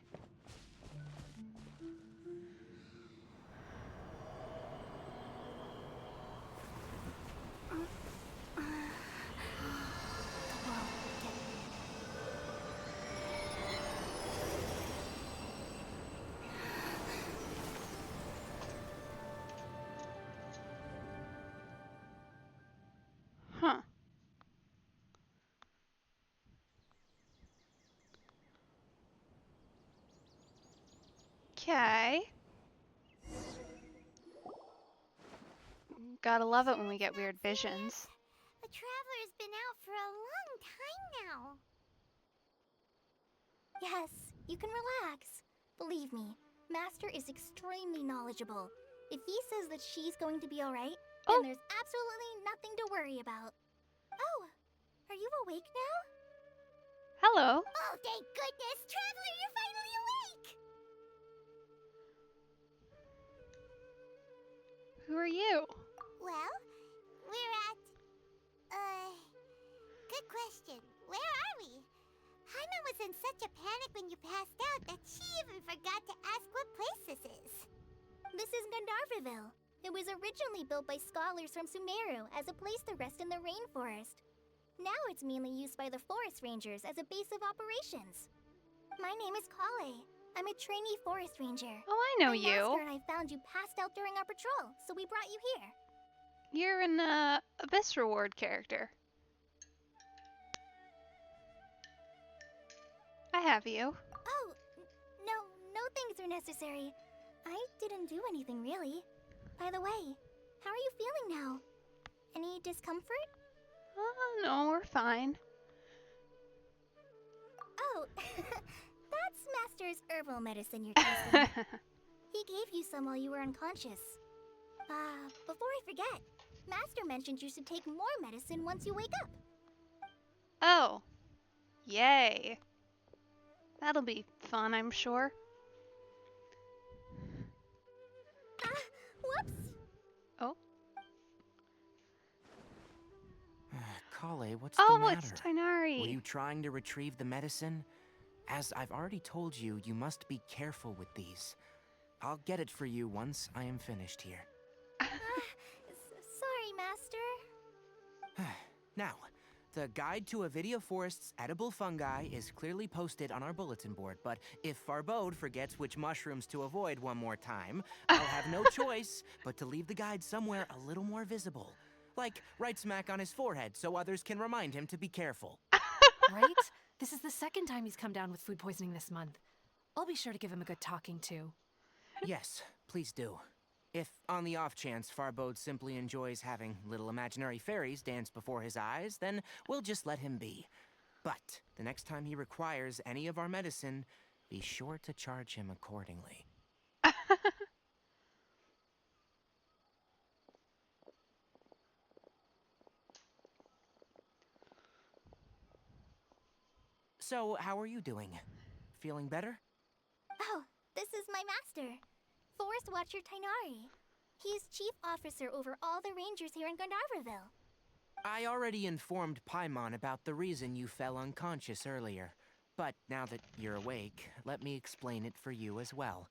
Huh. Okay. Gotta love it when we get weird visions. The Traveler's been out for a long time now. Yes, you can relax. Believe me, Master is extremely knowledgeable. If he says that she's going to be alright, then there's absolutely nothing to worry about. Oh, are you awake now? Hello. Oh, thank goodness! Traveler, you're finally awake! Who are you? Well, we're at... Good question. Where are we? Jaime was in such a panic when you passed out that she even forgot to ask what place this is. This is Gandharvaville. It was originally built by scholars from Sumeru as a place to rest in the rainforest. Now it's mainly used by the forest rangers as a base of operations. My name is Kale. I'm a trainee forest ranger. Oh, I know My you. Master and I found you passed out during our patrol, so we brought you here. You're an Abyss Reward character. I have you. Oh, no things are necessary. I didn't do anything really. By the way, how are you feeling now? Any discomfort? No, we're fine. Oh, that's Master's herbal medicine you're tasting. He gave you some while you were unconscious. Before I forget, Master mentioned you should take more medicine once you wake up. Oh. Yay. That'll be fun, I'm sure. Whoops! Oh. Kale, what's the Oh, matter? it's Tighnari. Were you trying to retrieve the medicine? As I've already told you, you must be careful with these. I'll get it for you once I am finished here. Sorry, Master. Now, the guide to Avidia Forest's edible fungi is clearly posted on our bulletin board, but if Farbode forgets which mushrooms to avoid one more time, I'll have no choice but to leave the guide somewhere a little more visible. Like right smack on his forehead so others can remind him to be careful. Right? This is the second time he's come down with food poisoning this month. I'll be sure to give him a good talking to. Yes, please do. If, on the off chance, Farbode simply enjoys having little imaginary fairies dance before his eyes, then we'll just let him be. But the next time he requires any of our medicine, be sure to charge him accordingly. So, how are you doing? Feeling better? Oh, this is my master, Forest Watcher Tighnari. He's chief officer over all the rangers here in Gandharvaville. I already informed Paimon about the reason you fell unconscious earlier. But now that you're awake, let me explain it for you as well.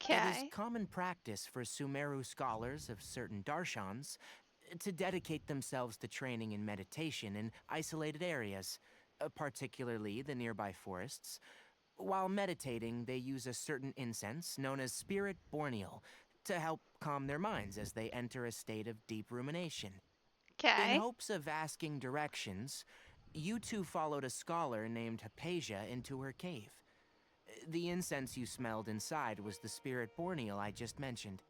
It is common practice for Sumeru scholars of certain darshans to dedicate themselves to training in meditation in isolated areas, particularly the nearby forests. While meditating, they use a certain incense known as Spirit Borneal to help calm their minds as they enter a state of deep rumination. In hopes of asking directions, you two followed a scholar named Hypatia into her cave. The incense you smelled inside was the Spirit Borneal I just mentioned.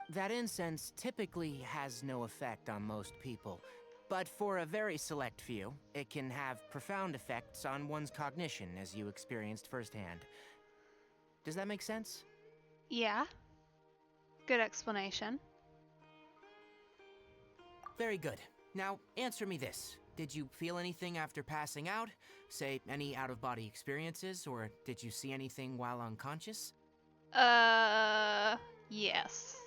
That incense typically has no effect on most people, but for a very select few, it can have profound effects on one's cognition, as you experienced firsthand. Does that make sense? Yeah. Good explanation. Very good. Now, answer me this. Did you feel anything after passing out? Say, any out-of-body experiences, or did you see anything while unconscious? Yes.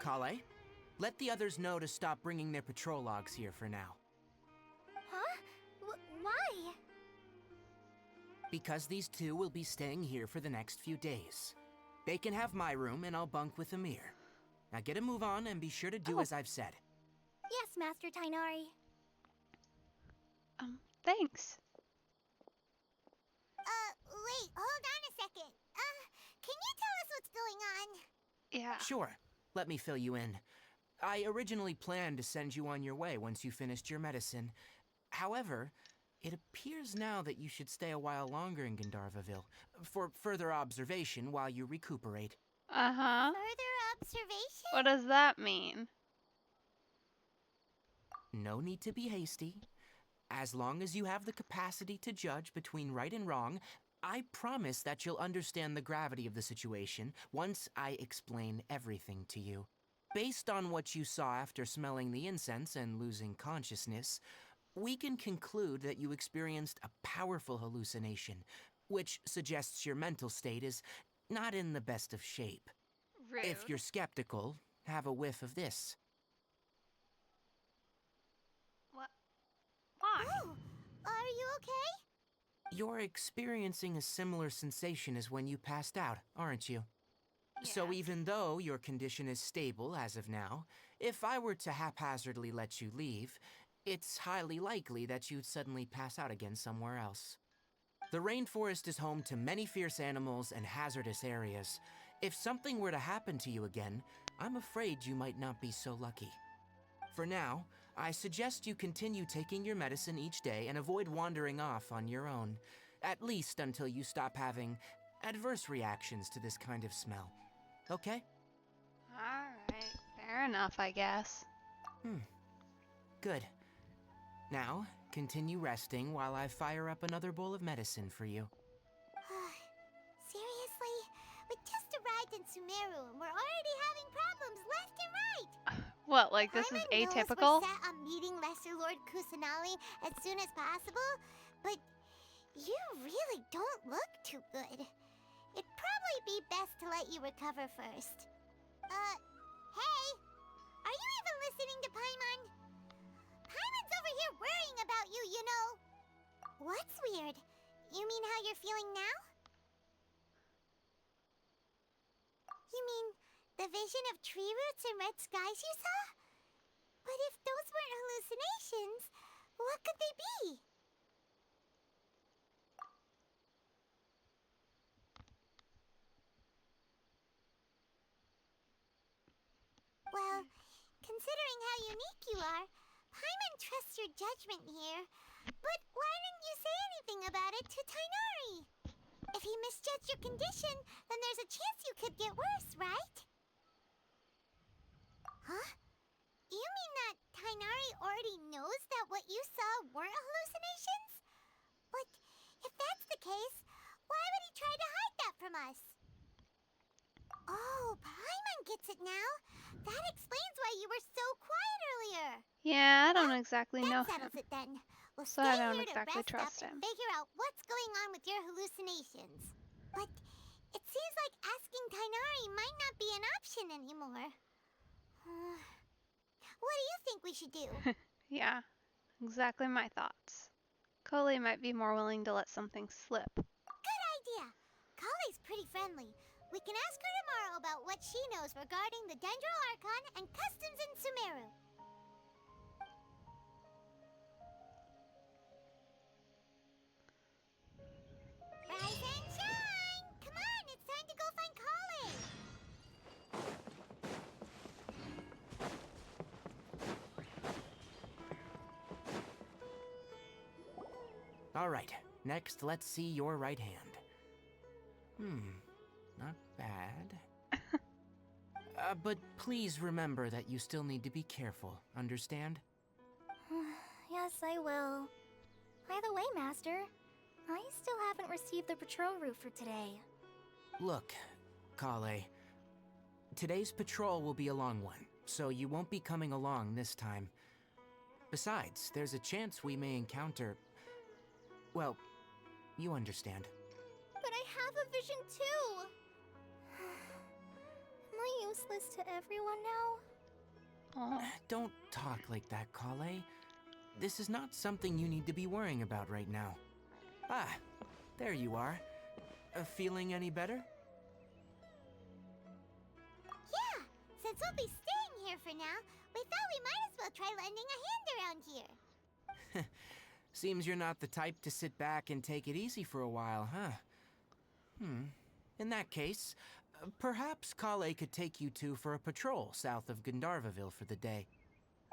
Kale, let the others know to stop bringing their patrol logs here for now. Huh? Why? Because these two will be staying here for the next few days. They can have my room and I'll bunk with Amir. Now get a move on and be sure to do as I've said. Yes, Master Tainari. Thanks. Wait, hold on a second. Can you tell us what's going on? Yeah. Sure. Let me fill you in. I originally planned to send you on your way once you finished your medicine. However, it appears now that you should stay a while longer in Gandharvaville for further observation while you recuperate. Uh-huh. Further observation? What does that mean? No need to be hasty. As long as you have the capacity to judge between right and wrong, I promise that you'll understand the gravity of the situation once I explain everything to you. Based on what you saw after smelling the incense and losing consciousness, we can conclude that you experienced a powerful hallucination, which suggests your mental state is not in the best of shape. Rude. If you're skeptical, have a whiff of this. What? Why? Oh, are you okay? You're experiencing a similar sensation as when you passed out, aren't you? So even though your condition is stable as of now, if I were to haphazardly let you leave, it's highly likely that you'd suddenly pass out again somewhere else. The rainforest is home to many fierce animals and hazardous areas. If something were to happen to you again, I'm afraid you might not be so lucky. For now, I suggest you continue taking your medicine each day and avoid wandering off on your own, at least until you stop having adverse reactions to this kind of smell. Okay? Alright, fair enough, I guess. Good. Now, continue resting while I fire up another bowl of medicine for you. Seriously? We just arrived in Sumeru and we're already having problems left and right! What, like this is Paimon atypical? Knows we're set on meeting Lesser Lord Kusanali as soon as possible, but you really don't look too good. It'd probably be best to let you recover first. Hey! Are you even listening to Paimon? Paimon's over here worrying about you, you know. What's weird? You mean how you're feeling now? You mean the vision of tree roots and red skies you saw? But if those weren't hallucinations, what could they be? Well, considering how unique you are, Paimon trusts your judgment here. But why didn't you say anything about it to Tainari? If he misjudged your condition, then there's a chance you could get worse, right? Huh? You mean that Tainari already knows that what you saw weren't hallucinations? But if that's the case, why would he try to hide that from us? Oh, Paimon gets it now. That explains why you were so quiet earlier. Yeah, I don't exactly know That settles him. it then. We'll So stay I don't here exactly to rest trust up him. and figure out what's going on with your hallucinations. But it seems like asking Tainari might not be an option anymore. What do you think we should do? Yeah, exactly my thoughts. Coley might be more willing to let something slip. Good idea. Kale's pretty friendly. We can ask her tomorrow about what she knows regarding the Dendro Archon and customs in Sumeru. Rise and shine! Come on, it's time to go find Kale! All right, next let's see your right hand. Not bad. But please remember that you still need to be careful, understand? Yes, I will. By the way, Master, I still haven't received the patrol route for today. Look, Kale, today's patrol will be a long one, so you won't be coming along this time. Besides, there's a chance we may encounter... well, you understand. But I have a vision too! Am I useless is to everyone now? Don't talk like that, Kale. This is not something you need to be worrying about right now. Ah, there you are. Feeling any better? Yeah, since we'll be staying here for now, we thought we might as well try lending a hand around here. Seems you're not the type to sit back and take it easy for a while, huh? In that case, perhaps Kale could take you two for a patrol south of Gandharvaville for the day.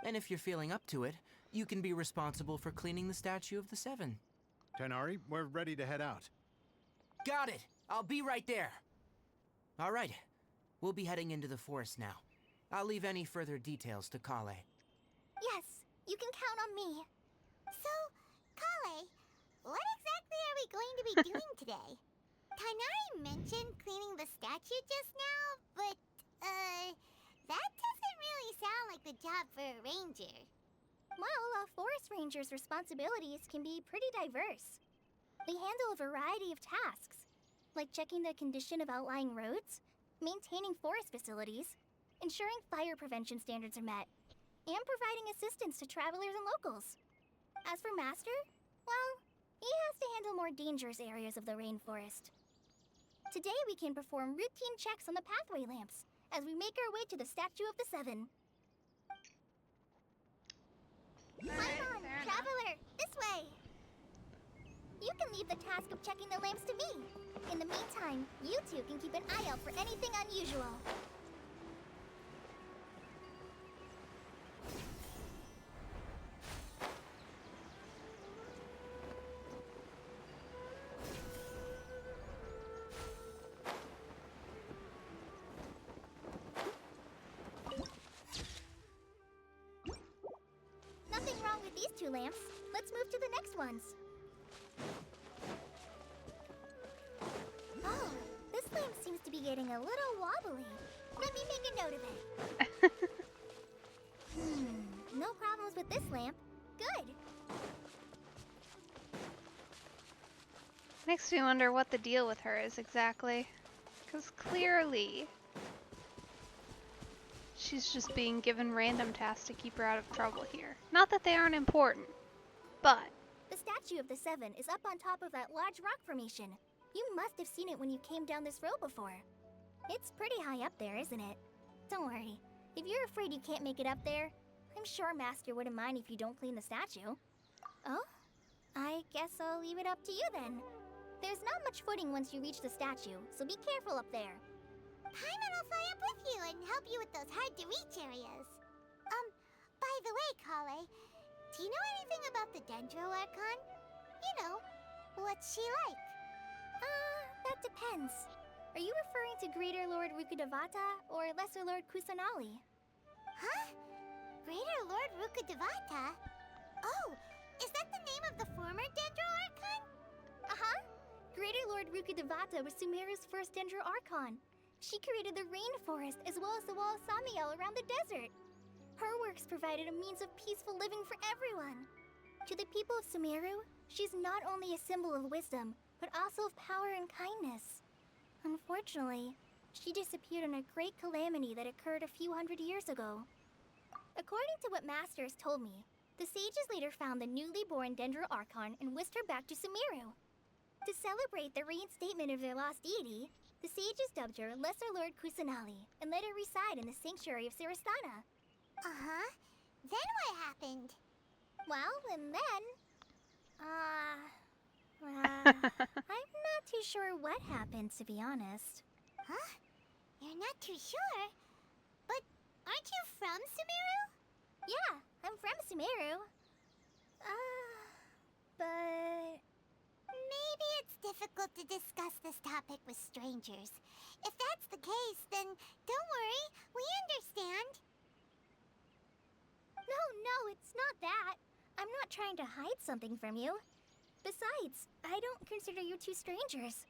And if you're feeling up to it, you can be responsible for cleaning the Statue of the Seven. Tighnari, we're ready to head out. Got it! I'll be right there! Alright, we'll be heading into the forest now. I'll leave any further details to Kale. Yes, you can count on me. So, Kale, what exactly are we going to be doing today? Tighnari mentioned cleaning the statue just now, but, that doesn't really sound like the job for a ranger. Well, a forest ranger's responsibilities can be pretty diverse. They handle a variety of tasks, like checking the condition of outlying roads, maintaining forest facilities, ensuring fire prevention standards are met, and providing assistance to travelers and locals. As for Master, well, he has to handle more dangerous areas of the rainforest. Today we can perform routine checks on the pathway lamps as we make our way to the Statue of the Seven. Paimon, traveler, this way! You can leave the task of checking the lamps to me. In the meantime, you two can keep an eye out for anything unusual. Nothing wrong with these two lamps. Let's move to the next ones. Oh, this lamp seems to be getting a little wobbly. Let me make a note of it. No problems with this lamp. Good. Makes me wonder what the deal with her is exactly. Because clearly, she's just being given random tasks to keep her out of trouble here. Not that they aren't important, but... The Statue of the Seven is up on top of that large rock formation. You must have seen it when you came down this road before. It's pretty high up there, isn't it? Don't worry. If you're afraid you can't make it up there, I'm sure Master wouldn't mind if you don't clean the statue. Oh? I guess I'll leave it up to you then. There's not much footing once you reach the statue, so be careful up there. Paimon will fly up with you and help you with those hard-to-reach areas. By the way, Kale, do you know anything about the Dendro Archon? You know, what's she like? That depends. Are you referring to Greater Lord Rukkhadevata or Lesser Lord Kusanali? Huh? Greater Lord Rukkhadevata? Oh, is that the name of the former Dendro Archon? Uh-huh. Greater Lord Rukkhadevata was Sumeru's first Dendro Archon. She created the rainforest as well as the Wall of Samiel around the desert. Her works provided a means of peaceful living for everyone. To the people of Sumeru, she's not only a symbol of wisdom, but also of power and kindness. Unfortunately, she disappeared in a great calamity that occurred a few hundred years ago. According to what Master has told me, the sages later found the newly born Dendro Archon and whisked her back to Sumeru. To celebrate the reinstatement of their lost deity, the sages dubbed her Lesser Lord Kusanali and let her reside in the sanctuary of Sarastana. Uh-huh. Then what happened? Well, and then... I'm not too sure what happened, to be honest. Huh? You're not too sure? But aren't you from Sumeru? Yeah, I'm from Sumeru. But... Maybe it's difficult to discuss this topic with strangers. If that's the case, then don't worry, we understand. No, it's not that. I'm not trying to hide something from you. Besides, I don't consider you two strangers.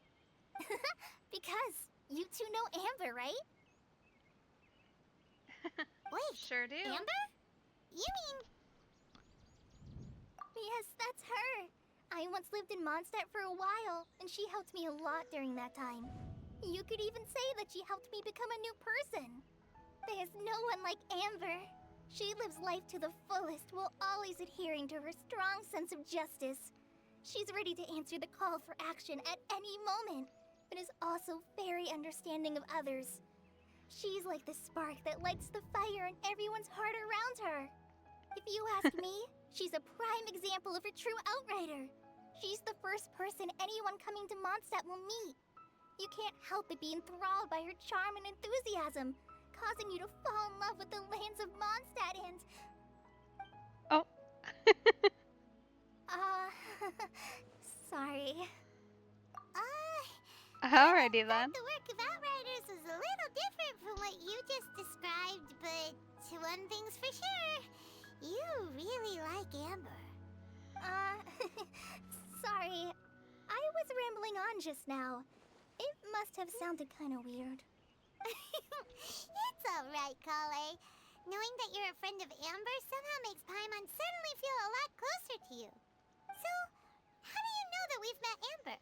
Because you two know Amber, right? Wait, sure do. Amber? You mean... Yes, that's her. I once lived in Mondstadt for a while, and she helped me a lot during that time. You could even say that she helped me become a new person. There's no one like Amber. She lives life to the fullest while always adhering to her strong sense of justice. She's ready to answer the call for action at any moment, but is also very understanding of others. She's like the spark that lights the fire in everyone's heart around her. If you ask me, she's a prime example of a true outrider. She's the first person anyone coming to Mondstadt will meet. You can't help but be enthralled by her charm and enthusiasm, causing you to fall in love with the lands of Mondstadt and... Oh. Sorry. Alrighty then. The work of Outriders is a little different from what you just described, but one thing's for sure. You really like Amber. Sorry. I was rambling on just now. It must have sounded kind of weird. It's alright, Kale. Knowing that you're a friend of Amber somehow makes Paimon suddenly feel a lot closer to you. So, how do you know that we've met Amber?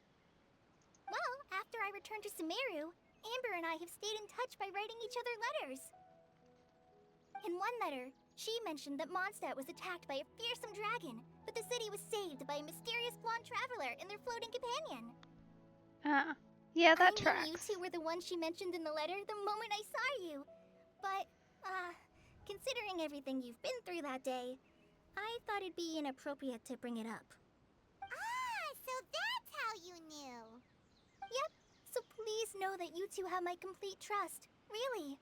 Well, after I returned to Sumeru, Amber and I have stayed in touch by writing each other letters. In one letter, she mentioned that Mondstadt was attacked by a fearsome dragon, but the city was saved by a mysterious blonde traveler and their floating companion. Yeah, that I tracks. knew you two were the ones she mentioned in the letter the moment I saw you. But, considering everything you've been through that day, I thought it'd be inappropriate to bring it up. So that's how you knew. Yep, so please know that you two have my complete trust, really.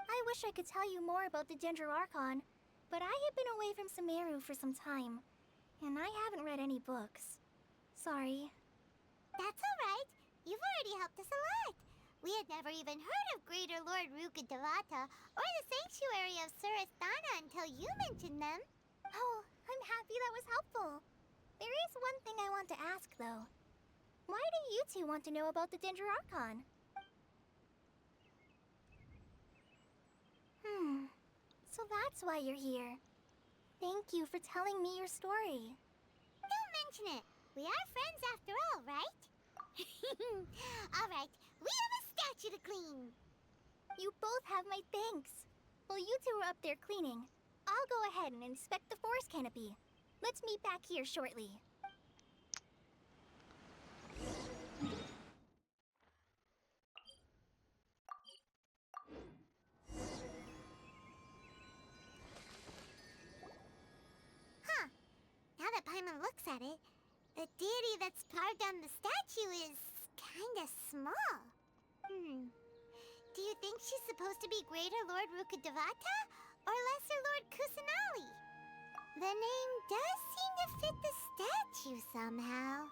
I wish I could tell you more about the Dendro Archon, but I have been away from Sumeru for some time, and I haven't read any books. Sorry. That's alright. You've already helped us a lot. We had never even heard of Greater Lord Rukkhadevata or the Sanctuary of Surasthana until you mentioned them. Oh, I'm happy that was helpful. There is one thing I want to ask, though. Why do you two want to know about the Dendro Archon? So that's why you're here. Thank you for telling me your story. Don't mention it. We are friends after all, right? Alright, we have a statue to clean. You both have my thanks. While you two are up there cleaning, I'll go ahead and inspect the forest canopy. Let's meet back here shortly. Now that Paimon looks at it, the deity that's carved on the statue is kinda small. Do you think she's supposed to be Greater Lord Rukkhadevata or Lesser Lord Kusanali? The name does seem to fit the statue somehow.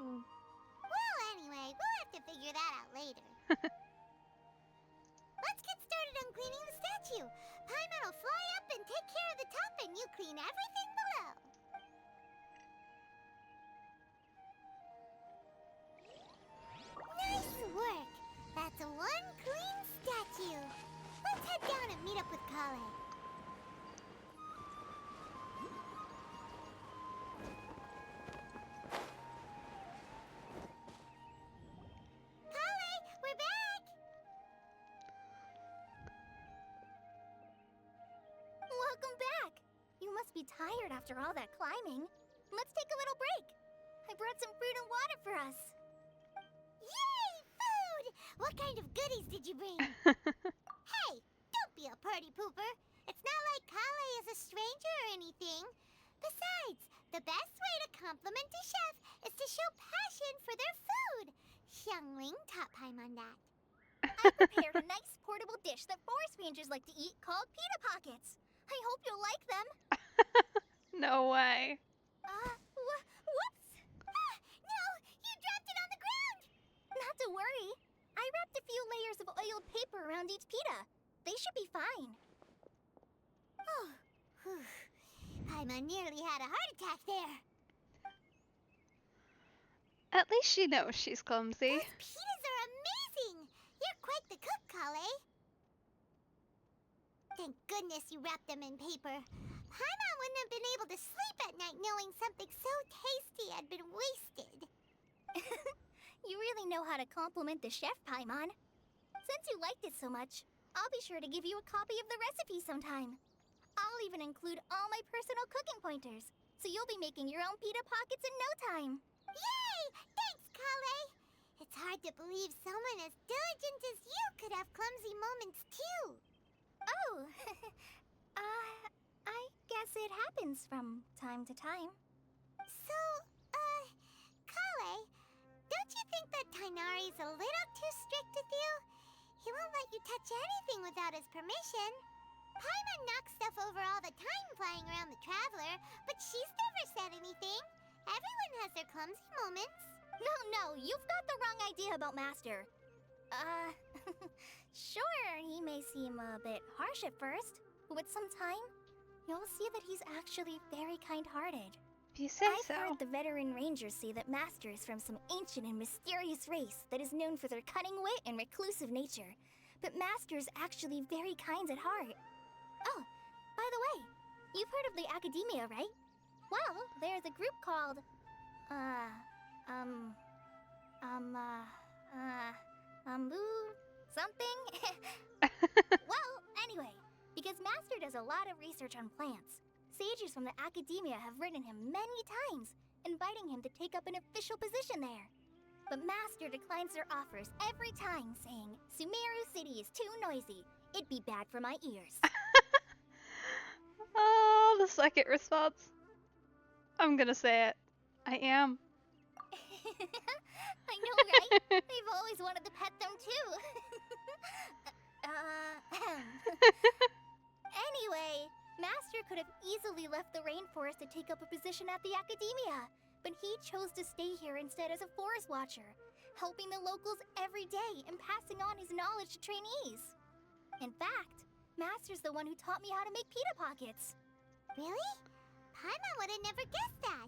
Well, anyway, we'll have to figure that out later. Let's get started on cleaning the statue. Paimon will fly up and take care of the top, and you clean everything below. Nice work! That's one clean statue. Let's head down and meet up with Kale. Kale, we're back! Welcome back! You must be tired after all that climbing. Let's take a little break. I brought some fruit and water for us. Yay! Food! What kind of goodies did you bring? Hey, don't be a party pooper. It's not like Kale is a stranger or anything. Besides, the best way to compliment a chef is to show passion for their food. Xiangling taught Paimon that. I prepared a nice portable dish that forest rangers like to eat called pita pockets. I hope you'll like them. No way. Whoops! No! You dropped it on the ground! Not to worry. I wrapped a few layers of oiled paper around each pita. They should be fine. Oh, whew. Paimon nearly had a heart attack there. At least she knows she's clumsy. Those pitas are amazing! You're quite the cook, Kale. Thank goodness you wrapped them in paper. Paimon wouldn't have been able to sleep at night knowing something so tasty had been wasted. You really know how to compliment the chef, Paimon. Since you liked it so much, I'll be sure to give you a copy of the recipe sometime. I'll even include all my personal cooking pointers, so you'll be making your own pita pockets in no time. Yay! Thanks, Kale! It's hard to believe someone as diligent as you could have clumsy moments too. Oh, I guess it happens from time to time. So, Kale, don't you think that Tainari's a little too strict with you? He won't let you touch anything without his permission. Paimon knocks stuff over all the time flying around the Traveler, but she's never said anything. Everyone has their clumsy moments. No, you've got the wrong idea about Master. Sure, he may seem a bit harsh at first, but with some time, you'll see that he's actually very kind-hearted. If you say I've so. heard the veteran rangers say that Master is from some ancient and mysterious race that is known for their cunning wit and reclusive nature. But Master is actually very kind at heart. Oh, by the way, you've heard of the Academia, right? Well, there's a group called, something? Well, anyway, because Master does a lot of research on plants, sages from the Academia have written him many times, inviting him to take up an official position there. But Master declines their offers every time, saying, Sumeru City is too noisy. It'd be bad for my ears. Oh, the second response. I'm gonna say it. I am. I know, right? They've always wanted to pet them too. Anyway, Master could have easily left the rainforest to take up a position at the Academia, but he chose to stay here instead as a forest watcher, helping the locals every day and passing on his knowledge to trainees. In fact, Master's the one who taught me how to make pita pockets. Really? Paimon would have never guessed that.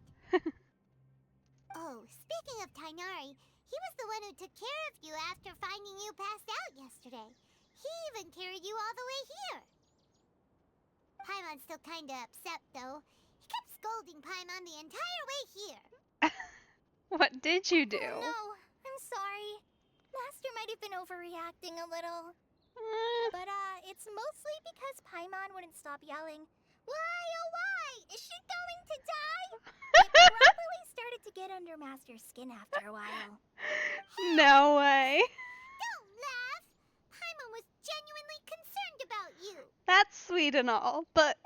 Oh, speaking of Tainari, he was the one who took care of you after finding you passed out yesterday. He even carried you all the way here. Paimon's still kinda upset, though. He kept scolding Paimon the entire way here. What did you do? Oh, no, I'm sorry. Master might have been overreacting a little. But, it's mostly because Paimon wouldn't stop yelling, Why, oh why? Is she going to die? It probably started to get under Master's skin after a while. No way. Don't laugh! Paimon was genuinely concerned about you. That's sweet and all, but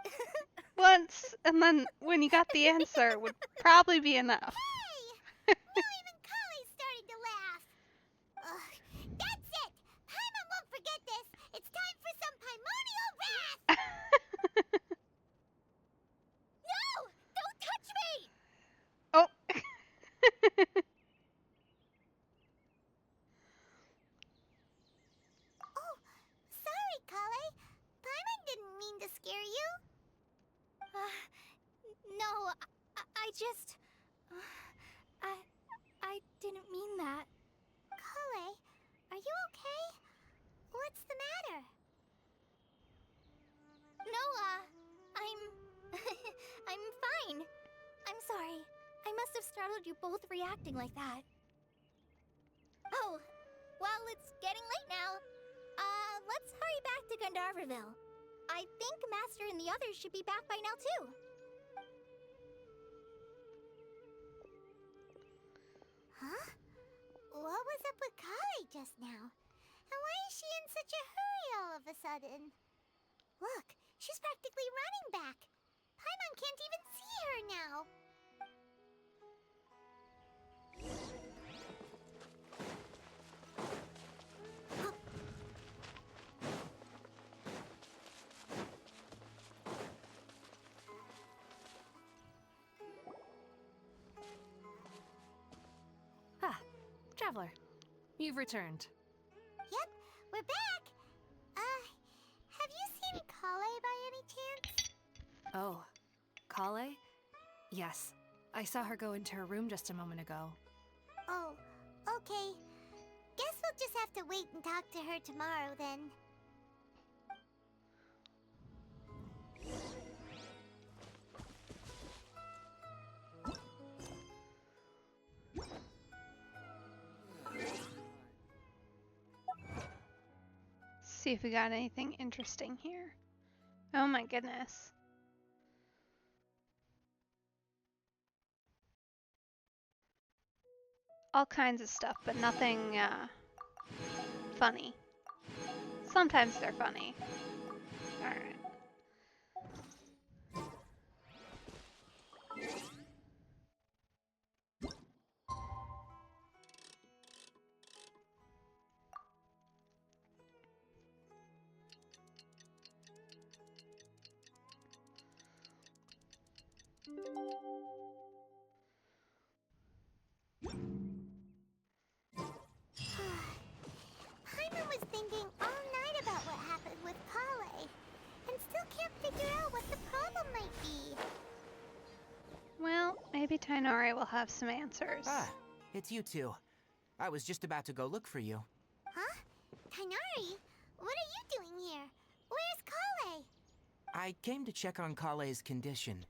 once and then when you got the answer would probably be enough. Hey! Now even Kale's starting to laugh. Ugh, that's it! Paimon won't forget this. It's time for some Paimonial wrath! No! Don't touch me! Oh. Oh, sorry, Kale. Paimon didn't mean to scare you. No, I just... I didn't mean that. Kale, are you okay? What's the matter? No, I'm... I'm fine. I'm sorry. I must have startled you both reacting like that. Oh, well, it's getting late now. Let's hurry back to Gandharville. I think Master and the others should be back by now, too. Huh? What was up with Kale just now? And why is she in such a hurry all of a sudden? Look, she's practically running back. Paimon can't even see her now. Traveler, you've returned. Yep, we're back. Have you seen Kale by any chance? Oh, Kale? Yes, I saw her go into her room just a moment ago. Oh, okay. Guess we'll just have to wait and talk to her tomorrow then. see if we got anything interesting here. Oh my goodness. All kinds of stuff, but nothing funny. Sometimes they're funny. Alright. Paimon was thinking all night about what happened with Kale, and still can't figure out what the problem might be. Well, maybe Tainari will have some answers. Ah, it's you two. I was just about to go look for you. Huh? Tainari? What are you doing here? Where's Kale? I came to check on Kale's condition.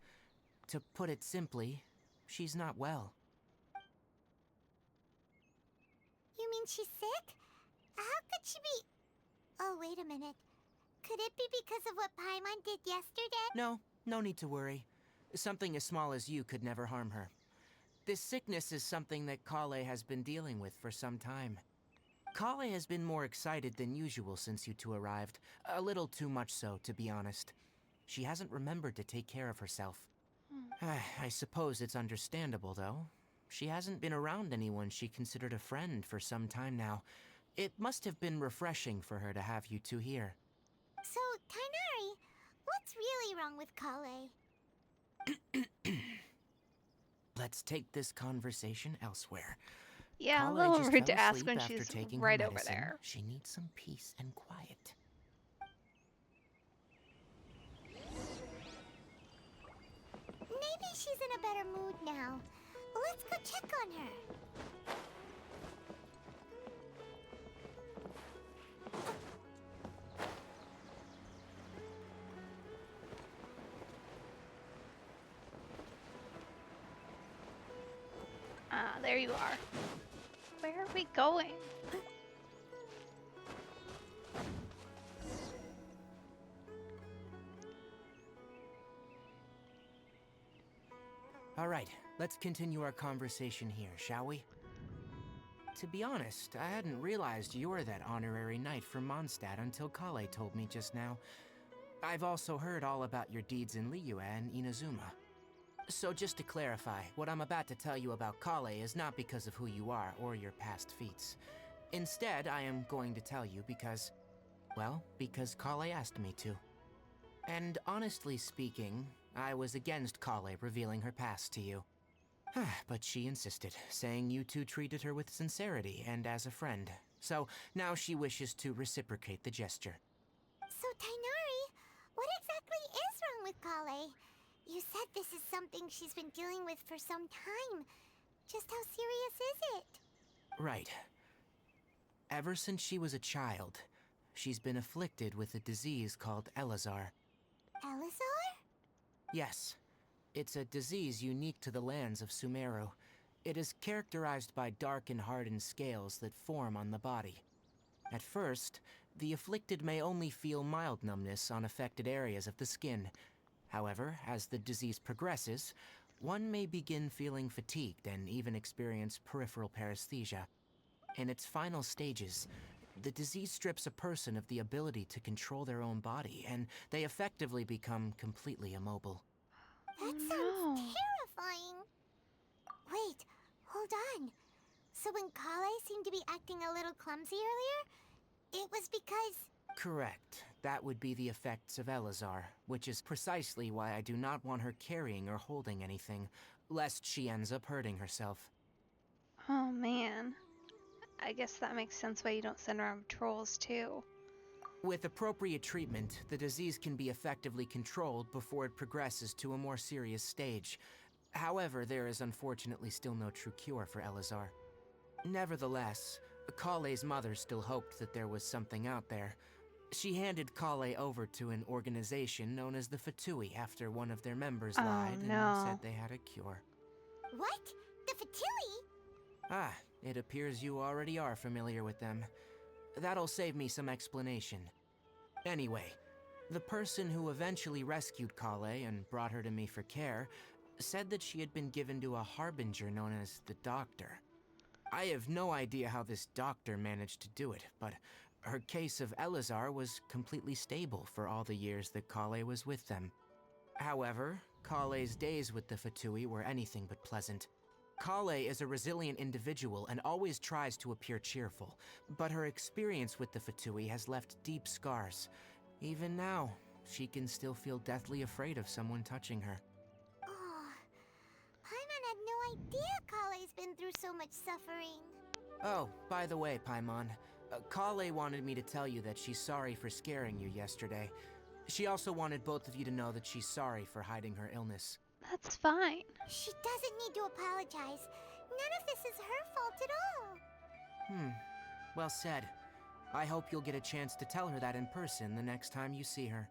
To put it simply, she's not well. You mean she's sick? How could she be... Oh, wait a minute. Could it be because of what Paimon did yesterday? No need to worry. Something as small as you could never harm her. This sickness is something that Kale has been dealing with for some time. Kale has been more excited than usual since you two arrived. A little too much so, to be honest. She hasn't remembered to take care of herself. I suppose it's understandable, though. She hasn't been around anyone she considered a friend for some time now. It must have been refreshing for her to have you two here. So, Tainari, what's really wrong with Kale? Let's take this conversation elsewhere. Yeah, Kale a little just rude fell to ask asleep when after she's taking right her over medicine. there. She needs some peace and quiet. Maybe she's in a better mood now. Let's go check on her. Ah, there you are. Where are we going? All right, let's continue our conversation here, shall we? To be honest, I hadn't realized you were that honorary knight from Mondstadt until Kale told me just now. I've also heard all about your deeds in Liyue and Inazuma. So just to clarify, what I'm about to tell you about Kale is not because of who you are or your past feats. Instead, I am going to tell you because, well, because Kale asked me to. And honestly speaking, I was against Kale revealing her past to you. But she insisted, saying you two treated her with sincerity and as a friend. So now she wishes to reciprocate the gesture. So, Tainari, what exactly is wrong with Kale? You said this is something she's been dealing with for some time. Just how serious is it? Right. Ever since she was a child, she's been afflicted with a disease called Elazar. Elazar? Yes. It's a disease unique to the lands of Sumeru. It is characterized by dark and hardened scales that form on the body. At first, the afflicted may only feel mild numbness on affected areas of the skin. However, as the disease progresses, one may begin feeling fatigued and even experience peripheral paresthesia. In its final stages, the disease strips a person of the ability to control their own body, and they effectively become completely immobile. That sounds terrifying. Wait, hold on. So when Kale seemed to be acting a little clumsy earlier, it was because... Correct. That would be the effects of Elazar, which is precisely why I do not want her carrying or holding anything, lest she ends up hurting herself. Oh man. I guess that makes sense why you don't send around trolls too. With appropriate treatment, the disease can be effectively controlled before it progresses to a more serious stage. However, there is unfortunately still no true cure for Elazar. Nevertheless, Kale's mother still hoped that there was something out there. She handed Kale over to an organization known as the Fatui after one of their members lied and said they had a cure. What? The Fatui? Ah, it appears you already are familiar with them. That'll save me some explanation. Anyway, the person who eventually rescued Kale and brought her to me for care said that she had been given to a harbinger known as the Doctor. I have no idea how this doctor managed to do it, but her case of Elazar was completely stable for all the years that Kale was with them. However, Kale's days with the Fatui were anything but pleasant. Kale is a resilient individual and always tries to appear cheerful, but her experience with the Fatui has left deep scars. Even now, she can still feel deathly afraid of someone touching her. Oh, Paimon had no idea Kale's been through so much suffering. Oh, by the way, Paimon, Kale wanted me to tell you that she's sorry for scaring you yesterday. She also wanted both of you to know that she's sorry for hiding her illness. That's fine. She doesn't need to apologize. None of this is her fault at all. Well said. I hope you'll get a chance to tell her that in person the next time you see her.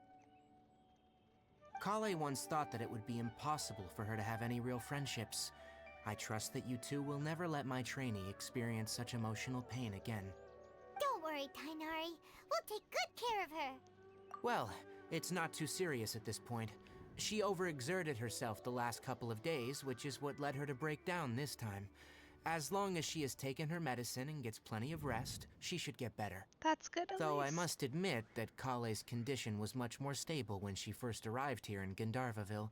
Kale once thought that it would be impossible for her to have any real friendships. I trust that you two will never let my trainee experience such emotional pain again. Don't worry, Tainari. We'll take good care of her. Well, it's not too serious at this point. She overexerted herself the last couple of days, which is what led her to break down this time. As long as she has taken her medicine and gets plenty of rest, she should get better. That's good, at Though least. I must admit that Kale's condition was much more stable when she first arrived here in Gandharvaville.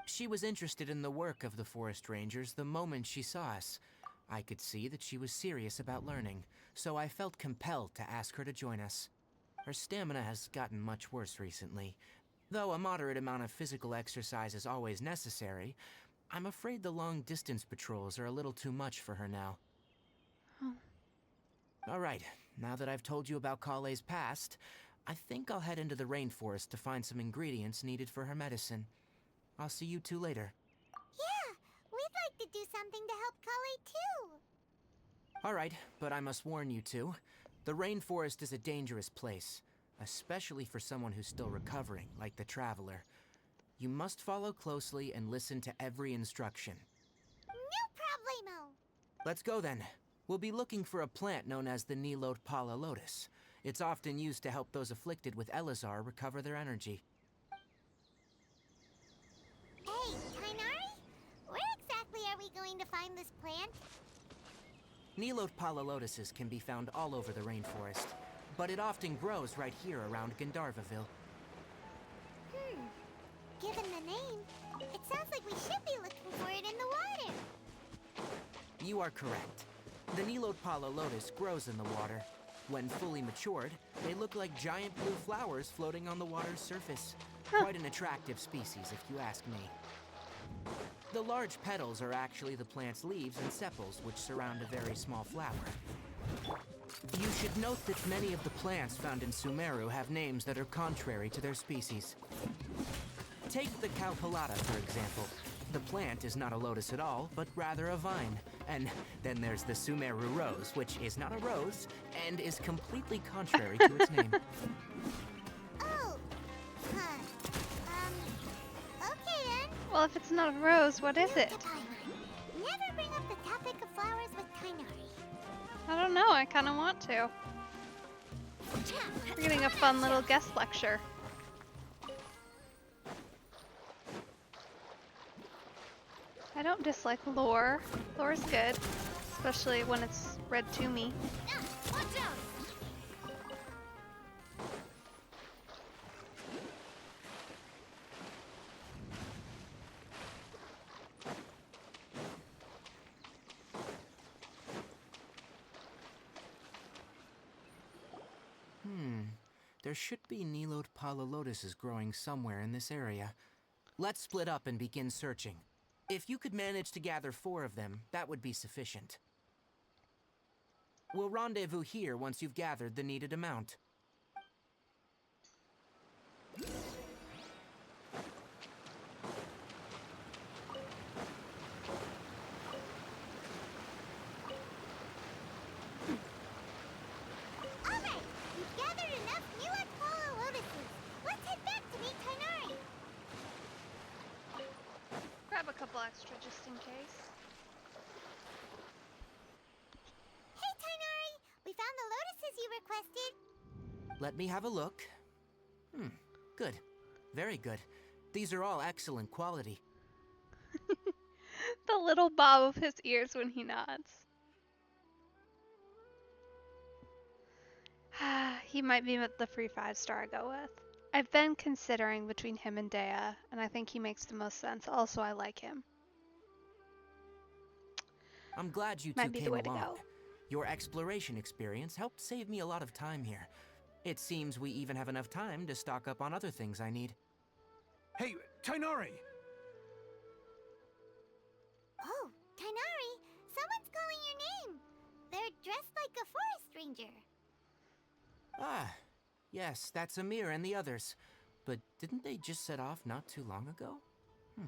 She was interested in the work of the forest rangers the moment she saw us. I could see that she was serious about learning, so I felt compelled to ask her to join us. Her stamina has gotten much worse recently. Though a moderate amount of physical exercise is always necessary, I'm afraid the long-distance patrols are a little too much for her now. Oh. Alright, now that I've told you about Kale's past, I think I'll head into the rainforest to find some ingredients needed for her medicine. I'll see you two later. Yeah, we'd like to do something to help Kale too. Alright, but I must warn you two. The rainforest is a dangerous place, especially for someone who's still recovering, like the Traveler. You must follow closely and listen to every instruction. No problemo! Let's go then. We'll be looking for a plant known as the Nilotpala lotus. It's often used to help those afflicted with Elazar recover their energy. Hey, Tainari? Where exactly are we going to find this plant? Nilotpala lotuses can be found all over the rainforest, but it often grows right here around Gandharvaville. Given the name, it sounds like we should be looking for it in the water. You are correct. The Nilotpala lotus grows in the water. When fully matured, they look like giant blue flowers floating on the water's surface. Quite an attractive species, if you ask me. The large petals are actually the plant's leaves and sepals, which surround a very small flower. You should note that many of the plants found in Sumeru have names that are contrary to their species. Take the Cowpelata, for example. The plant is not a lotus at all, but rather a vine. And then there's the Sumeru rose, which is not a rose, and is completely contrary to its name. Oh, huh. Okay then. Well, if it's not a rose, what is it? Never bring up the topic of flowers with Tainari. I don't know, I kind of want to. We're getting a fun little guest lecture. I don't dislike lore. Lore's good, especially when it's read to me. Watch out! There should be Nilotpala lotuses growing somewhere in this area. Let's split up and begin searching. If you could manage to gather 4 of them, that would be sufficient. We'll rendezvous here once you've gathered the needed amount. Alright, we've gathered enough Nilotpala lotuses. Let's head back to meet Tainari. Grab a couple extra just in case. Hey Tainari, we found the lotuses you requested. Let me have a look. Good. Very good. These are all excellent quality. The little bob of his ears when he nods. He might be the free 5-star I go with. I've been considering between him and Dea, and I think he makes the most sense. Also, I like him. I'm glad you two came along. Your exploration experience helped save me a lot of time here. It seems we even have enough time to stock up on other things I need. Hey, Tainari! Oh, Tainari! Someone's calling your name! They're dressed like a forest ranger. Ah, yes, that's Amir and the others. But didn't they just set off not too long ago?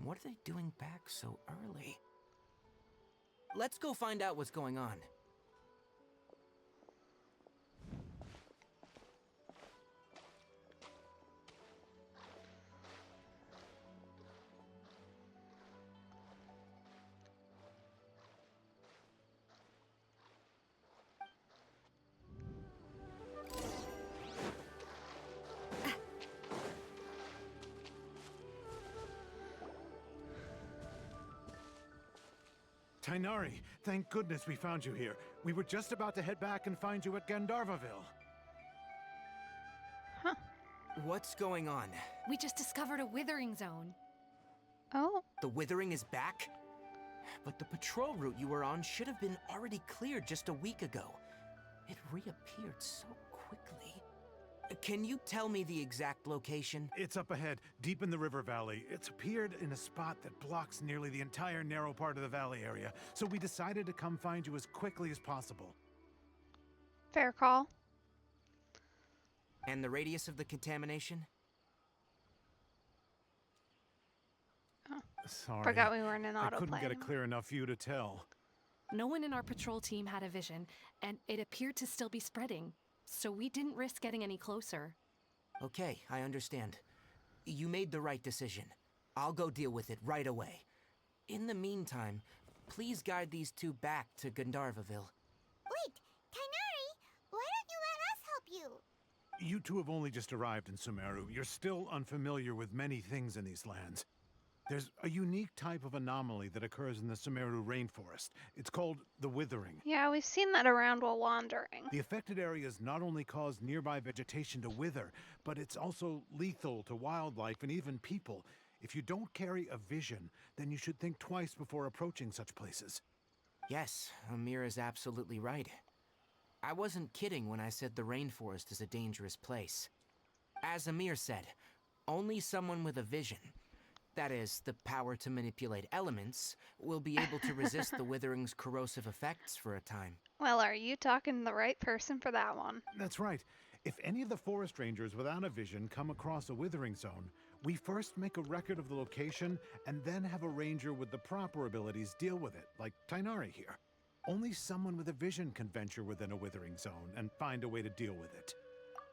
What are they doing back so early? Let's go find out what's going on. Tainari, thank goodness we found you here. We were just about to head back and find you at Gandharvaville. Huh. What's going on? We just discovered a withering zone. Oh. The withering is back? But the patrol route you were on should have been already cleared just a week ago. It reappeared so quickly. Can you tell me the exact location? It's up ahead, deep in the river valley. It's appeared in a spot that blocks nearly the entire narrow part of the valley area, so we decided to come find you as quickly as possible. Fair call. And the radius of the contamination? Sorry. Forgot we weren't in autoplay. I couldn't get it clear enough for you to tell. No one in our patrol team had a vision, and it appeared to still be spreading. So we didn't risk getting any closer. Okay, I understand. You made the right decision. I'll go deal with it right away. In the meantime, please guide these two back to Gandharvaville. Wait, Tainari, why don't you let us help you? You two have only just arrived in Sumeru. You're still unfamiliar with many things in these lands. There's a unique type of anomaly that occurs in the Sumeru rainforest. It's called the withering. Yeah, we've seen that around while wandering. The affected areas not only cause nearby vegetation to wither, but it's also lethal to wildlife and even people. If you don't carry a vision, then you should think twice before approaching such places. Yes, Amir is absolutely right. I wasn't kidding when I said the rainforest is a dangerous place. As Amir said, only someone with a vision, that is, the power to manipulate elements, will be able to resist the withering's corrosive effects for a time. Well, are you talking to the right person for that one? That's right. If any of the forest rangers without a vision come across a withering zone, we first make a record of the location and then have a ranger with the proper abilities deal with it, like Tainari here. Only someone with a vision can venture within a withering zone and find a way to deal with it.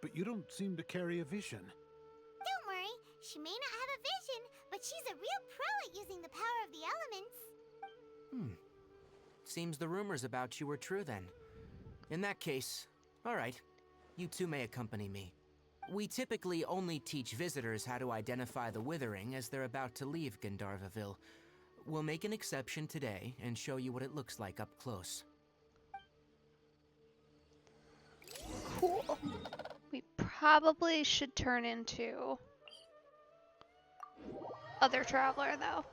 But you don't seem to carry a vision. Don't worry, she may not have a vision, but she's a real pro at using the power of the elements. Seems the rumors about you were true then. In that case, alright, you two may accompany me. We typically only teach visitors how to identify the withering as they're about to leave Gandharvaville. We'll make an exception today and show you what it looks like up close. Cool. We probably should turn into other traveler, though.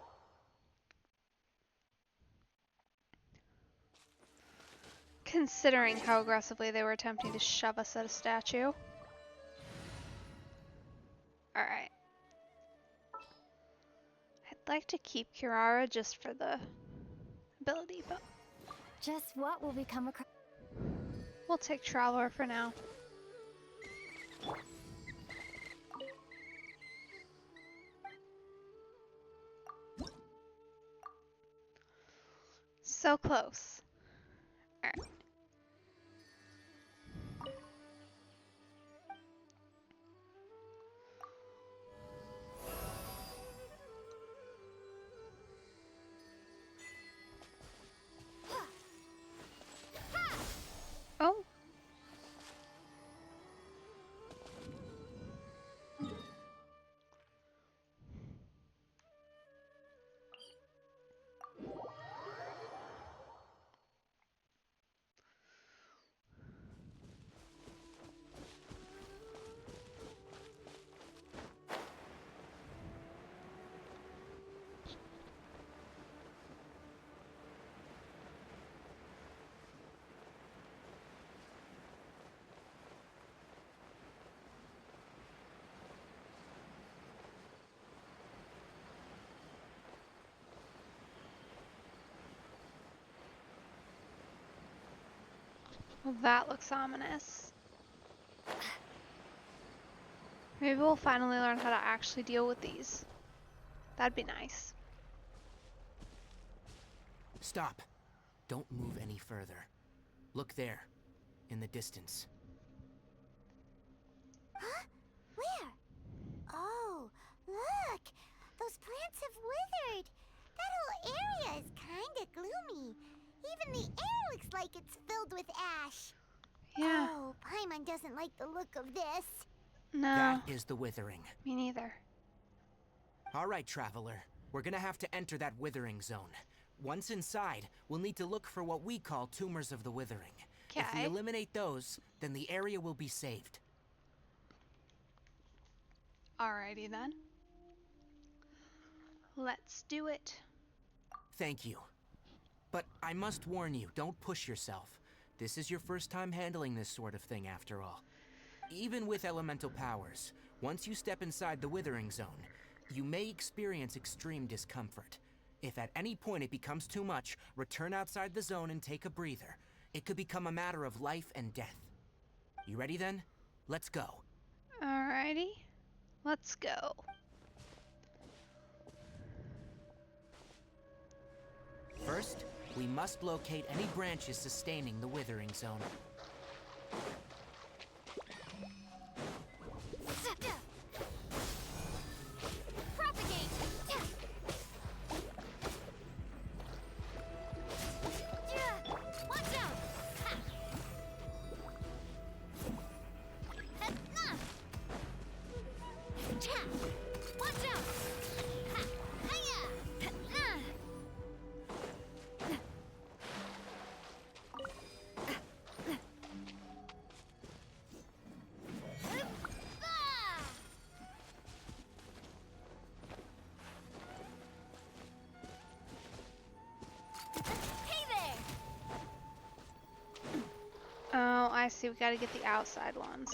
Considering how aggressively they were attempting to shove us at a statue. Alright. I'd like to keep Kirara just for the ability, but Just what will we come across? we'll take Traveler for now. So close. Alright. Oh. Well, that looks ominous. Maybe we'll finally learn how to actually deal with these. That'd be nice. Stop. Don't move any further. Look there, in the distance. Huh? Where? Oh, look! Those plants have withered! That whole area is kinda gloomy. Even the air looks like it's filled with ash. Yeah. Oh, Paimon doesn't like the look of this. No. That is the withering. Me neither. All right, Traveler. We're gonna have to enter that withering zone. Once inside, we'll need to look for what we call tumors of the withering. If we eliminate those, then the area will be saved. Alrighty then. Let's do it. Thank you. But I must warn you, don't push yourself. This is your first time handling this sort of thing after all. Even with elemental powers, once you step inside the withering zone, you may experience extreme discomfort. If at any point it becomes too much, return outside the zone and take a breather. It could become a matter of life and death. You ready then? Let's go. Alrighty. Let's go. First, we must locate any branches sustaining the withering zone. Propagate! Watch out! Watch out! Oh, I see. We gotta get the outside ones.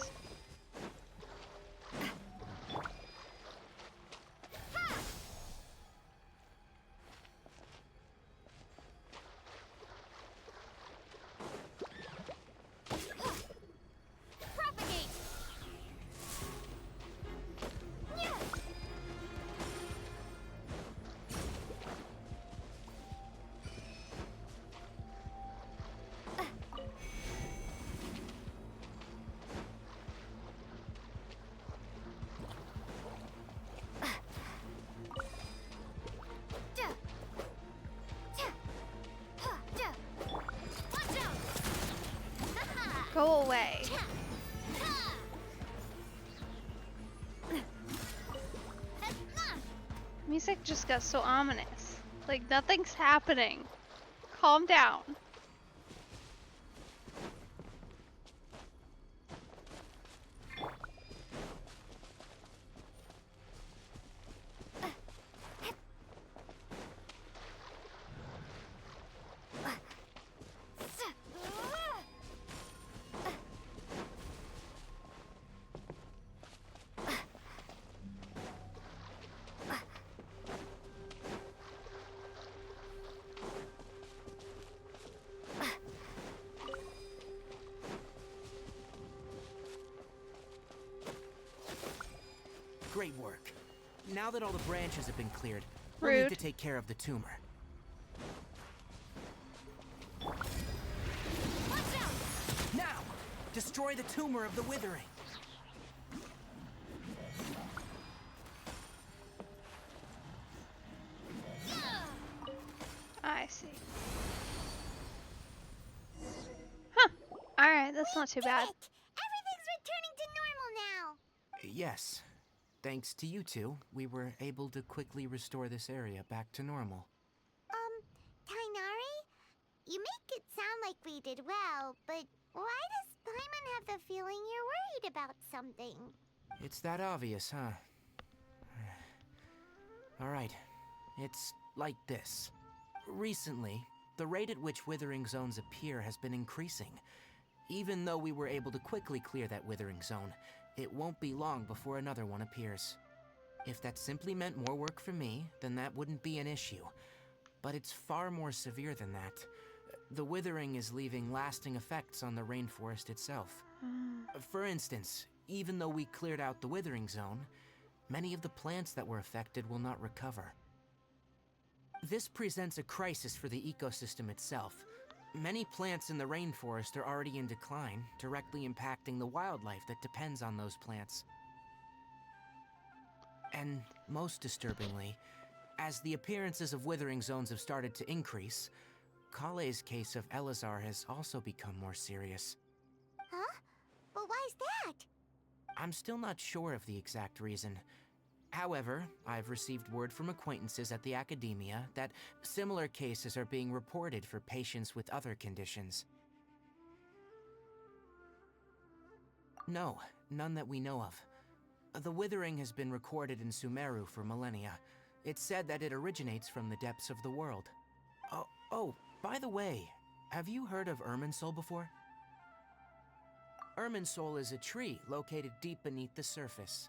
Propagate! Go away. Music just got so ominous. Like, nothing's happening. Calm down. Great work. Now that all the branches have been cleared, we'll need to take care of the tumor. Now! Destroy the tumor of the withering! I see. Huh. Alright, that's not too bad. Everything's returning to normal now. Yes. Thanks to you two, we were able to quickly restore this area back to normal. Tighnari? You make it sound like we did well, but why does Paimon have the feeling you're worried about something? It's that obvious, huh? Alright. It's like this. Recently, the rate at which withering zones appear has been increasing. Even though we were able to quickly clear that withering zone, it won't be long before another one appears. If that simply meant more work for me, then that wouldn't be an issue. But it's far more severe than that. The withering is leaving lasting effects on the rainforest itself. For instance, even though we cleared out the withering zone, many of the plants that were affected will not recover. This presents a crisis for the ecosystem itself. Many plants in the rainforest are already in decline, directly impacting the wildlife that depends on those plants. And most disturbingly, as the appearances of withering zones have started to increase, Kale's case of Elazar has also become more serious. Huh? But why is that? I'm still not sure of the exact reason. However, I've received word from acquaintances at the academia that similar cases are being reported for patients with other conditions. No, none that we know of. The withering has been recorded in Sumeru for millennia. It's said that it originates from the depths of the world. Oh, by the way, have you heard of Irminsul before? Irminsul is a tree located deep beneath the surface.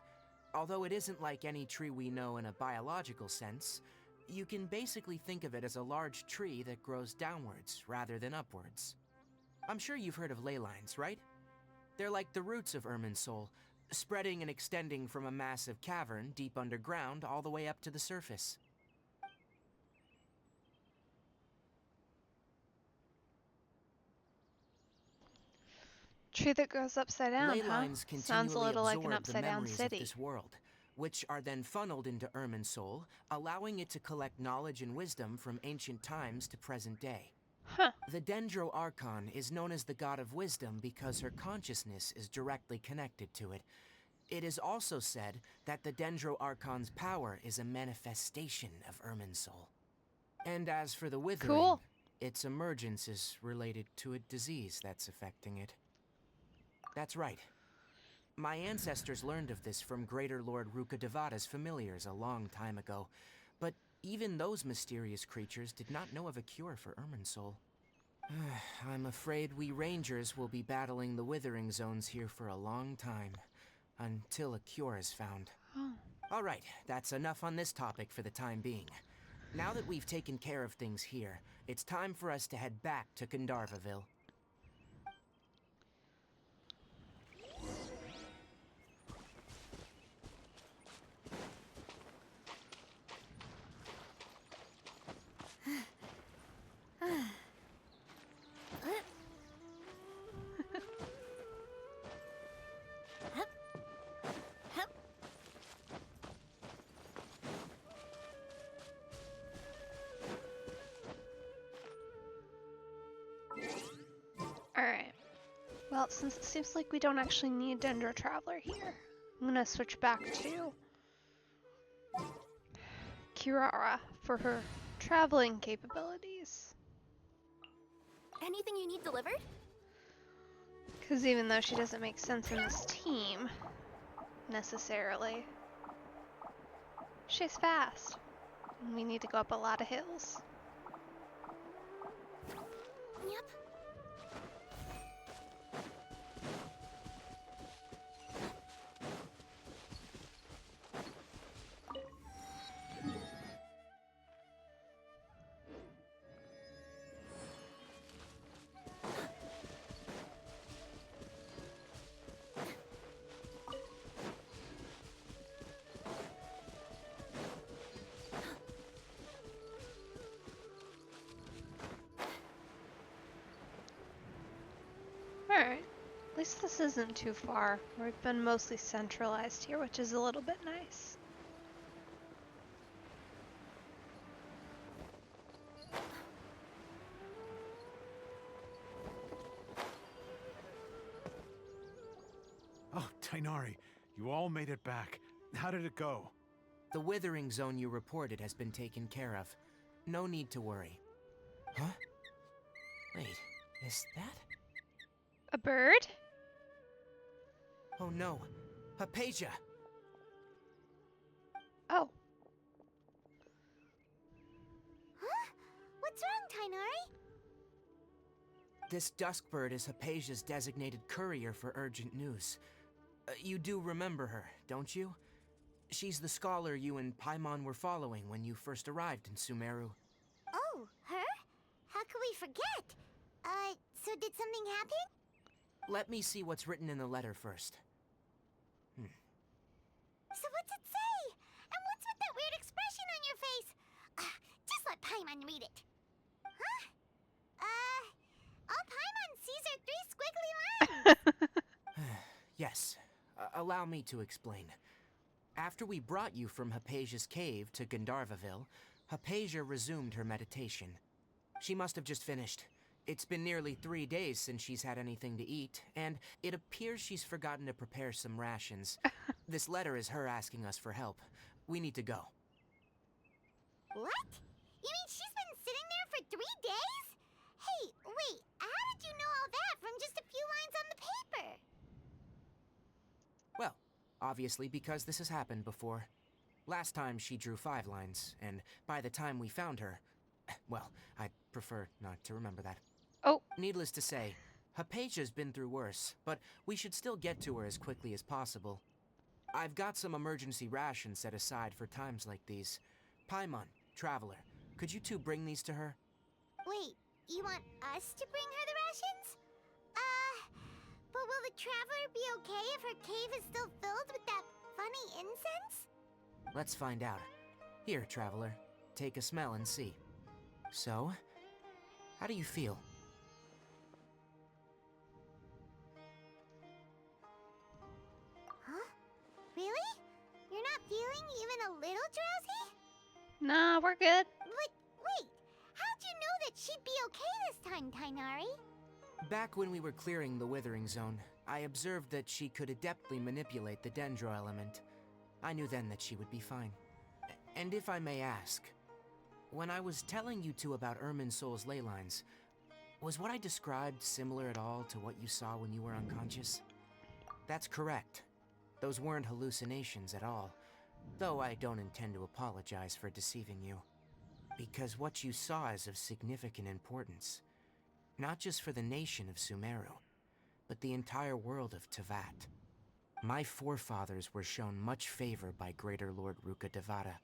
Although it isn't like any tree we know in a biological sense, you can basically think of it as a large tree that grows downwards rather than upwards. I'm sure you've heard of ley lines, right? They're like the roots of Irminsul, spreading and extending from a massive cavern deep underground all the way up to the surface. Tree that grows upside down, Ley huh? lines Sounds a continually little like an absorb the upside down memories city. of this world, which are then funneled into Irminsul, allowing it to collect knowledge and wisdom from ancient times to present day. Huh. The Dendro Archon is known as the god of wisdom because her consciousness is directly connected to it. It is also said that the Dendro Archon's power is a manifestation of Irminsul. And as for the withering, its emergence is related to a disease that's affecting it. That's right. My ancestors learned of this from Greater Lord Rukkhadevata's familiars a long time ago, but even those mysterious creatures did not know of a cure for Irminsul. I'm afraid we Rangers will be battling the withering zones here for a long time, until a cure is found. Alright, that's enough on this topic for the time being. Now that we've taken care of things here, it's time for us to head back to Gandharvaville. Alright. Well, since it seems like we don't actually need Dendro Traveler here, I'm gonna switch back to Kirara for her traveling capabilities. Anything you need delivered? Because even though she doesn't make sense in this team, necessarily, she's fast. And we need to go up a lot of hills. Yep. Alright. At least this isn't too far. We've been mostly centralized here, which is a little bit nice. Oh, Tainari, you all made it back. How did it go? The withering zone you reported has been taken care of. No need to worry. Huh? Wait, is that? A bird? Oh no, Hypatia! Oh. Huh? What's wrong, Tainari? This duskbird is Hypatia's designated courier for urgent news. You do remember her, don't you? She's the scholar you and Paimon were following when you first arrived in Sumeru. Oh, her? How could we forget? So did something happen? Let me see what's written in the letter first. So what's it say? And what's with that weird expression on your face? Just let Paimon read it. Huh? All Paimon sees are 3 squiggly lines. Yes, allow me to explain. After we brought you from Hypatia's cave to Gandharvaville, Hypatia resumed her meditation. She must have just finished. It's been nearly 3 days since she's had anything to eat, and it appears she's forgotten to prepare some rations. This letter is her asking us for help. We need to go. What? You mean she's been sitting there for 3 days? Hey, wait, how did you know all that from just a few lines on the paper? Well, obviously because this has happened before. Last time she drew 5 lines, and by the time we found her, well, I'd prefer not to remember that. Oh. Needless to say, Hypatia's been through worse, but we should still get to her as quickly as possible. I've got some emergency rations set aside for times like these. Paimon, Traveler, could you two bring these to her? Wait, you want us to bring her the rations? But will the Traveler be okay if her cave is still filled with that funny incense? Let's find out. Here, Traveler, take a smell and see. So, how do you feel? Huh? Really? You're not feeling even a little drowsy? Nah, we're good. But wait, how'd you know that she'd be okay this time, Tighnari? Back when we were clearing the Withering Zone, I observed that she could adeptly manipulate the Dendro element. I knew then that she would be fine. And if I may ask, when I was telling you two about Irminsul's ley lines, was what I described similar at all to what you saw when you were unconscious? That's correct. Those weren't hallucinations at all, though I don't intend to apologize for deceiving you. Because what you saw is of significant importance, not just for the nation of Sumeru, but the entire world of Teyvat. My forefathers were shown much favor by Greater Lord Rukkhadevata.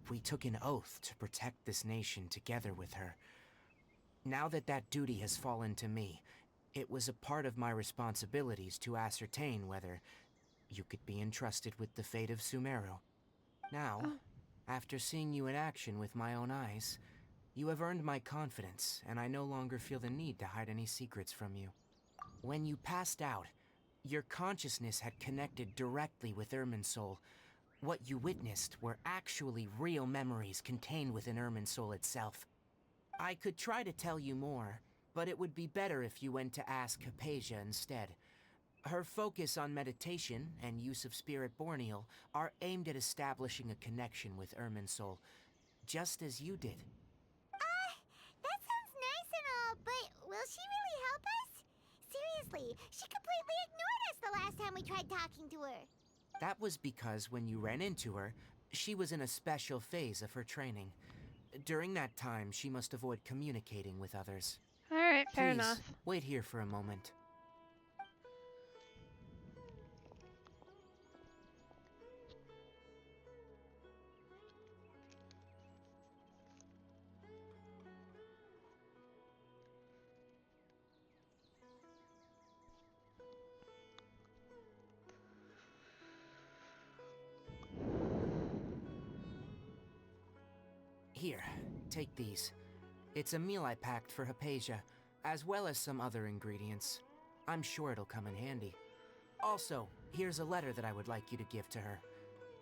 We took an oath to protect this nation together with her. Now that that duty has fallen to me, it was a part of my responsibilities to ascertain whether you could be entrusted with the fate of Sumeru. Now, after seeing you in action with my own eyes, you have earned my confidence, and I no longer feel the need to hide any secrets from you. When you passed out, your consciousness had connected directly with Irminsul. What you witnessed were actually real memories contained within Irminsul itself. I could try to tell you more, but it would be better if you went to ask Hypatia instead. Her focus on meditation and use of Spirit Borneal are aimed at establishing a connection with Irminsul, just as you did. That sounds nice and all, but will she really help us? Seriously, she completely ignored us the last time we tried talking to her. That was because when you ran into her, she was in a special phase of her training. During that time, she must avoid communicating with others. Alright, fair Please, enough. wait here for a moment. Here, take these. It's a meal I packed for Hypatia, as well as some other ingredients. I'm sure it'll come in handy. Also, here's a letter that I would like you to give to her.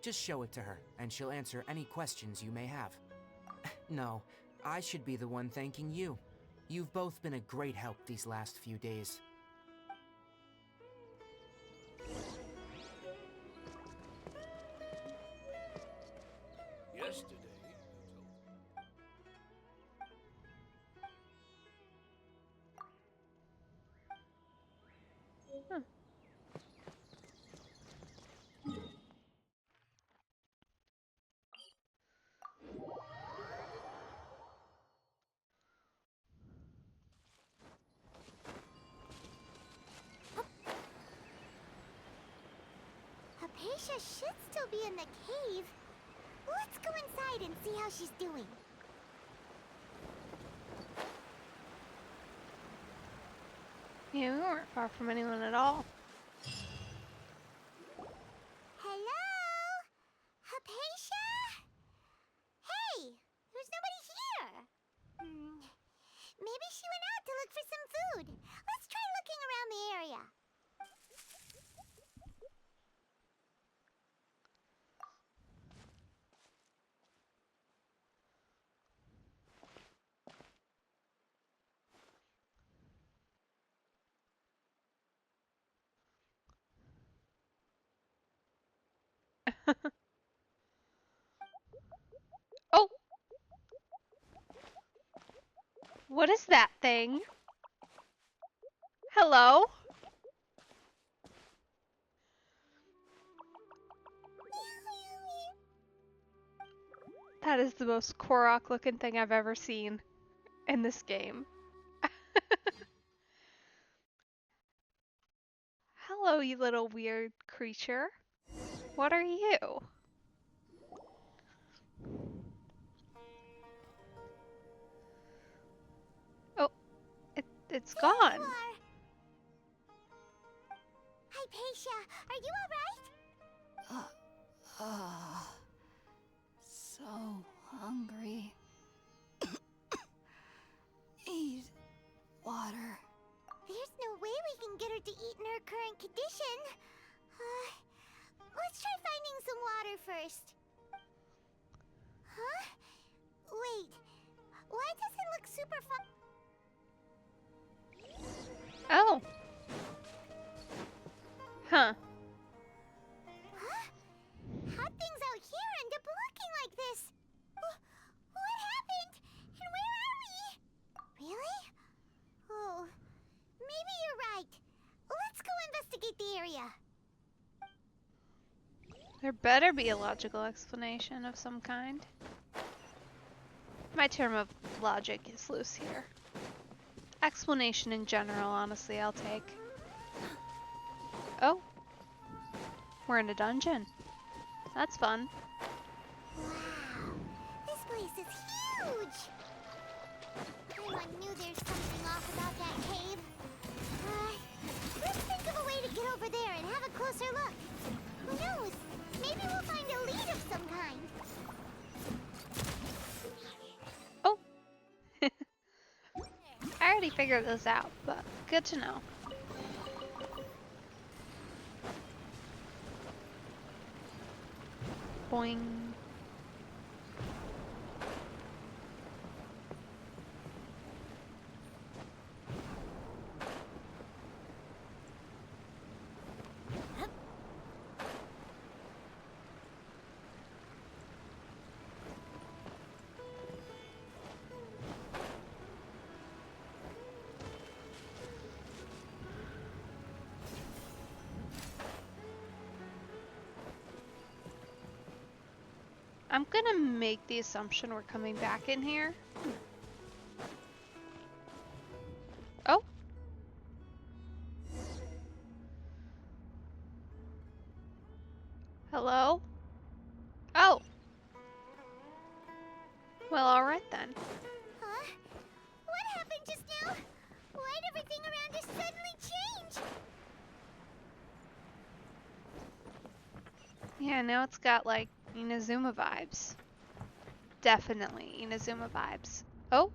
Just show it to her, and she'll answer any questions you may have. No, I should be the one thanking you. You've both been a great help these last few days. Yesterday. Hypatia should still be in the cave. Let's go inside and see how she's doing. Yeah, we weren't far from anyone at all. Hello? Hypatia? Hey, there's nobody here. Maybe she went out to look for some food. Let's try looking around the area. Oh! What is that thing? Hello? That is the most Korok looking thing I've ever seen in this game. Hello, you little weird creature. What are you? Oh, it's gone. Hypatia, are you alright? So hungry. Need water. There's no way we can get her to eat in her current condition. Let's try finding some water first. Huh? Wait, why does it look super fun? Oh. Huh. Huh? How'd things out here end up looking like this? What happened? And where are we? Really? Oh, maybe you're right. Let's go investigate the area. There better be a logical explanation of some kind. My term of logic is loose here. Explanation in general, honestly, I'll take. Oh. We're in a dungeon. That's fun. Wow, this place is huge! I knew there's something off about that cave. Let's think of a way to get over there and have a closer look. Who knows? Maybe we'll find a lead of some kind. Oh! I already figured this out, but good to know. Boing. I'm gonna make the assumption we're coming back in here. Oh. Hello? Oh. Well, alright then. Huh? What happened just now? Why'd everything around us suddenly change? Yeah, now it's got like Inazuma vibes. Definitely Inazuma vibes. Oh.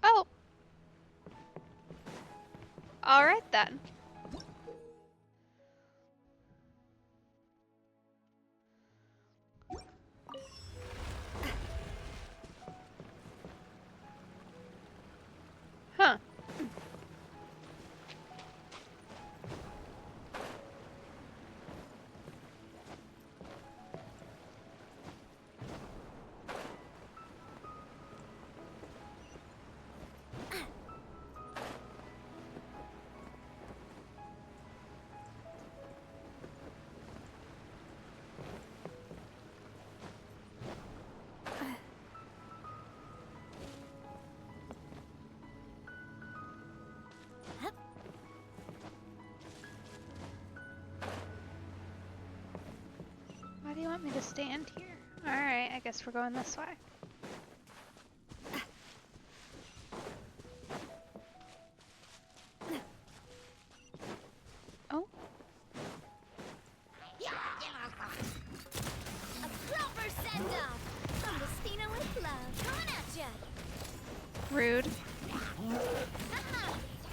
Oh. Alright then. Huh. Why do you want me to stand here? Alright, I guess we're going this way. Oh. A proper send-off from the Stina with love. Coming at ya. Rude.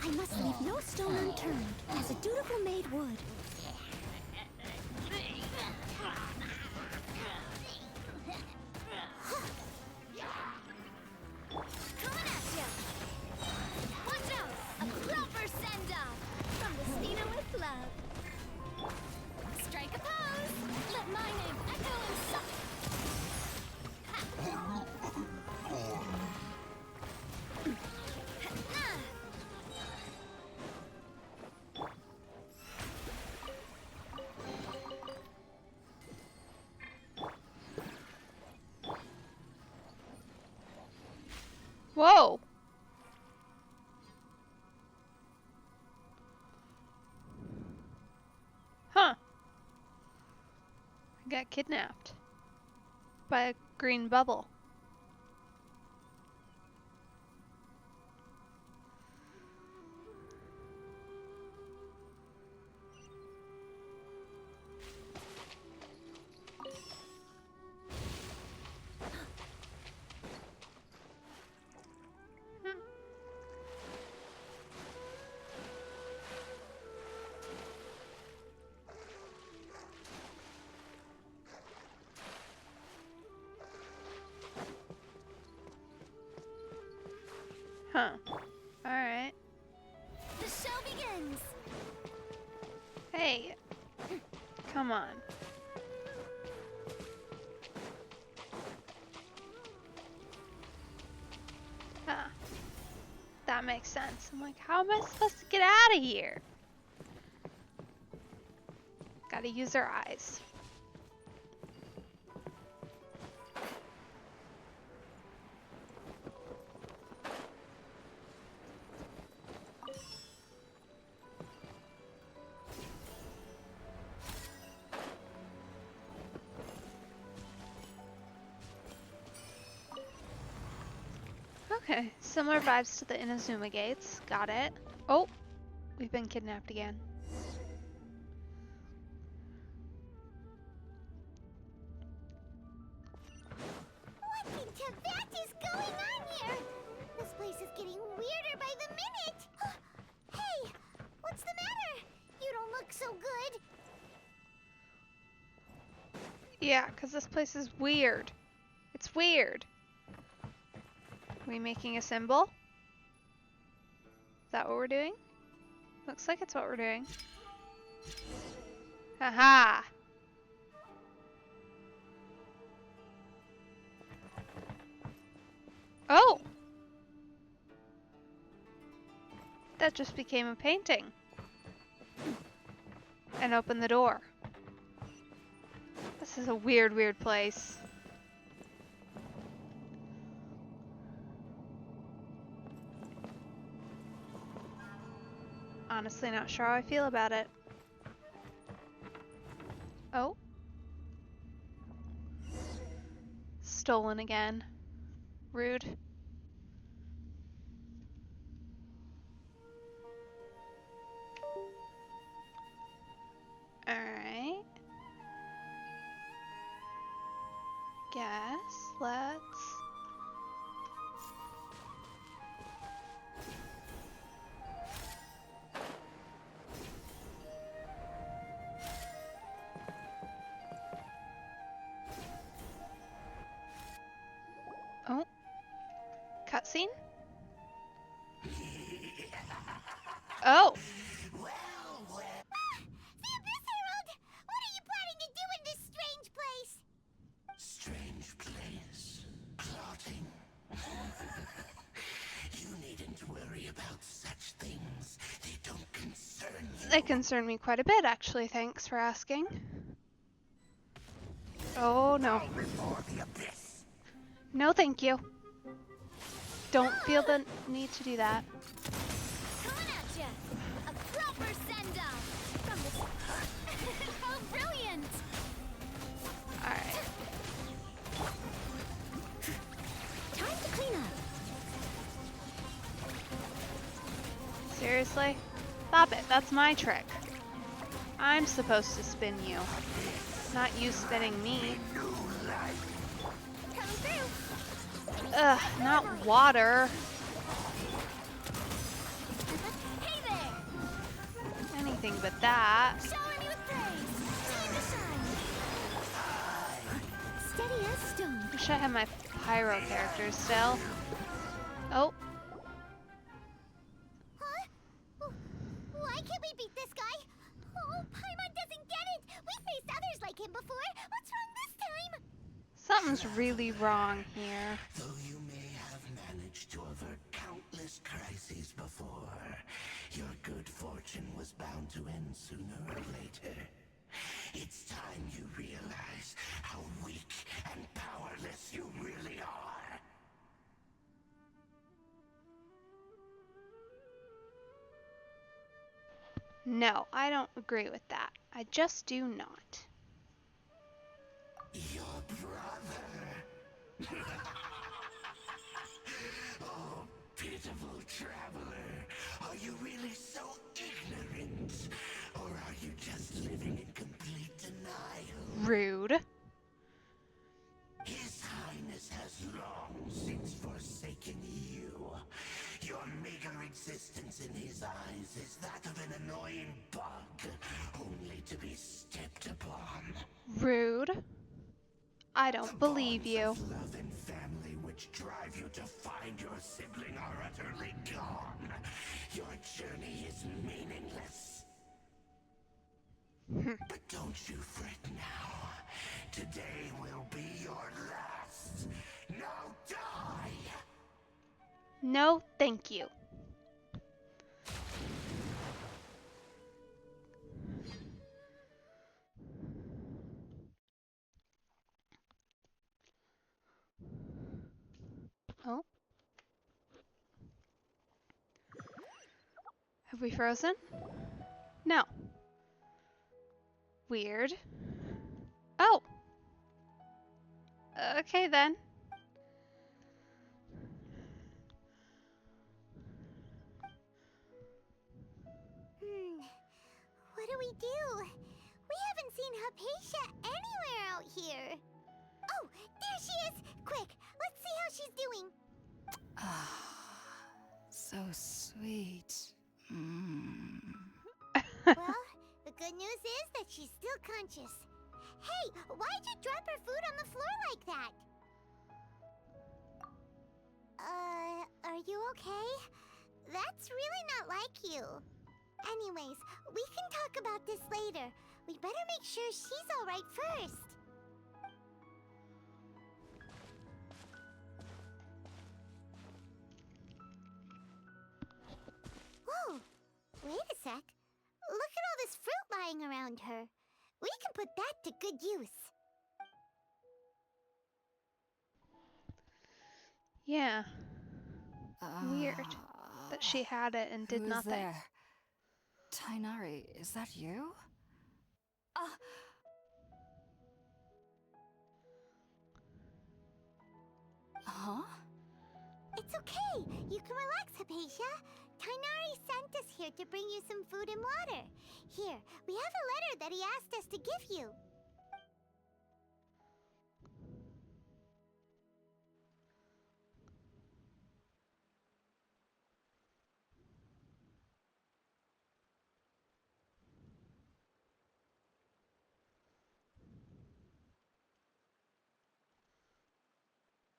I must leave no stone unturned, as a dutiful maid would. Coming at ya. Watch out. A proper send-off from the Stina with love. Strike a pose. Let my name echo in song. Whoa! Huh. I got kidnapped by a green bubble. Huh. Alright. The show begins. Hey. Come on. Ah. That makes sense. I'm like, how am I supposed to get out of here? Gotta use our eyes. Okay, similar vibes to the Inazuma gates. Got it. Oh, we've been kidnapped again. What in Tibet is going on here? This place is getting weirder by the minute. Hey, what's the matter? You don't look so good. Yeah, because this place is weird. It's weird. Are we making a symbol? Is that what we're doing? Looks like it's what we're doing. Haha! Oh! That just became a painting. And opened the door. This is a weird, weird place. Honestly, not sure how I feel about it. Oh. Stolen again. Rude. Alright. Guess let's... Oh. Cutscene? Oh. The Abyss Herald! What are you planning to do in this strange place? Strange place. Plotting. You needn't worry about such things. They don't concern you. They concern me quite a bit, actually. Thanks for asking. Oh, no. No, thank you. Don't feel the need to do that. Coming at ya! A proper send-off from the... How brilliant! Alright. Seriously? Stop it, that's my trick. I'm supposed to spin you, not you spinning me. Ugh, not water. Hey there! Anything but that. Shower me with praise! Time to shine! Steady as stone. Wish I had my pyro character still. Oh. Huh? Why can't we beat this guy? Oh, Paimon doesn't get it! We faced others like him before! What's wrong this time? Something's really wrong here. Though you may have managed to avert countless crises before, your good fortune was bound to end sooner or later. It's time you realize how weak and powerless you really are. No, I don't agree with that. I just do not. Your brother. Oh, pitiful traveler. Are you really so ignorant? Or are you just living in complete denial? Rude. His Highness has long since forsaken you. Your meager existence in his eyes is that of an annoying bug, only to be stepped upon. Rude. I don't believe you. The love and family which drive you to find your sibling are utterly gone. Your journey is meaningless. But don't you fret now. Today will be your last. Now die! No, thank you. Oh. Have we frozen? No. Weird. Oh. Okay then. What do we do? We haven't seen Hypatia anywhere out here. Oh, there she is! Quick, let's see how she's doing. So sweet. Well, the good news is that she's still conscious. Hey, why'd you drop her food on the floor like that? Are you okay? That's really not like you. Anyways, we can talk about this later. We better make sure she's alright first. Whoa! Wait a sec. Look at all this fruit lying around her. We can put that to good use. Yeah. Weird that she had it and did Who's nothing. there? Tainari, is that you? Huh? It's okay. You can relax, Hypatia. Tainari sent us here to bring you some food and water. Here, we have a letter that he asked us to give you.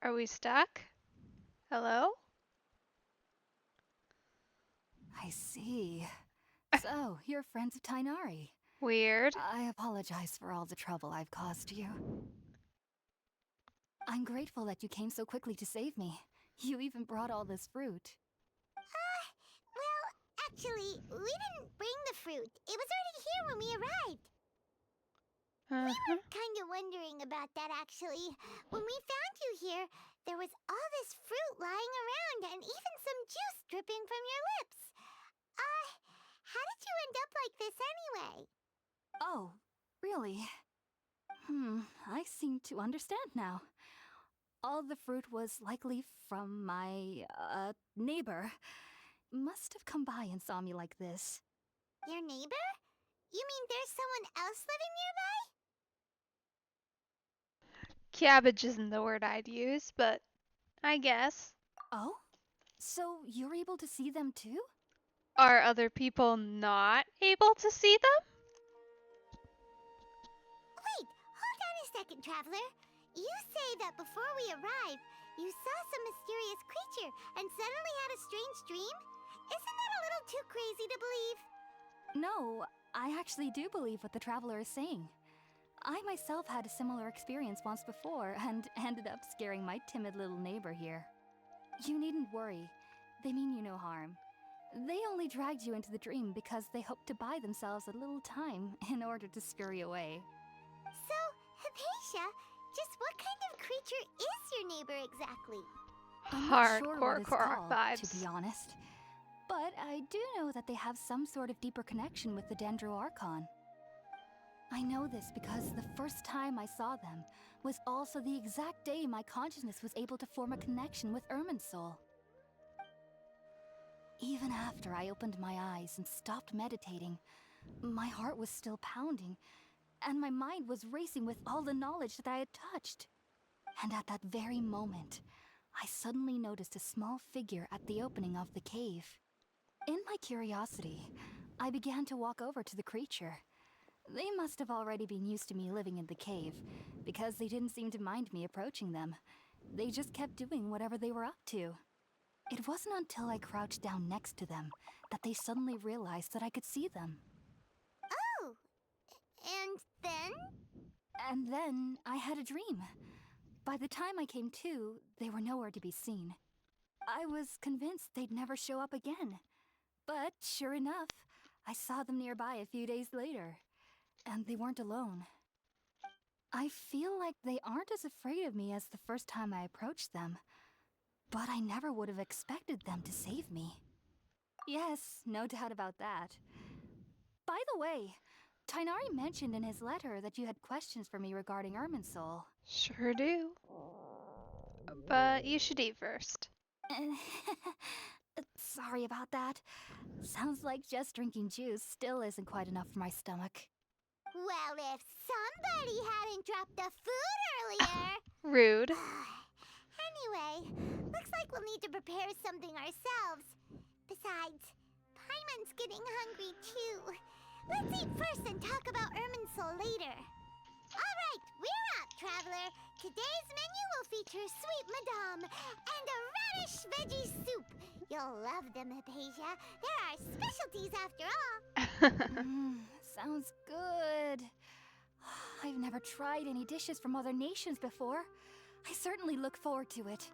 Are we stuck? Hello? I see. So, you're friends of Tainari. Weird. I apologize for all the trouble I've caused you. I'm grateful that you came so quickly to save me. You even brought all this fruit. Well, actually, we didn't bring the fruit. It was already here when we arrived. We were kind of wondering about that, actually. When we found you here, there was all this fruit lying around and even some juice dripping from your lips. How did you end up like this anyway? Oh, really? I seem to understand now. All the fruit was likely from my, neighbor. must have come by and saw me like this. Your neighbor? You mean there's someone else living nearby? Cabbage isn't the word I'd use, but I guess. Oh? So you're able to see them too? Are other people not able to see them? Wait, hold on a second, Traveler. You say that before we arrived, you saw some mysterious creature and suddenly had a strange dream? Isn't that a little too crazy to believe? No, I actually do believe what the Traveler is saying. I myself had a similar experience once before and ended up scaring my timid little neighbor here. You needn't worry. They mean you no harm. They only dragged you into the dream because they hoped to buy themselves a little time in order to scurry away. So, Hypatia, just what kind of creature is your neighbor exactly? I'm not sure what Hardcore it's Korok called, vibes. to be honest. But I do know that they have some sort of deeper connection with the Dendro Archon. I know this because the first time I saw them was also the exact day my consciousness was able to form a connection with Irminsul. Even after I opened my eyes and stopped meditating, my heart was still pounding, and my mind was racing with all the knowledge that I had touched. And at that very moment, I suddenly noticed a small figure at the opening of the cave. In my curiosity, I began to walk over to the creature. They must have already been used to me living in the cave, because they didn't seem to mind me approaching them. They just kept doing whatever they were up to. It wasn't until I crouched down next to them that they suddenly realized that I could see them. Oh, and then? And then I had a dream. By the time I came to, they were nowhere to be seen. I was convinced they'd never show up again. But sure enough, I saw them nearby a few days later. And they weren't alone. I feel like they aren't as afraid of me as the first time I approached them. But I never would have expected them to save me. Yes, no doubt about that. By the way, Tighnari mentioned in his letter that you had questions for me regarding Irminsul. Sure do. But you should eat first. Sorry about that. Sounds like just drinking juice still isn't quite enough for my stomach. Well, if somebody hadn't dropped the food earlier... Rude. Anyway, looks like we'll need to prepare something ourselves. Besides, Paimon's getting hungry too. Let's eat first and talk about Irminsul later. Alright, we're up, Traveler. Today's menu will feature sweet madame and a radish veggie soup. You'll love them, Hypatia. They're our specialties after all. Sounds good. I've never tried any dishes from other nations before. I certainly look forward to it.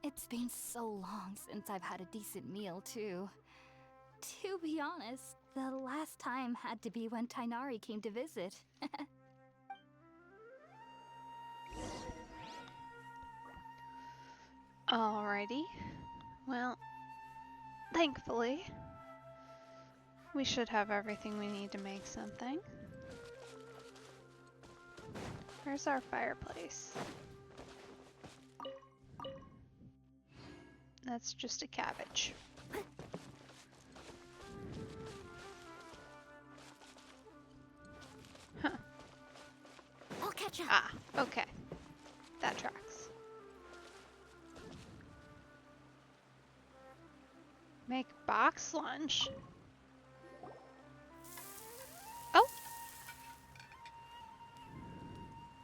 It's been so long since I've had a decent meal, too. To be honest, the last time had to be when Tighnari came to visit. Alrighty. Well, thankfully, we should have everything we need to make something. Where's our fireplace? That's just a cabbage. Huh. I'll catch up. Ah, okay. That tracks. Make box lunch. Oh!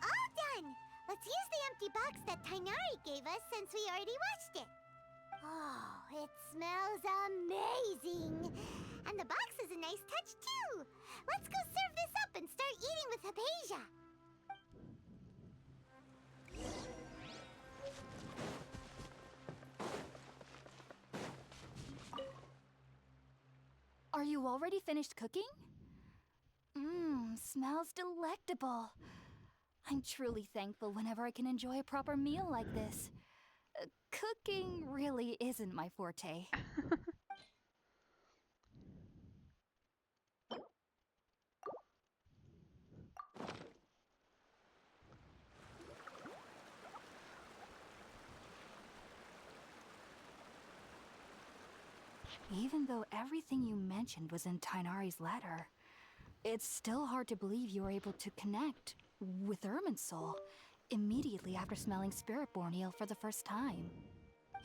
All done! Let's use the empty box that Tighnari gave us since we already washed it. Oh, it smells amazing! And the box is a nice touch too! Let's go serve this up and start eating with Hypatia! Are you already finished cooking? Smells delectable. I'm truly thankful whenever I can enjoy a proper meal like this. Cooking really isn't my forte. Even though everything you mentioned was in Tainari's letter, it's still hard to believe you were able to connect with Irminsul immediately after smelling Spiritborn Ale for the first time.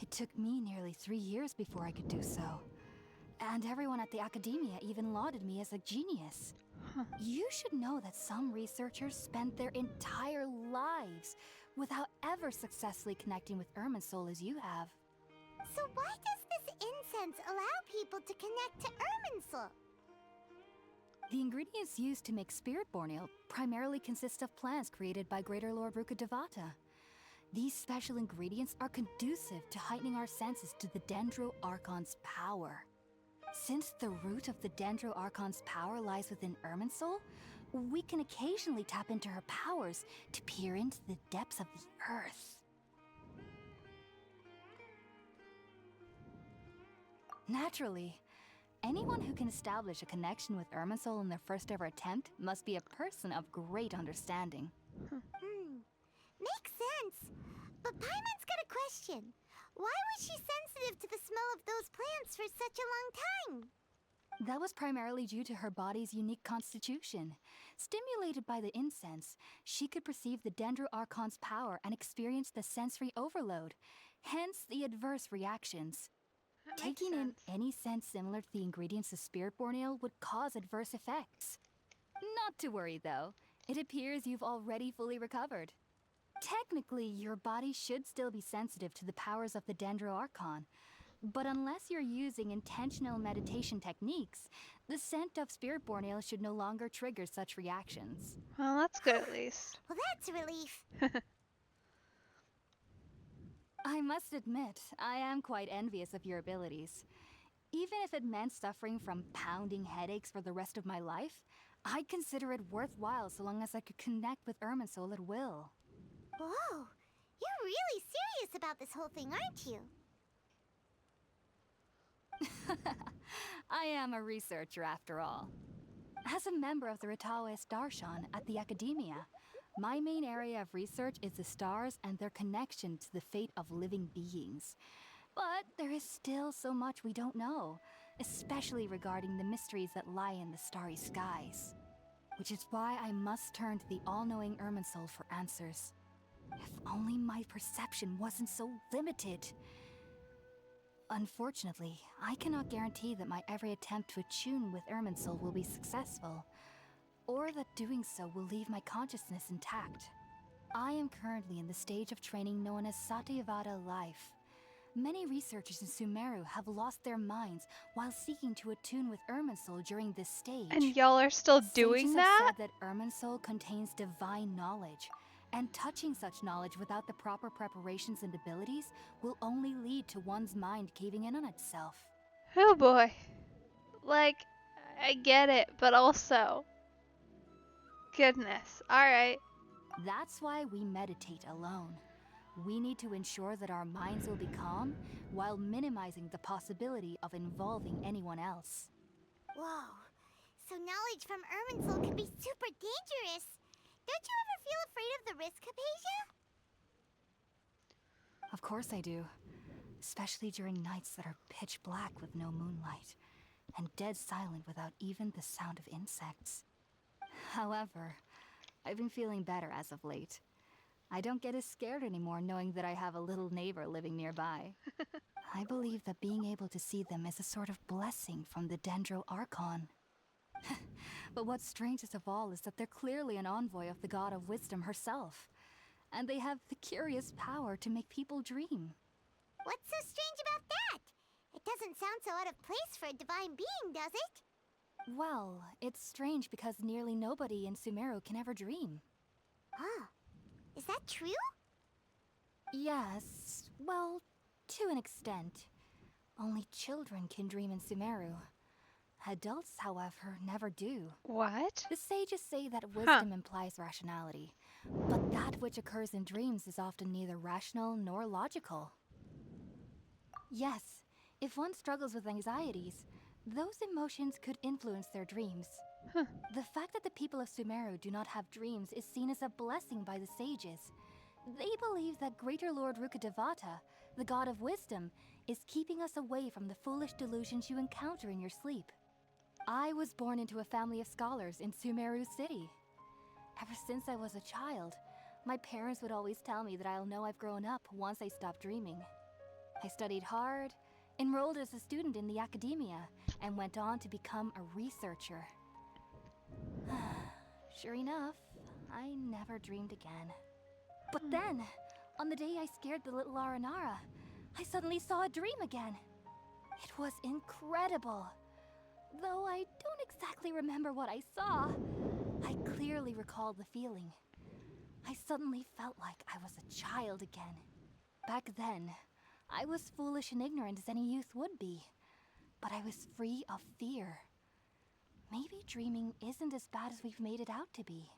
It took me nearly 3 years before I could do so. And everyone at the Academia even lauded me as a genius. You should know that some researchers spent their entire lives without ever successfully connecting with Irminsul as you have. So why does this incense allow people to connect to Irminsul? The ingredients used to make Spiritborn Ale primarily consist of plants created by Greater Lord Rukkhadevata. These special ingredients are conducive to heightening our senses to the Dendro Archon's power. Since the root of the Dendro Archon's power lies within Irminsul, we can occasionally tap into her powers to peer into the depths of the earth. Naturally, anyone who can establish a connection with Irminsul in their first ever attempt must be a person of great understanding. Makes sense. But Paimon's got a question. Why was she sensitive to the smell of those plants for such a long time? That was primarily due to her body's unique constitution. Stimulated by the incense, she could perceive the Dendro Archon's power and experience the sensory overload, hence the adverse reactions. Taking in any scent similar to the ingredients of Spiritborn Ale would cause adverse effects. Not to worry though, it appears you've already fully recovered. Technically, your body should still be sensitive to the powers of the Dendro Archon, but unless you're using intentional meditation techniques, the scent of Spiritborn Ale should no longer trigger such reactions. Well, that's good at least. Well, that's a relief. I must admit, I am quite envious of your abilities. Even if it meant suffering from pounding headaches for the rest of my life, I'd consider it worthwhile so long as I could connect with Irminsul at will. Whoa, you're really serious about this whole thing, aren't you? I am a researcher after all. As a member of the Ritaoist Darshan at the Academia, my main area of research is the stars and their connection to the fate of living beings. But there is still so much we don't know, especially regarding the mysteries that lie in the starry skies. Which is why I must turn to the all-knowing Irminsul for answers. If only my perception wasn't so limited. Unfortunately, I cannot guarantee that my every attempt to attune with Irminsul will be successful, or that doing so will leave my consciousness intact. I am currently in the stage of training known as Satyavada life. Many researchers in Sumeru have lost their minds while seeking to attune with Irminsul during this stage. And y'all are still doing Sages that? have said that Irminsul contains divine knowledge, and touching such knowledge without the proper preparations and abilities will only lead to one's mind caving in on itself. Oh boy. Like, I get it, but also... Goodness. Alright. That's why we meditate alone. We need to ensure that our minds will be calm while minimizing the possibility of involving anyone else. Whoa, so knowledge from Irminsul can be super dangerous. Don't you ever feel afraid of the risk, Hypatia? Of course I do. Especially during nights that are pitch black with no moonlight, and dead silent without even the sound of insects. However, I've been feeling better as of late. I don't get as scared anymore knowing that I have a little neighbor living nearby. I believe that being able to see them is a sort of blessing from the Dendro Archon. But what's strangest of all is that they're clearly an envoy of the God of Wisdom herself. And they have the curious power to make people dream. What's so strange about that? It doesn't sound so out of place for a divine being, does it? Well, it's strange because nearly nobody in Sumeru can ever dream. Oh, is that true? Yes, well, to an extent. Only children can dream in Sumeru. Adults, however, never do. What? The sages say that wisdom implies rationality, but that which occurs in dreams is often neither rational nor logical. Yes, if one struggles with anxieties, those emotions could influence their dreams. The fact that the people of Sumeru do not have dreams is seen as a blessing by the sages. They believe that Greater Lord Rukkhadevata, the God of Wisdom, is keeping us away from the foolish delusions you encounter in your sleep. I was born into a family of scholars in Sumeru City. Ever since I was a child, my parents would always tell me that I'll know I've grown up once I stop dreaming. I studied hard, enrolled as a student in the academia, and went on to become a researcher. Sure enough, I never dreamed again. But then, on the day I scared the little Aranara, I suddenly saw a dream again. It was incredible. Though I don't exactly remember what I saw, I clearly recall the feeling. I suddenly felt like I was a child again. Back then, I was foolish and ignorant as any youth would be, but I was free of fear. Maybe dreaming isn't as bad as we've made it out to be.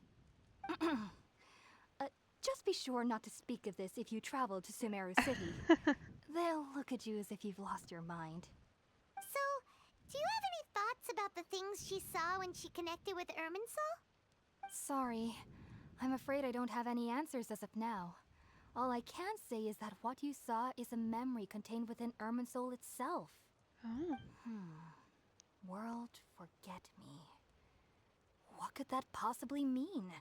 Just be sure not to speak of this if you travel to Sumeru City. They'll look at you as if you've lost your mind. So, do you have any thoughts about the things she saw when she connected with Irminsul? Sorry, I'm afraid I don't have any answers as of now. All I can say is that what you saw is a memory contained within Irminsul itself. Oh. World forget me. What could that possibly mean?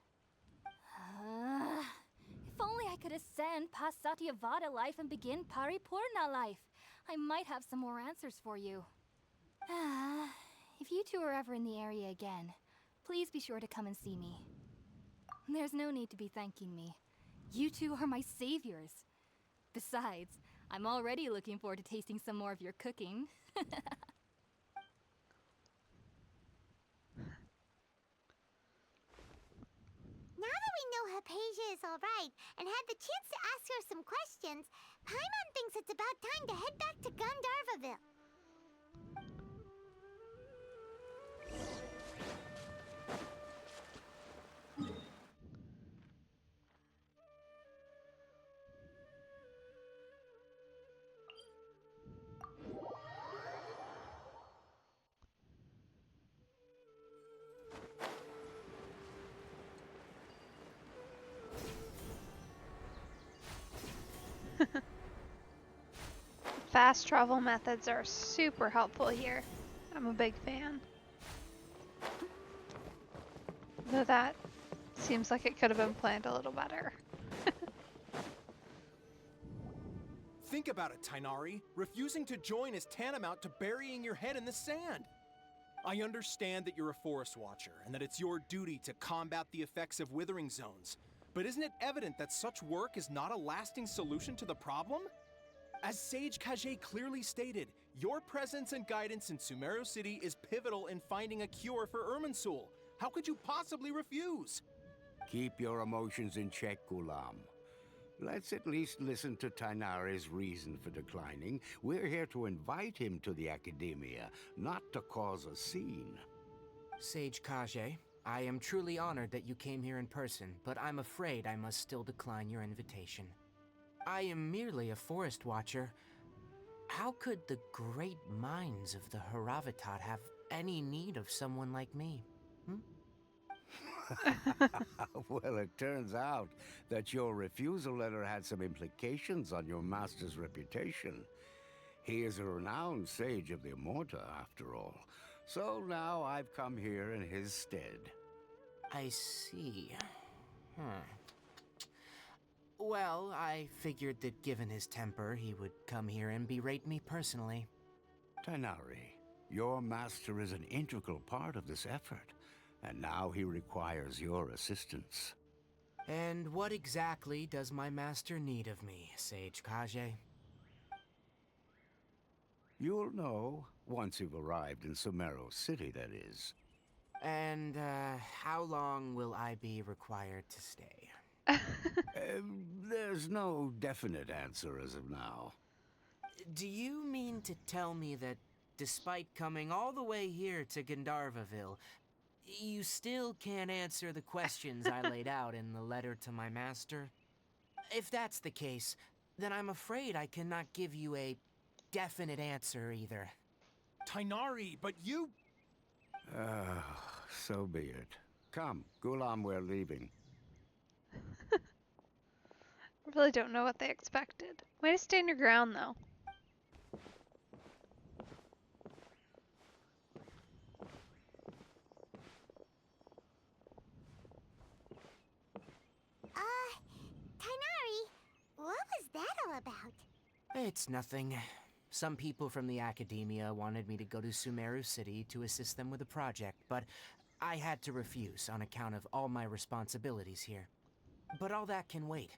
If only I could ascend past Satyavada life and begin Paripurna life, I might have some more answers for you. If you two are ever in the area again, please be sure to come and see me. There's no need to be thanking me. You two are my saviors. Besides, I'm already looking forward to tasting some more of your cooking. Now that we know Hypatia is alright and had the chance to ask her some questions, Paimon thinks it's about time to head back to Gandharvaville. Fast travel methods are super helpful here. I'm a big fan. Though that seems like it could have been planned a little better. Think about it, Tainari. Refusing to join is tantamount to burying your head in the sand. I understand that you're a forest watcher and that it's your duty to combat the effects of withering zones. But isn't it evident that such work is not a lasting solution to the problem? As Sage Kage clearly stated, your presence and guidance in Sumeru City is pivotal in finding a cure for Irminsul. How could you possibly refuse? Keep your emotions in check, Ghulam. Let's at least listen to Tainari's reason for declining. We're here to invite him to the Academia, not to cause a scene. Sage Kage, I am truly honored that you came here in person, but I'm afraid I must still decline your invitation. I am merely a forest watcher. How could the great minds of the Haravatat have any need of someone like me? Well, it turns out that your refusal letter had some implications on your master's reputation. He is a renowned sage of the Immorta, after all. So now I've come here in his stead. I see. Well, I figured that given his temper, he would come here and berate me personally. Tainari, your master is an integral part of this effort, and now he requires your assistance. And what exactly does my master need of me, Sage Kage? You'll know once you've arrived in Sumeru City, that is. And, how long will I be required to stay? There's no definite answer as of now. Do you mean to tell me that, despite coming all the way here to Gandharvaville, you still can't answer the questions I laid out in the letter to my master? If that's the case, then I'm afraid I cannot give you a definite answer either. Tainari, but you... So be it. Come, Ghulam, we're leaving. I really don't know what they expected. Way to stand your ground, though. It's nothing. Some people from the academia wanted me to go to Sumeru City to assist them with a project, but I had to refuse on account of all my responsibilities here. But all that can wait.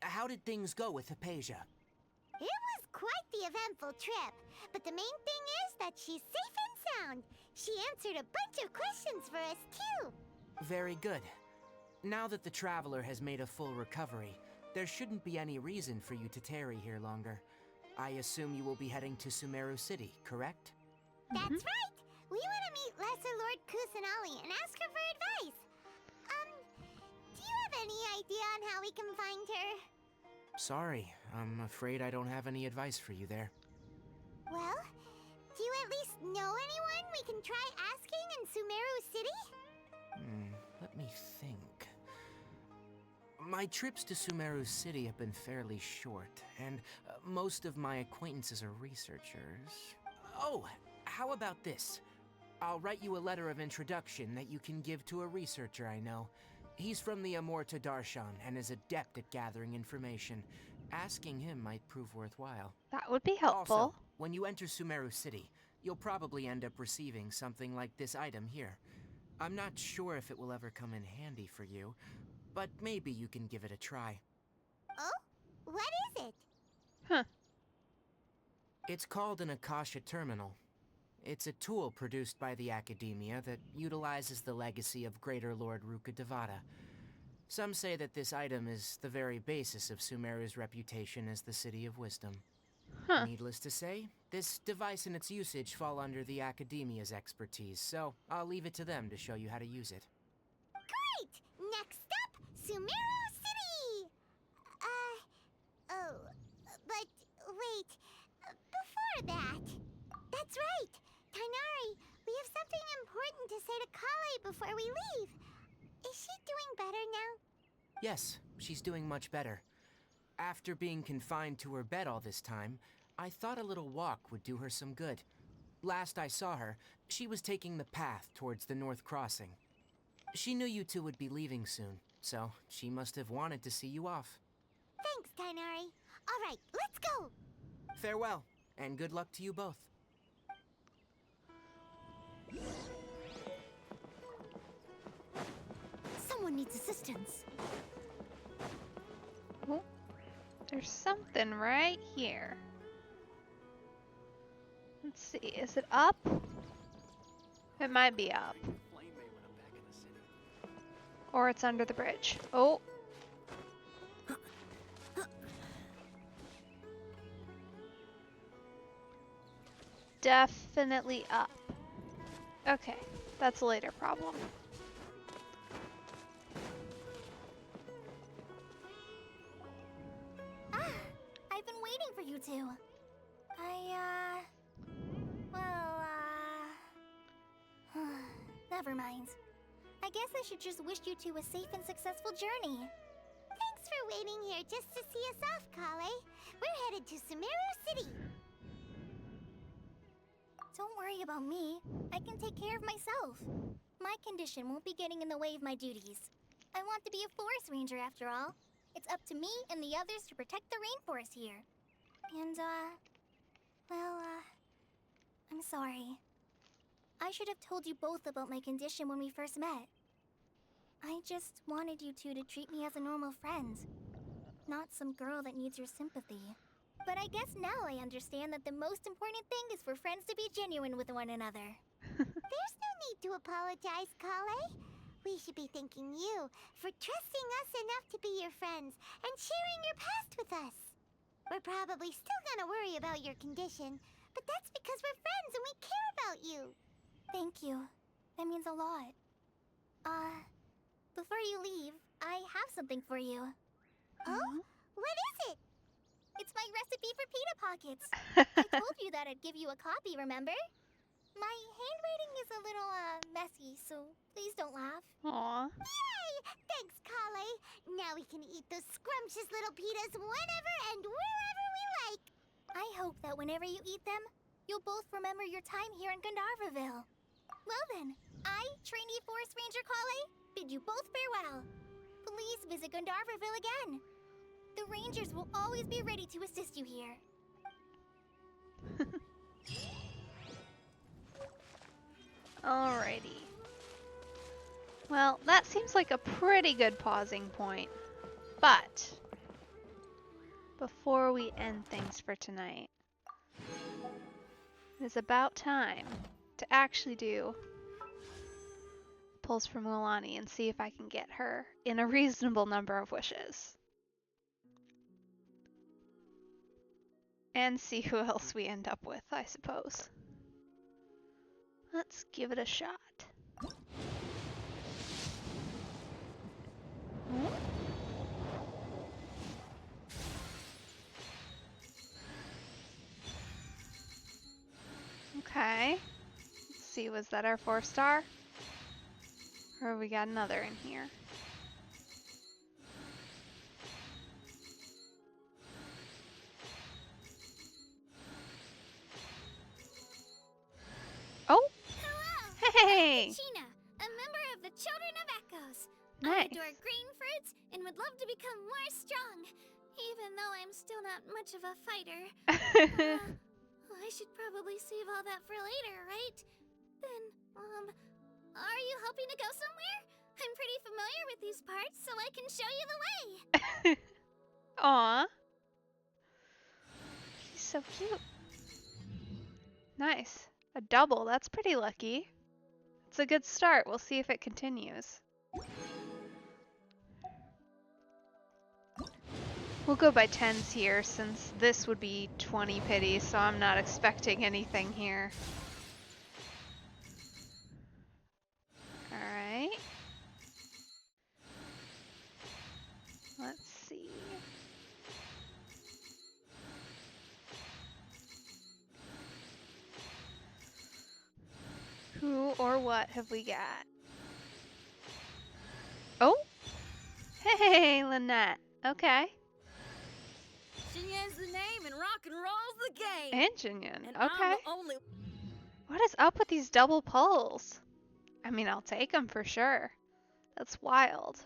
How did things go with Hypatia? It was quite the eventful trip, but the main thing is that she's safe and sound. She answered a bunch of questions for us, too. Very good. Now that the Traveler has made a full recovery, there shouldn't be any reason for you to tarry here longer. I assume you will be heading to Sumeru City, correct? That's right! We want to meet Lesser Lord Kusanali and ask her for advice. Do you have any idea on how we can find her? Sorry, I'm afraid I don't have any advice for you there. Well, do you at least know anyone we can try asking in Sumeru City? Let me think. My trips to Sumeru City have been fairly short, and most of my acquaintances are researchers. Oh, how about this? I'll write you a letter of introduction that you can give to a researcher I know. He's from the Amorta Darshan and is adept at gathering information. Asking him might prove worthwhile. That would be helpful. Also, when you enter Sumeru City, you'll probably end up receiving something like this item here. I'm not sure if it will ever come in handy for you, but maybe you can give it a try. Oh? What is it? Huh. It's called an Akasha Terminal. It's a tool produced by the Academia that utilizes the legacy of Greater Lord Rukkhadevata. Some say that this item is the very basis of Sumeru's reputation as the City of Wisdom. Huh. Needless to say, this device and its usage fall under the Academia's expertise, so I'll leave it to them to show you how to use it. Great! Next up, Sumeru City! But wait, before that... That's right! Tighnari, we have something important to say to Kale before we leave. Is she doing better now? Yes, she's doing much better. After being confined to her bed all this time, I thought a little walk would do her some good. Last I saw her, she was taking the path towards the North Crossing. She knew you two would be leaving soon, so she must have wanted to see you off. Thanks, Tighnari. All right, let's go! Farewell, and good luck to you both. Someone needs assistance. Oh, there's something right here. Let's see, is it up? It might be up. Or it's under the bridge. Oh. Definitely up. Okay, that's a later problem. I've been waiting for you two. Never mind. I guess I should just wish you two a safe and successful journey. Thanks for waiting here just to see us off, Kale. We're headed to Sumeru City. Don't worry about me. I can take care of myself. My condition won't be getting in the way of my duties. I want to be a forest ranger after all. It's up to me and the others to protect the rainforest here. And, I'm sorry. I should have told you both about my condition when we first met. I just wanted you two to treat me as a normal friend. Not some girl that needs your sympathy. But I guess now I understand that the most important thing is for friends to be genuine with one another. There's no need to apologize, Kale. We should be thanking you for trusting us enough to be your friends and sharing your past with us. We're probably still gonna worry about your condition, but that's because we're friends and we care about you. Thank you. That means a lot. Before you leave, I have something for you. Oh? What is it? It's my recipe for pita pockets. I told you that I'd give you a copy, remember? My handwriting is a little, messy, so please don't laugh. Aww. Yay! Thanks, Kale. Now we can eat those scrumptious little pitas whenever and wherever we like. I hope that whenever you eat them, you'll both remember your time here in Gandharvaville. Well then, I, trainee Forest Ranger Kale, bid you both farewell. Please visit Gandharvaville again. The Rangers will always be ready to assist you here. Alrighty. Well, that seems like a pretty good pausing point. But before we end things for tonight, it is about time to actually do pulls from Mualani and see if I can get her in a reasonable number of wishes. And see who else we end up with, I suppose. Let's give it a shot. Okay. Let's see, was that our 4-star? Or we got another in here? Oh! Hey! China, a member of the Children of Echoes. Nice. I adore green fruits and would love to become more strong, even though I'm still not much of a fighter. I should probably save all that for later, right? Then, are you hoping to go somewhere? I'm pretty familiar with these parts, so I can show you the way. Aw. She's so cute. Nice. A double, that's pretty lucky. It's a good start. We'll see if it continues. We'll go by 10s here, since this would be 20 pity, so I'm not expecting anything here. Alright. Let's see. Who or what have we got? Oh! Hey, Lynette. Okay. Jinyan's the name and rock and roll's the game. And Jinyan. And Okay. I'm the only... What is up with these double pulls? I mean, I'll take them for sure. That's wild.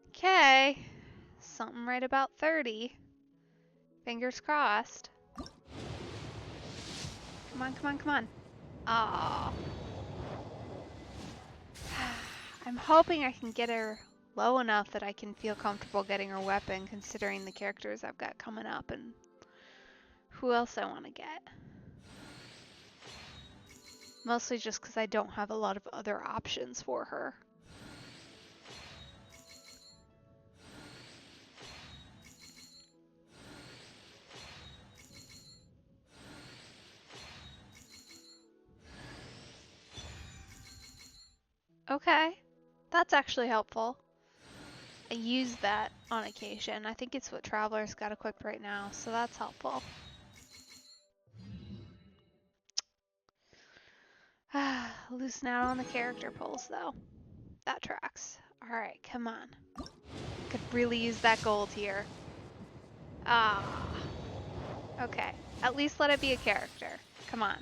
Okay. Something right about 30. Fingers crossed. Come on, come on, come on. Aww. I'm hoping I can get her low enough that I can feel comfortable getting her weapon, considering the characters I've got coming up and who else I want to get. Mostly just because I don't have a lot of other options for her. Okay, that's actually helpful. I use that on occasion. I think it's what Traveler's got equipped right now, so that's helpful. Loosen out on the character pulls, though. That tracks. Alright, come on. Could really use that gold here. Ah. Okay, at least let it be a character. Come on.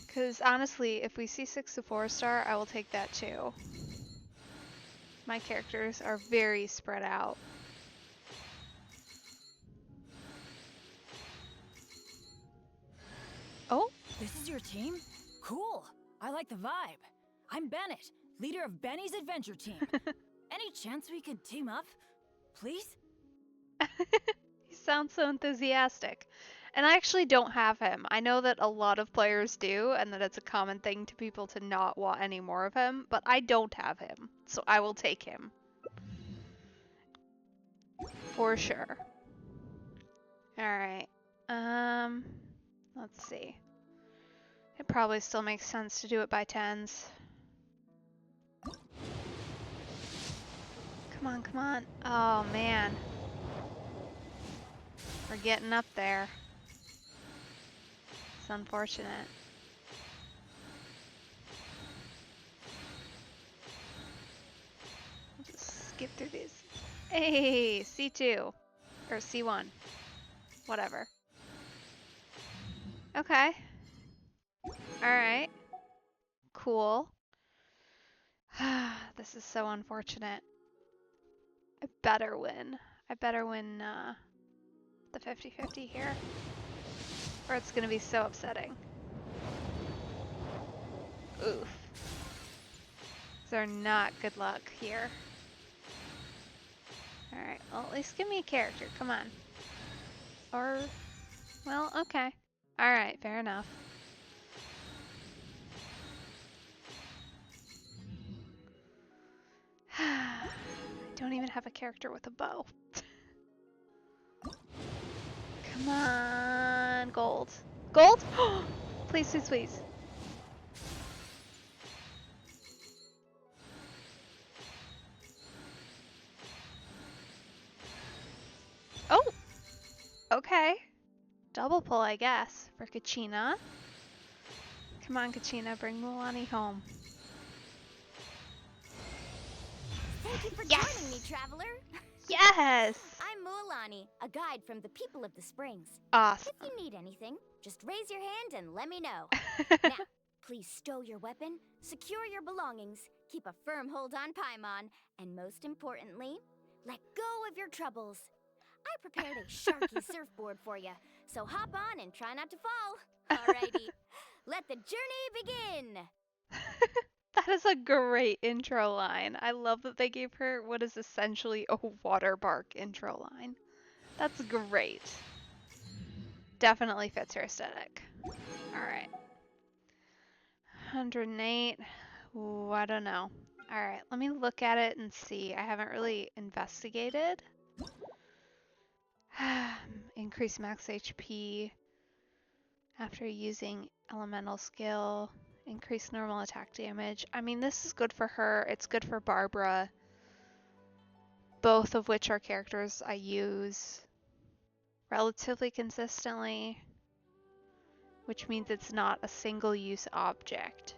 Because honestly, if we see 6 to 4-star, I will take that too. My characters are very spread out. Oh? This is your team? Cool. I like the vibe. I'm Bennett, leader of Benny's adventure team. Any chance we could team up? Please? He sounds so enthusiastic. And I actually don't have him. I know that a lot of players do, and that it's a common thing to people to not want any more of him, but I don't have him, so I will take him. For sure. Alright. Let's see. It probably still makes sense to do it by 10s. Come on, come on. Oh, man. We're getting up there. It's unfortunate. We'll just skip through these. Hey, C2. Or C1. Whatever. Okay. Alright. Cool. This is so unfortunate. I better win. I better win the 50-50 here, or it's gonna be so upsetting. Oof. They're not good luck here. Alright, well, at least give me a character. Come on. Or, well, okay. Alright, fair enough. I don't even have a character with a bow. Come on, gold. Gold? Please, please, please. Oh! Okay. Double pull, I guess, for Kachina. Come on, Kachina, bring Mualani home. Thank you for joining me, traveler. Yes! I'm Mualani, a guide from the people of the springs. Awesome. If you need anything, just raise your hand and let me know. Now, please stow your weapon, secure your belongings, keep a firm hold on Paimon, and most importantly, let go of your troubles. I prepared a sharky surfboard for you, so hop on and try not to fall. Alrighty, let the journey begin. That is a great intro line. I love that they gave her what is essentially a water bark intro line. That's great. Definitely fits her aesthetic. Alright. 108. Ooh, I don't know. Alright, let me look at it and see. I haven't really investigated. Increase max HP after using elemental skill. Increase normal attack damage. I mean, this is good for her. It's good for Barbara. Both of which are characters I use relatively consistently, which means it's not a single-use object.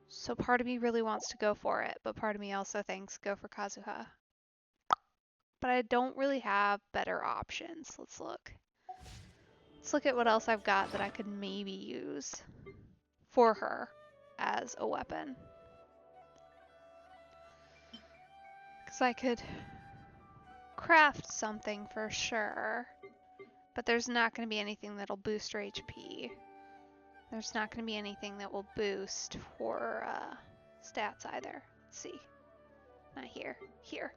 So part of me really wants to go for it, but part of me also thinks go for Kazuha. But I don't really have better options. Let's look. Let's look at what else I've got that I could maybe use for her as a weapon. Because I could craft something for sure, but there's not going to be anything that'll boost her HP. There's not going to be anything that will boost for stats either. Let's see. Not here. Here.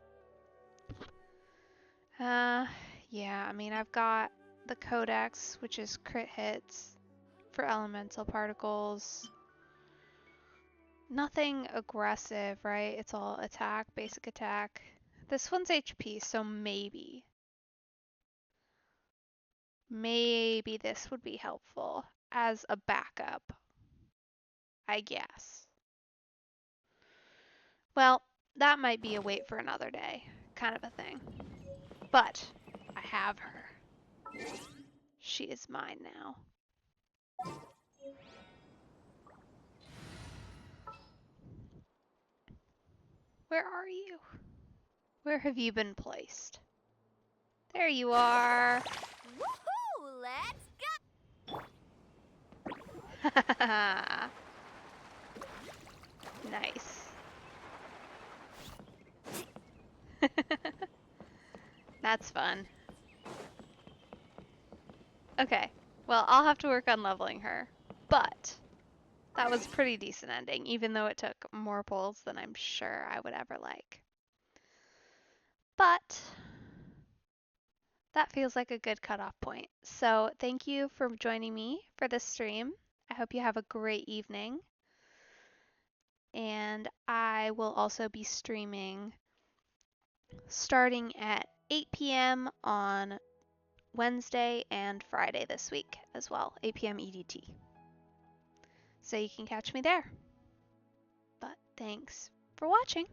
Yeah, I mean, I've got the Codex, which is crit hits for elemental particles. Nothing aggressive, right? It's all attack, basic attack. This one's HP, so maybe. Maybe this would be helpful as a backup, I guess. Well, that might be a wait for another day kind of a thing. But I have her. She is mine now. Where are you? Where have you been placed? There you are. Woohoo! Let's go! Nice. That's fun. Okay, well, I'll have to work on leveling her, but that was a pretty decent ending, even though it took more pulls than I'm sure I would ever like. But that feels like a good cutoff point. So thank you for joining me for this stream. I hope you have a great evening. And I will also be streaming starting at 8 p.m. on Wednesday and Friday this week as well, 8 p.m. EDT. So you can catch me there. But thanks for watching.